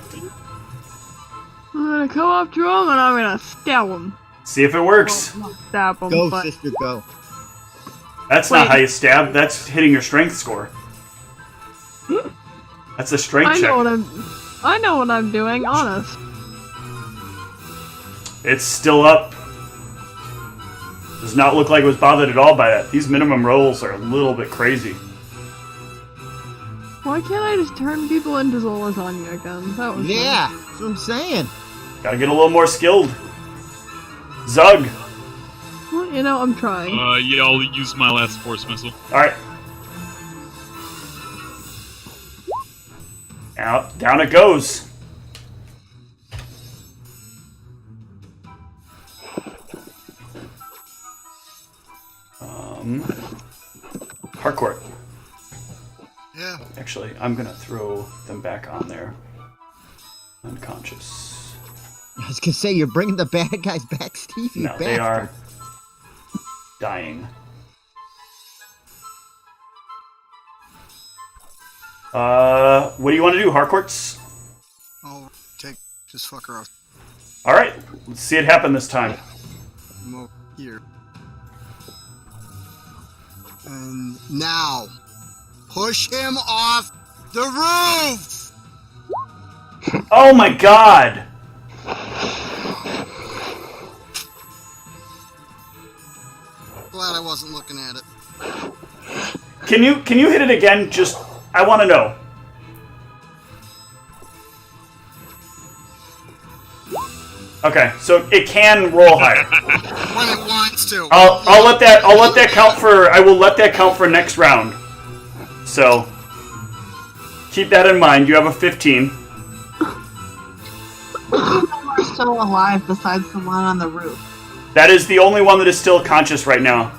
I'm gonna come up to him and I'm gonna stab him. See if it works. Well, not stab him, Go, but sister, go. That's not how you stab, that's hitting your strength score. That's a strength I check. know what I'm doing, honest. It's still up. Does not look like it was bothered at all by that. These minimum rolls are a little bit crazy. Why can't I just turn people into Zolazanya again? That was Yeah, that's what I'm saying. Gotta get a little more skilled. Zug. Well, you know, I'm trying. Yeah, I'll use my last force missile. Alright. Out, down it goes. Harcourt. Yeah. Actually, I'm gonna throw them back on there. Unconscious. I was gonna say, you're bringing the bad guys back, Steve. You No, they are bastard. dying. What do you want to do, Harcourts? I'll take this fucker off. Alright, let's see it happen this time. I'm over here. And now, push him off the roof! Oh my god! Glad I wasn't looking at it. Can you hit it again? Just, I want to know. Okay, so it can roll higher. When it wants to. I'll let that count for. I will let that count for next round. So keep that in mind. You have a 15. We're still alive besides the one on the roof. That is the only one that is still conscious right now.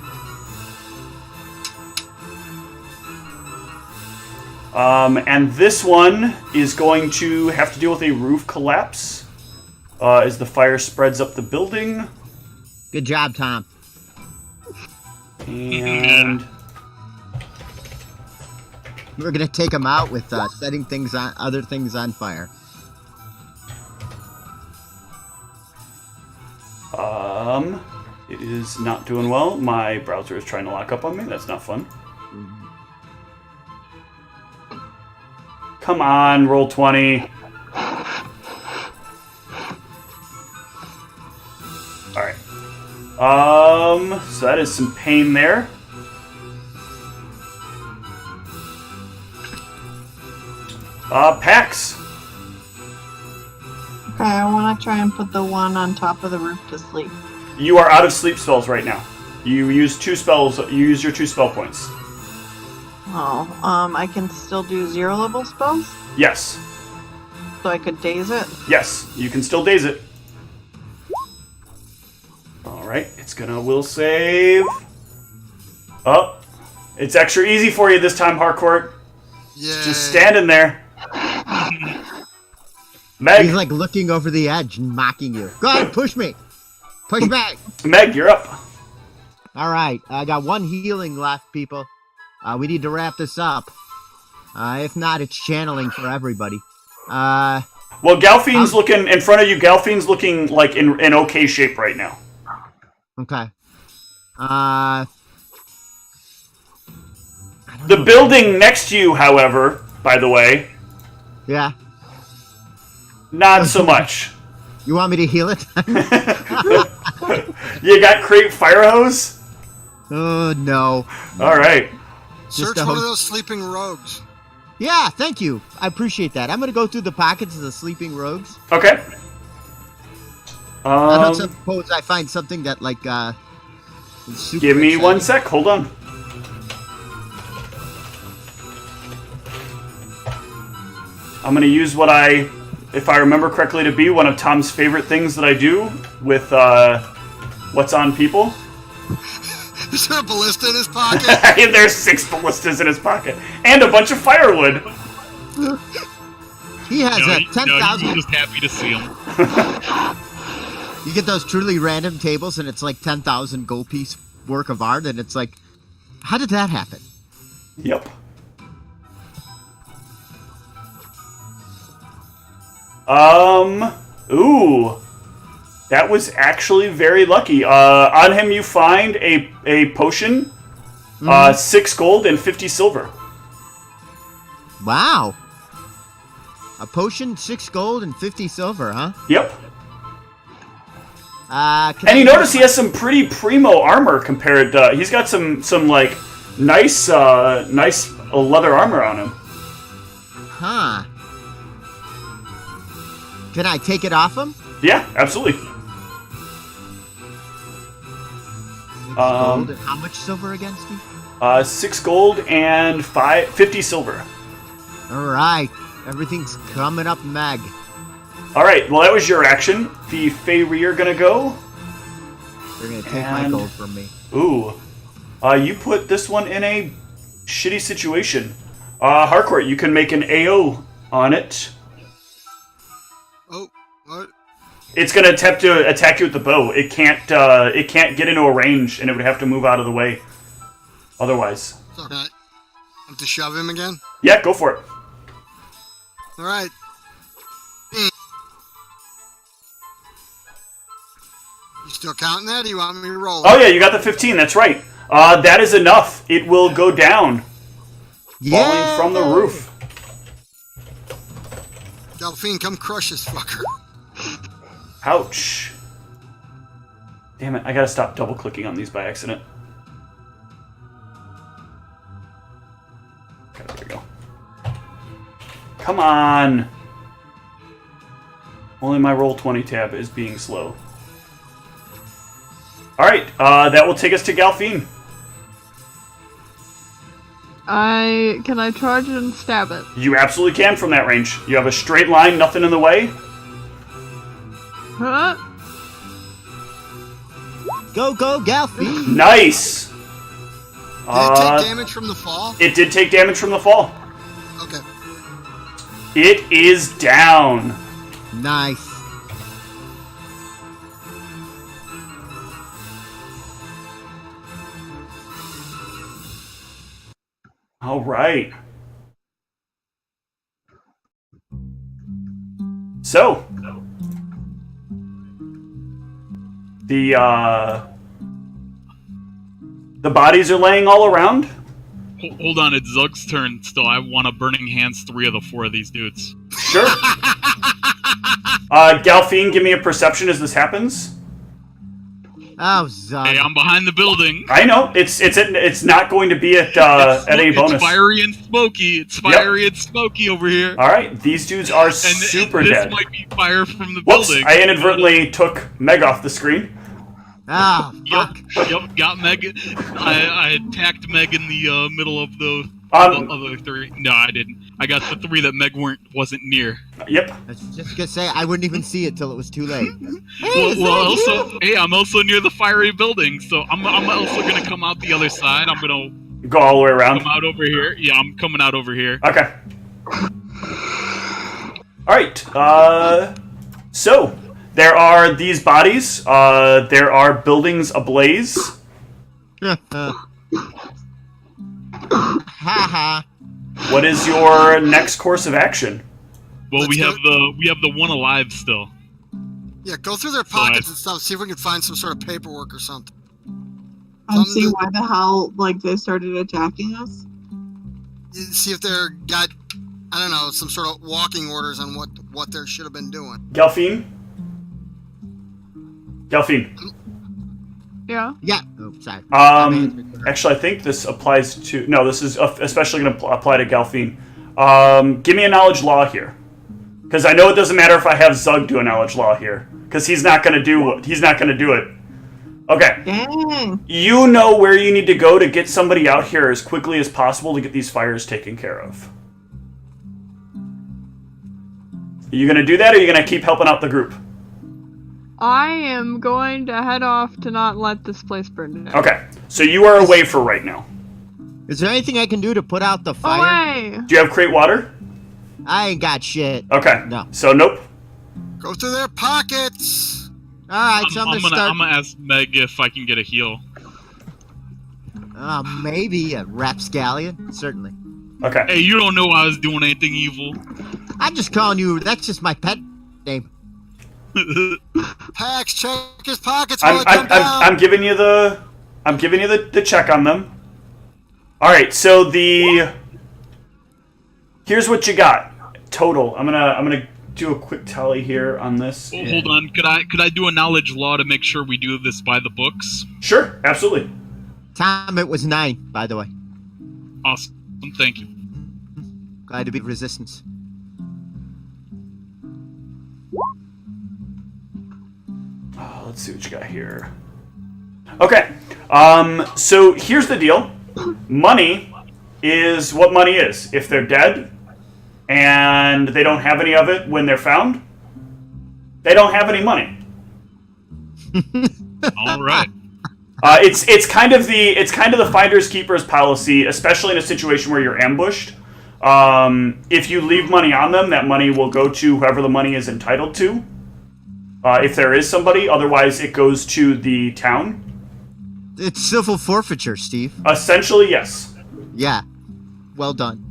And this one is going to have to deal with a roof collapse as the fire spreads up the building. Good job, Tom. And We're gonna take them out with setting other things on fire. It is not doing well. My browser is trying to lock up on me. That's not fun. Come on, roll 20. Alright. So that is some pain there. Pax. Okay, I want to try and put the one on top of the roof to sleep. You are out of sleep spells right now. You use 2 spells. You use your 2 spell points. Oh, I can still do 0 level spells? Yes. So I could daze it? Yes, you can still daze it. Alright, it's gonna will save. Oh, it's extra easy for you this time, Harcourt. Yeah. Just standing there. Meg, He's like looking over the edge and mocking you. Go ahead, push me. Push back. Meg, you're up. All right, I got 1 healing left, people. We need to wrap this up. If not, it's channeling for everybody. Well, Galfine's looking in front of you. Galfine's looking like in okay shape right now. Okay. The building next to you, however, by the way, Yeah. not so much. You want me to heal it? You got crate fire hose? Oh, no. All right. Search a one of host. those sleeping rogues. Yeah, thank you. I appreciate that. I'm going to go through the pockets of the sleeping rogues. Okay. I don't suppose I find something that, like, is super Give me 1 exciting. sec. Hold on. I'm going to use what I if I remember correctly, to be one of Tom's favorite things that I do with what's on people. Is there a ballista in his pocket? There's 6 ballistas in his pocket. And a bunch of firewood. He has a 10,000. You're just happy to see him. You get those truly random tables, and it's like 10,000 gold piece work of art, and it's like, how did that happen? Yep. Ooh. That was actually very lucky. On him you find a potion, 6 gold and 50 silver. Wow. A potion, 6 gold, and 50 silver, huh? Yep. And you notice he has some pretty primo armor compared to... He's got some like, nice leather armor on him. Huh. Can I take it off him? Yeah, absolutely. Gold and how much silver again, Steve? 6 gold and 50 silver. Alright. Everything's coming up, Meg. Alright, well that was your action. The Feyre are gonna go. They're gonna take my gold from me. Ooh. You put this one in a shitty situation. Harcourt, you can make an AO on it. Oh, what? It's gonna attempt to attack you with the bow. It can't get into a range, and it would have to move out of the way. Otherwise. So can I have to shove him again? Yeah, go for it. Alright. You still counting that, or you want me to roll it? Oh yeah, you got the 15, that's right. That is enough. It will go down. Falling from the roof. Delphine, come crush this fucker. Ouch. Damn it, I gotta stop double-clicking on these by accident. Okay, there we go. Come on! Only my Roll20 tab is being slow. Alright, that will take us to Galfine. Can I charge and stab it? You absolutely can from that range. You have a straight line, nothing in the way. Huh? Go, Galfine! Nice! Did it take damage from the fall? It did take damage from the fall. Okay. It is down. Nice. All right. So, the bodies are laying all around. Hold on, it's Zug's turn still. I want to Burning Hands 3 of the 4 of these dudes. Sure. Galfine, give me a perception as this happens. Oh, Zug. Hey, I'm behind the building. I know it's not going to be at any bonus. It's fiery and smoky. It's fiery and smoky over here. All right, these dudes are super and this dead. might be fire from the Whoops! building. I inadvertently took Meg off the screen. Ah, fuck. Yep, got Meg. I attacked Meg in the middle of the other 3. No, I didn't. I got the 3 that Meg wasn't near. Yep. I was just gonna say, I wouldn't even see it till it was too late. I'm also near the fiery building, so I'm also gonna come out the other side. I'm gonna Go all the way around. come out over here. Yeah, I'm coming out over here. Okay. All right. So there are these bodies. There are buildings ablaze. Haha. What is your next course of action? Well, we have the one alive still. Yeah, go through their pockets and stuff. See if we can find some sort of paperwork or something. And see why the hell, they started attacking us? See if they're got, I don't know, some sort of walking orders on what they should have been doing. Galfine? Yeah. Yeah. Oh, sorry. Actually, I think this applies to... No, this is especially going to apply to Galfine. Give me a knowledge law here. Because I know it doesn't matter if I have Zug do a knowledge law here. Because he's not going to do it. Okay. Dang. You know where you need to go to get somebody out here as quickly as possible to get these fires taken care of. Are you going to do that, or are you going to keep helping out the group? I am going to head off to not let this place burn down. Okay, so you are away for right now. Is there anything I can do to put out the fire? Away! Do you have crate water? I ain't got shit. Okay. No. So nope. Go through their pockets. All right, so I'm gonna ask Meg if I can get a heal. Maybe a rapscallion. Certainly. Okay. Hey, you don't know I was doing anything evil. I'm just calling you. That's just my pet name. Pax, check his pockets while I'm giving you the check on them. All right. So here's what you got total. I'm gonna do a quick tally here on this. Oh, hold on. Could I do a knowledge law to make sure we do this by the books? Sure. Absolutely. Tom, it was 9, by the way. Awesome. Thank you. Glad to be resistance. Let's see what you got here. Okay. So here's the deal. Money is what money is. If they're dead and they don't have any of it when they're found, they don't have any money. All right. It's kind of the finders keepers policy, especially in a situation where you're ambushed. If you leave money on them, that money will go to whoever the money is entitled to. If there is somebody, otherwise it goes to the town. It's civil forfeiture, Steve. Essentially, yes. Yeah. Well done.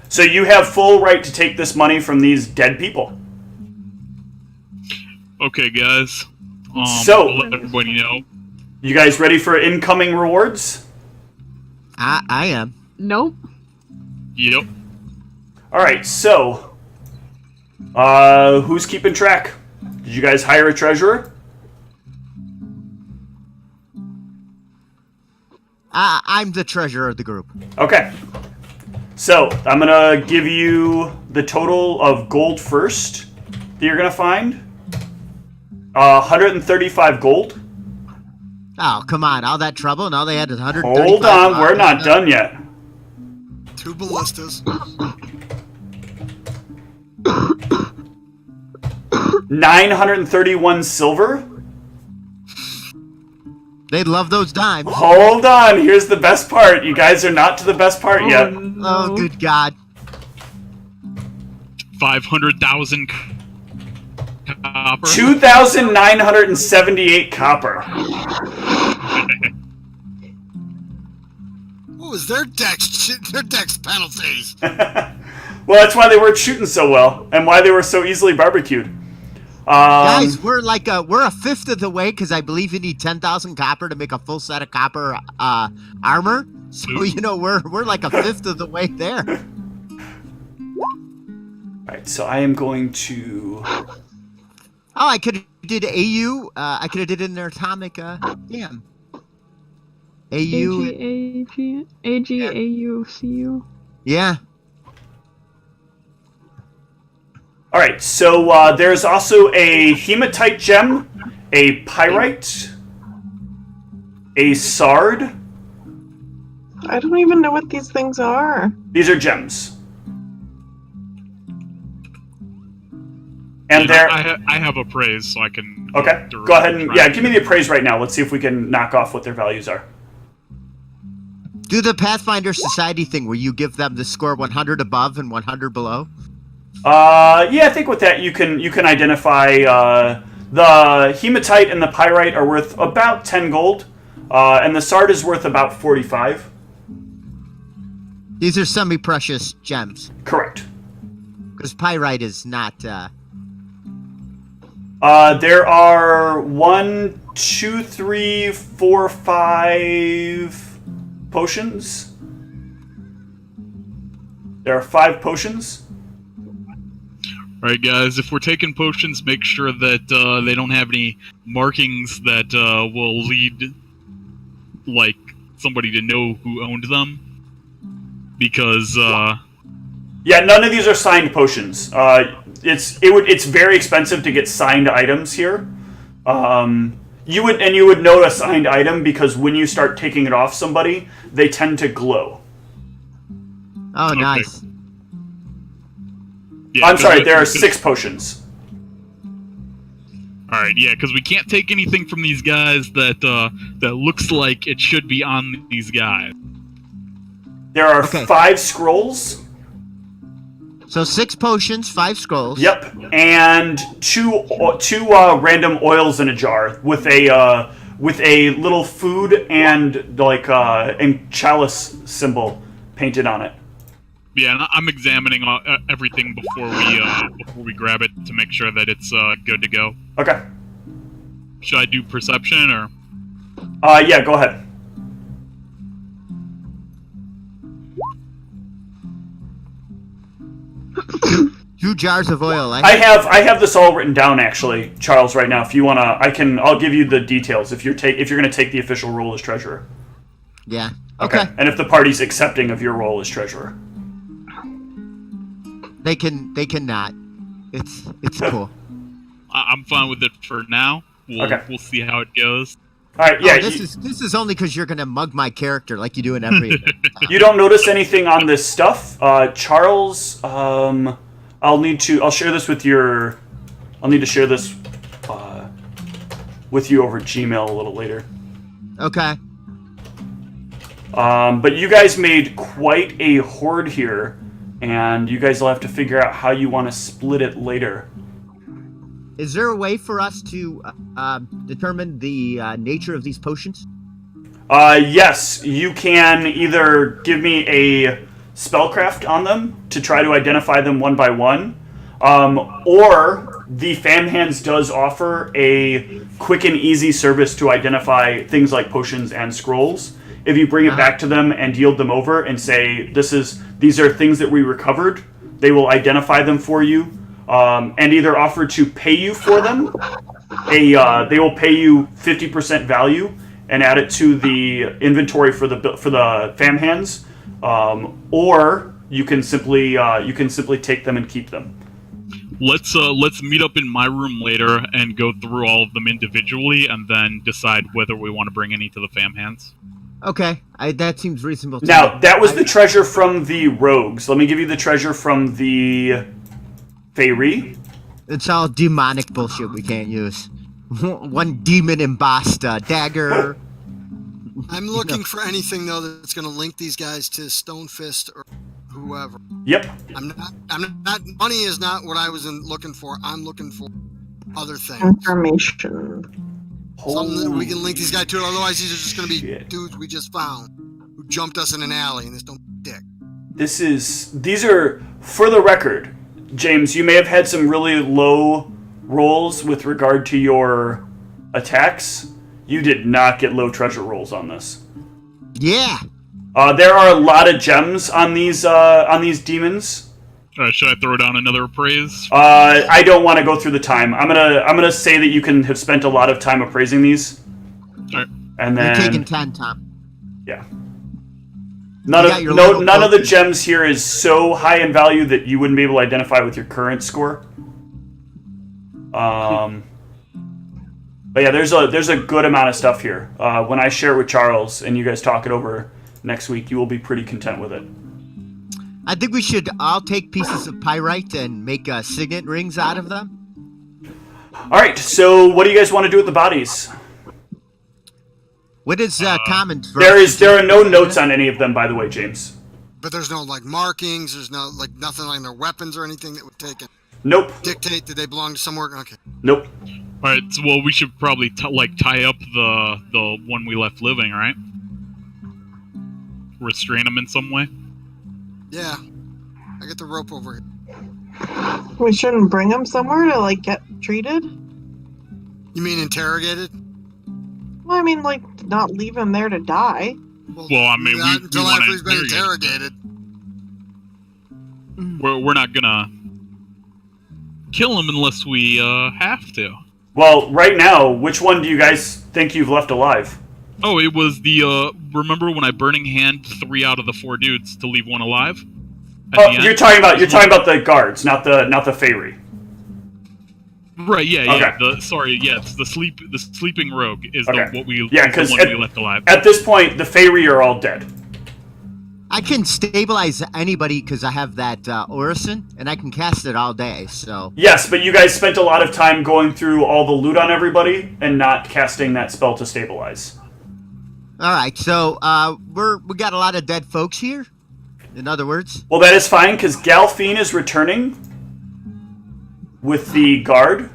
So you have full right to take this money from these dead people. Okay, guys. So, I'll let everybody know. You guys ready for incoming rewards? I am. Nope. Yep. All right. So, who's keeping track? Did you guys hire a treasurer? I'm the treasurer of the group. Okay. So, I'm going to give you the total of gold first that you're going to find. 135 gold. Oh, come on. All that trouble and all they had is 135. Hold on. We're not done yet. 2 ballistas. 931 silver. They'd love those dimes. Hold on. Here's the best part. You guys are not to the best part yet. No. Oh, good God. 500,000 copper. 2,978 copper. What was their dex penalties? Well, that's why they weren't shooting so well, and why they were so easily barbecued. Guys, we're a fifth of the way because I believe you need 10,000 copper to make a full set of copper armor. So we're like a fifth of the way there. All right, so I am going to. Oh, I could have did AU. I could have did it in their atomic. Damn. AU. AGAUCU. Yeah. All right, so there's also a hematite gem, a pyrite, a sard. I don't even know what these things are. These are gems. And they're... I have appraise, so I can... Okay, go ahead and... Yeah, give me the appraise right now. Let's see if we can knock off what their values are. Do the Pathfinder Society thing where you give them the score 100 above and 100 below. Yeah, I think with that you can identify the hematite and the pyrite are worth about 10 gold, and the sard is worth about 45. These are semi-precious gems. Correct. Because pyrite is not. There are 1, 2, 3, 4, 5 potions. There are 5 potions. Alright, guys, if we're taking potions, make sure that they don't have any markings that will lead, like, somebody to know who owned them. Because, Yeah, none of these are signed potions. It's very expensive to get signed items here. You would know a signed item because when you start taking it off somebody, they tend to glow. Oh, Okay. nice. Yeah, I'm sorry, there are 6 potions. All right, yeah, because we can't take anything from these guys that looks like it should be on these guys. There are Okay. 5 scrolls. So 6 potions, 5 scrolls. Yep, and two random oils in a jar with a little food and like and chalice symbol painted on it. Yeah, and I'm examining everything before we grab it to make sure that it's good to go. Okay. Should I do perception or? Yeah, go ahead. Two jars of oil. I have this all written down actually, Charles. Right now, if you wanna, I'll give you the details if you're gonna take the official role as treasurer. Yeah. Okay. Okay. And if the party's accepting of your role as treasurer. They cannot. It's cool. I'm fine with it for now. We'll see how it goes. All right. Yeah. Oh, this is only because you're gonna mug my character like you do in every. You don't notice anything on this stuff, Charles. I'll share this with your. I'll need to share this with you over Gmail a little later. Okay. But you guys made quite a hoard here, and you guys will have to figure out how you want to split it later. Is there a way for us to determine the nature of these potions? Yes, you can either give me a spellcraft on them to try to identify them one by one, or the Fam Hands does offer a quick and easy service to identify things like potions and scrolls. If you bring it back to them and yield them over and say, these are things that we recovered, they will identify them for you, and either offer to pay you for them. They will pay you 50% value and add it to the inventory for the Fam Hands, or you can simply take them and keep them. Let's meet up in my room later and go through all of them individually, and then decide whether we want to bring any to the Fam Hands. Okay, that seems reasonable to Now, me. that was the treasure from the rogues. Let me give you the treasure from the Feyre. It's all demonic bullshit we can't use. One demon embossed dagger. I'm looking for anything though that's going to link these guys to Stonefist or whoever. Yep. I'm not. Money is not what I was looking for. I'm looking for other things. Information. Something that we can link these guys to. Otherwise, these are just going to be Shit. dudes we just found who jumped us in an alley and this don't dick. These are, for the record, James, you may have had some really low rolls with regard to your attacks. You did not get low treasure rolls on this. Yeah. There are a lot of gems on these demons. Should I throw down another appraise? I don't want to go through the time. I'm gonna say that you can have spent a lot of time appraising these. All right. And You're then taking 10, Tom. yeah. None of the gems here is so high in value that you wouldn't be able to identify with your current score. But yeah, there's a good amount of stuff here. When I share it with Charles and you guys talk it over next week, you will be pretty content with it. I think we should all take pieces of pyrite and make signet rings out of them. All right, so what do you guys want to do with the bodies? What is common for There are no notes on any of them, by the way, James. But there's no like markings. There's no like nothing like their weapons or anything that would take it. Nope. Dictate that they belong to somewhere. Okay. Nope. All right. So, well, we should probably tie up the one we left living, right? Restrain them in some way. Yeah. I get the rope over here. We shouldn't bring him somewhere to like get treated. You mean interrogated? Well, I mean, like not leave him there to die. Well, I mean, not we until want after to he's been interrogated. We're not gonna kill him unless we have to. Well, right now, which one do you guys think you've left alive? Oh, it was the remember when I burning hand 3 out of the 4 dudes to leave one alive? Oh, you're talking about the guards, not the Feyre. Right, yeah. Okay. It's the sleeping rogue is Okay. the one we left alive. At this point, the Feyre are all dead. I can stabilize anybody because I have that Orison, and I can cast it all day, so... Yes, but you guys spent a lot of time going through all the loot on everybody and not casting that spell to stabilize. Alright, so we got a lot of dead folks here, in other words. Well, that is fine, because Galfine is returning with the guard.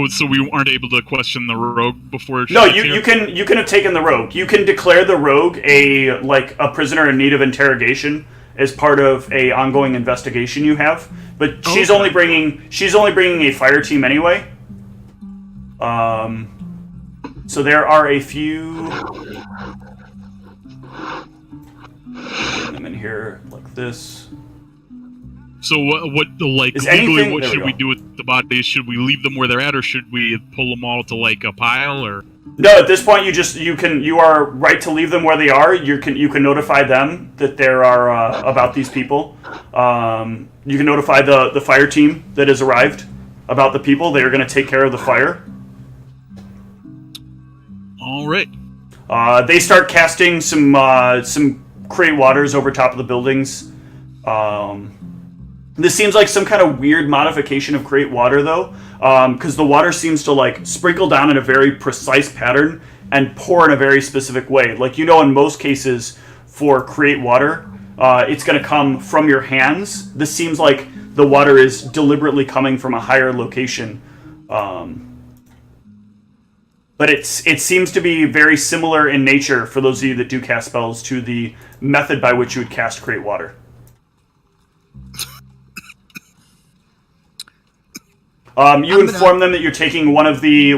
So we aren't able to question the rogue before? No, you can have taken the rogue. You can declare the rogue a prisoner in need of interrogation as part of a ongoing investigation you have. But she's only bringing a fire team anyway. So there are a few. Put them in here like this. So what legally, what should we do with the bodies? Should we leave them where they're at, or should we pull them all to like a pile, or? No, at this point you are right to leave them where they are. You can notify them that there are about these people. You can notify the fire team that has arrived about the people. They are going to take care of the fire. All right. They start casting some create waters over top of the buildings. This seems like some kind of weird modification of create water, though, because the water seems to like sprinkle down in a very precise pattern and pour in a very specific way. Like, in most cases for create water, it's going to come from your hands. This seems like the water is deliberately coming from a higher location. But it seems to be very similar in nature, for those of you that do cast spells, to the method by which you would cast create water. You inform them that you're taking one of these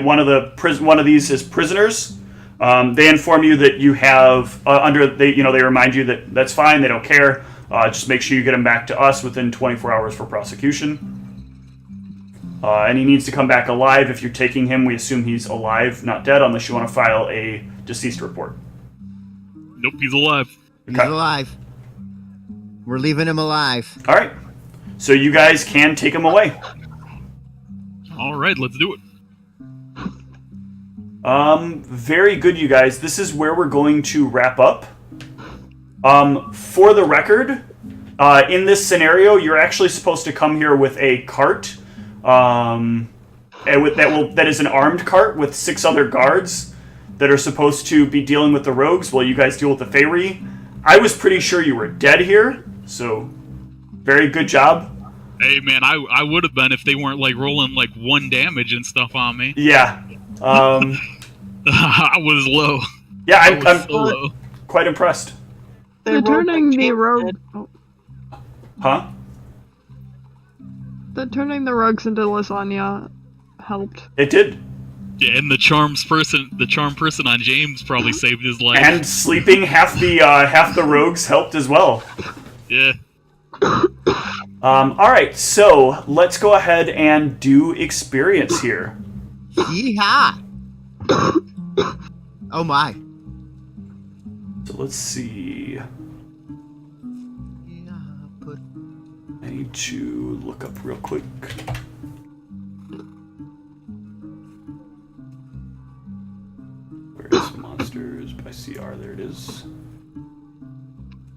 as prisoners. They inform you that you have they remind you that that's fine. They don't care. Just make sure you get him back to us within 24 hours for prosecution. And he needs to come back alive. If you're taking him, we assume he's alive, not dead, unless you want to file a deceased report. Nope, he's alive. Okay. He's alive. We're leaving him alive. All right. So you guys can take him away. All right, let's do it. Very good, you guys. This is where we're going to wrap up. For the record, in this scenario, you're actually supposed to come here with a cart. That is an armed cart with 6 other guards that are supposed to be dealing with the rogues while you guys deal with the Feyre. I was pretty sure you were dead here, so very good job. Hey man, I would have been if they weren't like rolling like 1 damage and stuff on me. Yeah. I was low. Yeah, I'm so low. Quite impressed. They're turning the rogue. Huh? The turning the rugs into lasagna helped. It did. Yeah, and the charm person on James probably saved his life. And sleeping half the rogues helped as well. Yeah. All right, so let's go ahead and do experience here. Yeehaw! Oh my. So let's see. I need to look up real quick. Where's monsters by CR? There it is.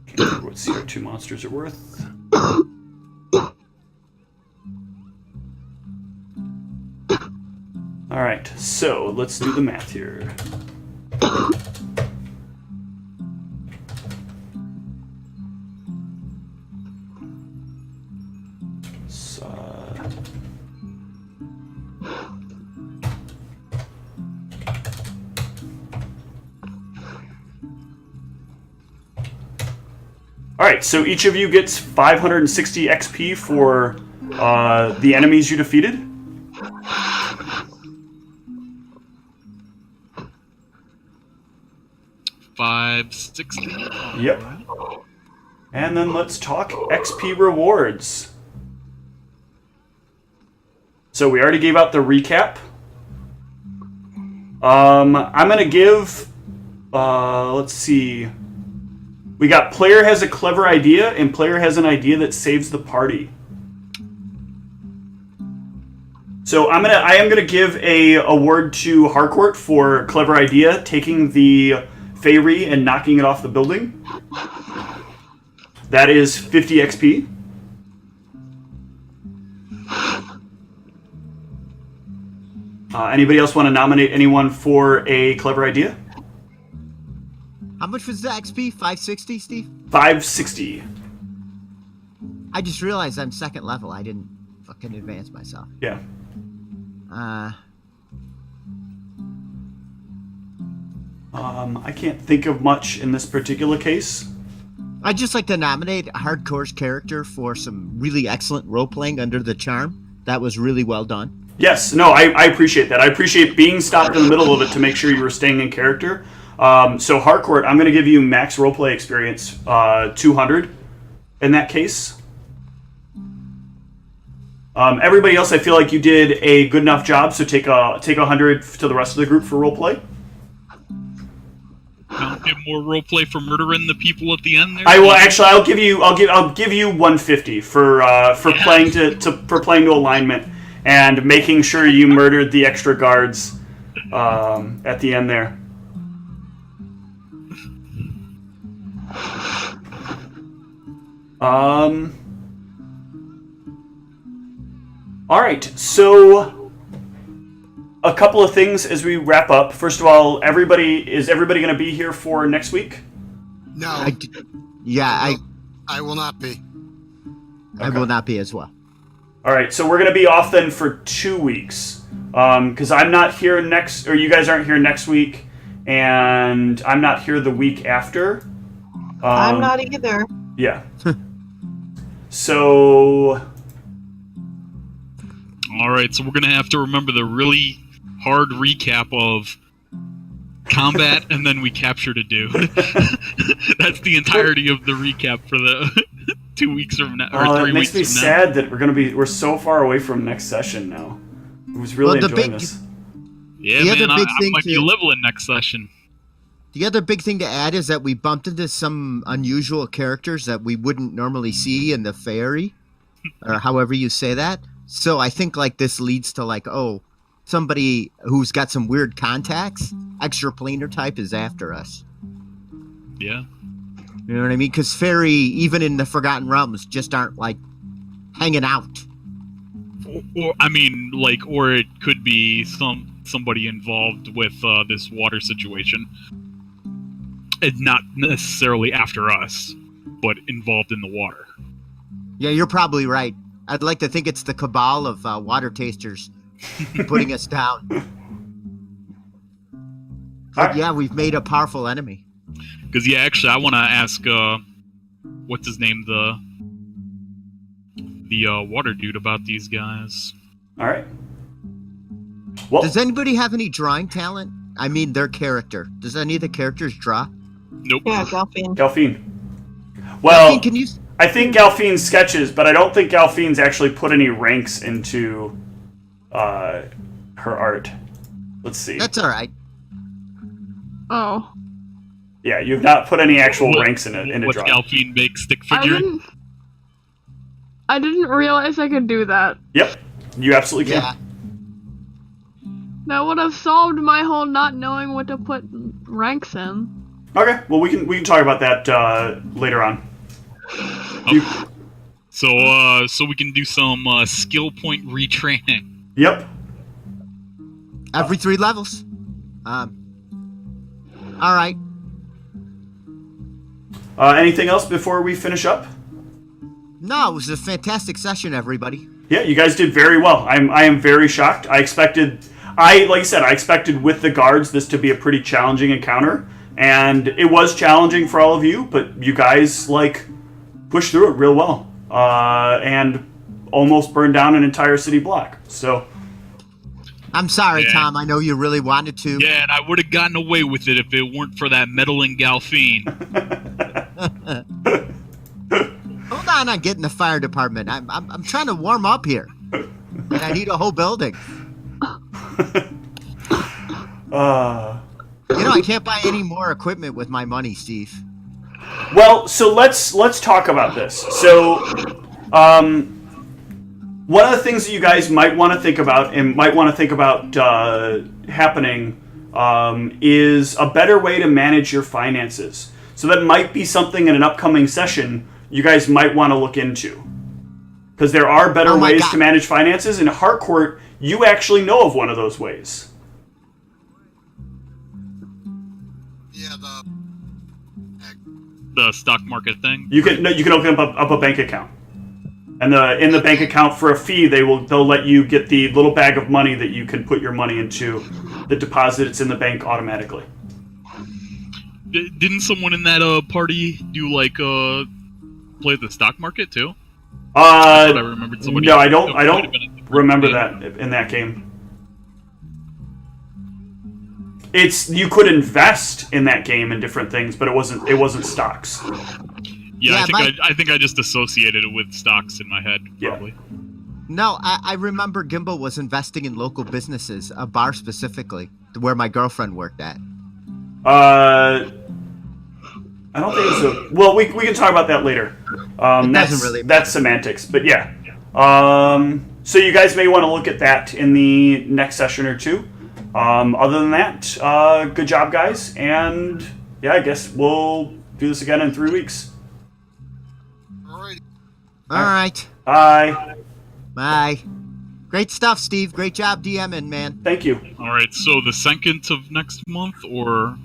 Can't remember what CR2 monsters are worth. Alright, so let's do the math here. Alright, so each of you gets 560 XP for the enemies you defeated. $560. Yep. And then let's talk XP rewards. So we already gave out the recap. I'm gonna give, let's see. We got player has a clever idea and player has an idea that saves the party. So I am gonna give a award to Harcourt for clever idea, taking the Feyre and knocking it off the building. That is 50 XP. Anybody else want to nominate anyone for a clever idea? How much was the XP? 560, Steve? 560. I just realized I'm second level. I didn't fucking advance myself. Yeah. I can't think of much in this particular case. I'd just like to nominate Hardcore's character for some really excellent role-playing under the charm. That was really well done. Yes, no, I appreciate that. I appreciate being stopped in the middle of it to make sure you were staying in character. So Hardcore, I'm going to give you max roleplay experience, 200 in that case. Everybody else, I feel like you did a good enough job, so take 100 to the rest of the group for roleplay. I'll get more roleplay for murdering the people at the end there. I will actually. I'll give you 150 for playing to alignment and making sure you murdered the extra guards at the end there. All right, so a couple of things as we wrap up. First of all, is everybody going to be here for next week? No. I will not be. I will not be as well. All right, so we're going to be off then for 2 weeks. Because I'm not here next, or you guys aren't here next week, and I'm not here the week after. I'm not either. Yeah. So... Alright, so we're going to have to remember the really hard recap of combat, and then we captured a dude. That's the entirety of the recap for the 2 weeks from now, or 3 weeks from now. It makes me sad that we're so far away from next session now. I was really enjoying this. Yeah, man, I might be leveling next session. The other big thing to add is that we bumped into some unusual characters that we wouldn't normally see in the fairy, or however you say that. So I think like this leads to like, oh, somebody who's got some weird contacts, extraplanar type, is after us. Yeah. You know what I mean? Because fairy, even in the Forgotten Realms, just aren't like hanging out. Or it could be somebody involved with this water situation. And not necessarily after us, but involved in the water. Yeah, you're probably right. I'd like to think it's the cabal of water tasters putting us down. But yeah, we've made a powerful enemy. Because, yeah, actually, I want to ask, what's his name, the water dude about these guys. All right. Well, does anybody have any drawing talent? I mean, their character. Does any of the characters draw? Nope. Yeah, Galfine. Well, Galfine, can you... I think Galfine sketches, but I don't think Galfine's actually put any ranks into her art. Let's see. That's all right. Oh. Yeah, you've not put any actual ranks in a What's drawing. Galfine make stick figure? I didn't realize I could do that. Yep, you absolutely can. Yeah. That would have solved my whole not knowing what to put ranks in. Okay, well we can talk about that later on. So we can do some skill point retraining. Yep. Every 3 levels. All right. Anything else before we finish up? No, it was a fantastic session, everybody. Yeah, you guys did very well. I am very shocked. I expected with the guards this to be a pretty challenging encounter, and it was challenging for all of you, but you guys pushed through it real well, and almost burned down an entire city block. So I'm sorry, Tom. I know you really wanted to. Yeah, and I would have gotten away with it if it weren't for that meddling Galfine. Hold on, I'm getting the fire department. I'm trying to warm up here, and I need a whole building. I can't buy any more equipment with my money, Steve. Well, so let's talk about this. So, one of the things that you guys might want to think about happening is a better way to manage your finances. So that might be something in an upcoming session you guys might want to look into. Because there are better ways to manage finances. In Harcourt, you actually know of one of those ways. Yeah, The stock market thing. You can open up a bank account, and in the bank account for a fee they'll let you get the little bag of money that you can put your money into. The deposit it's in the bank automatically. Didn't someone in that party do like play the stock market too? I remembered somebody. No, I don't remember that in that game. You could invest in that game in different things, but it wasn't stocks. Yeah, I think I just associated it with stocks in my head, probably. Yeah. No, I remember Gimbal was investing in local businesses, a bar specifically, where my girlfriend worked at. I don't think it's well, we can talk about that later. That's semantics, but yeah. So you guys may want to look at that in the next session or two. Other than that, good job, guys, and yeah, I guess we'll do this again in 3 weeks. All right. Bye. Bye. Great stuff, Steve. Great job DMing, man. Thank you. All right, so the 2nd of next month, or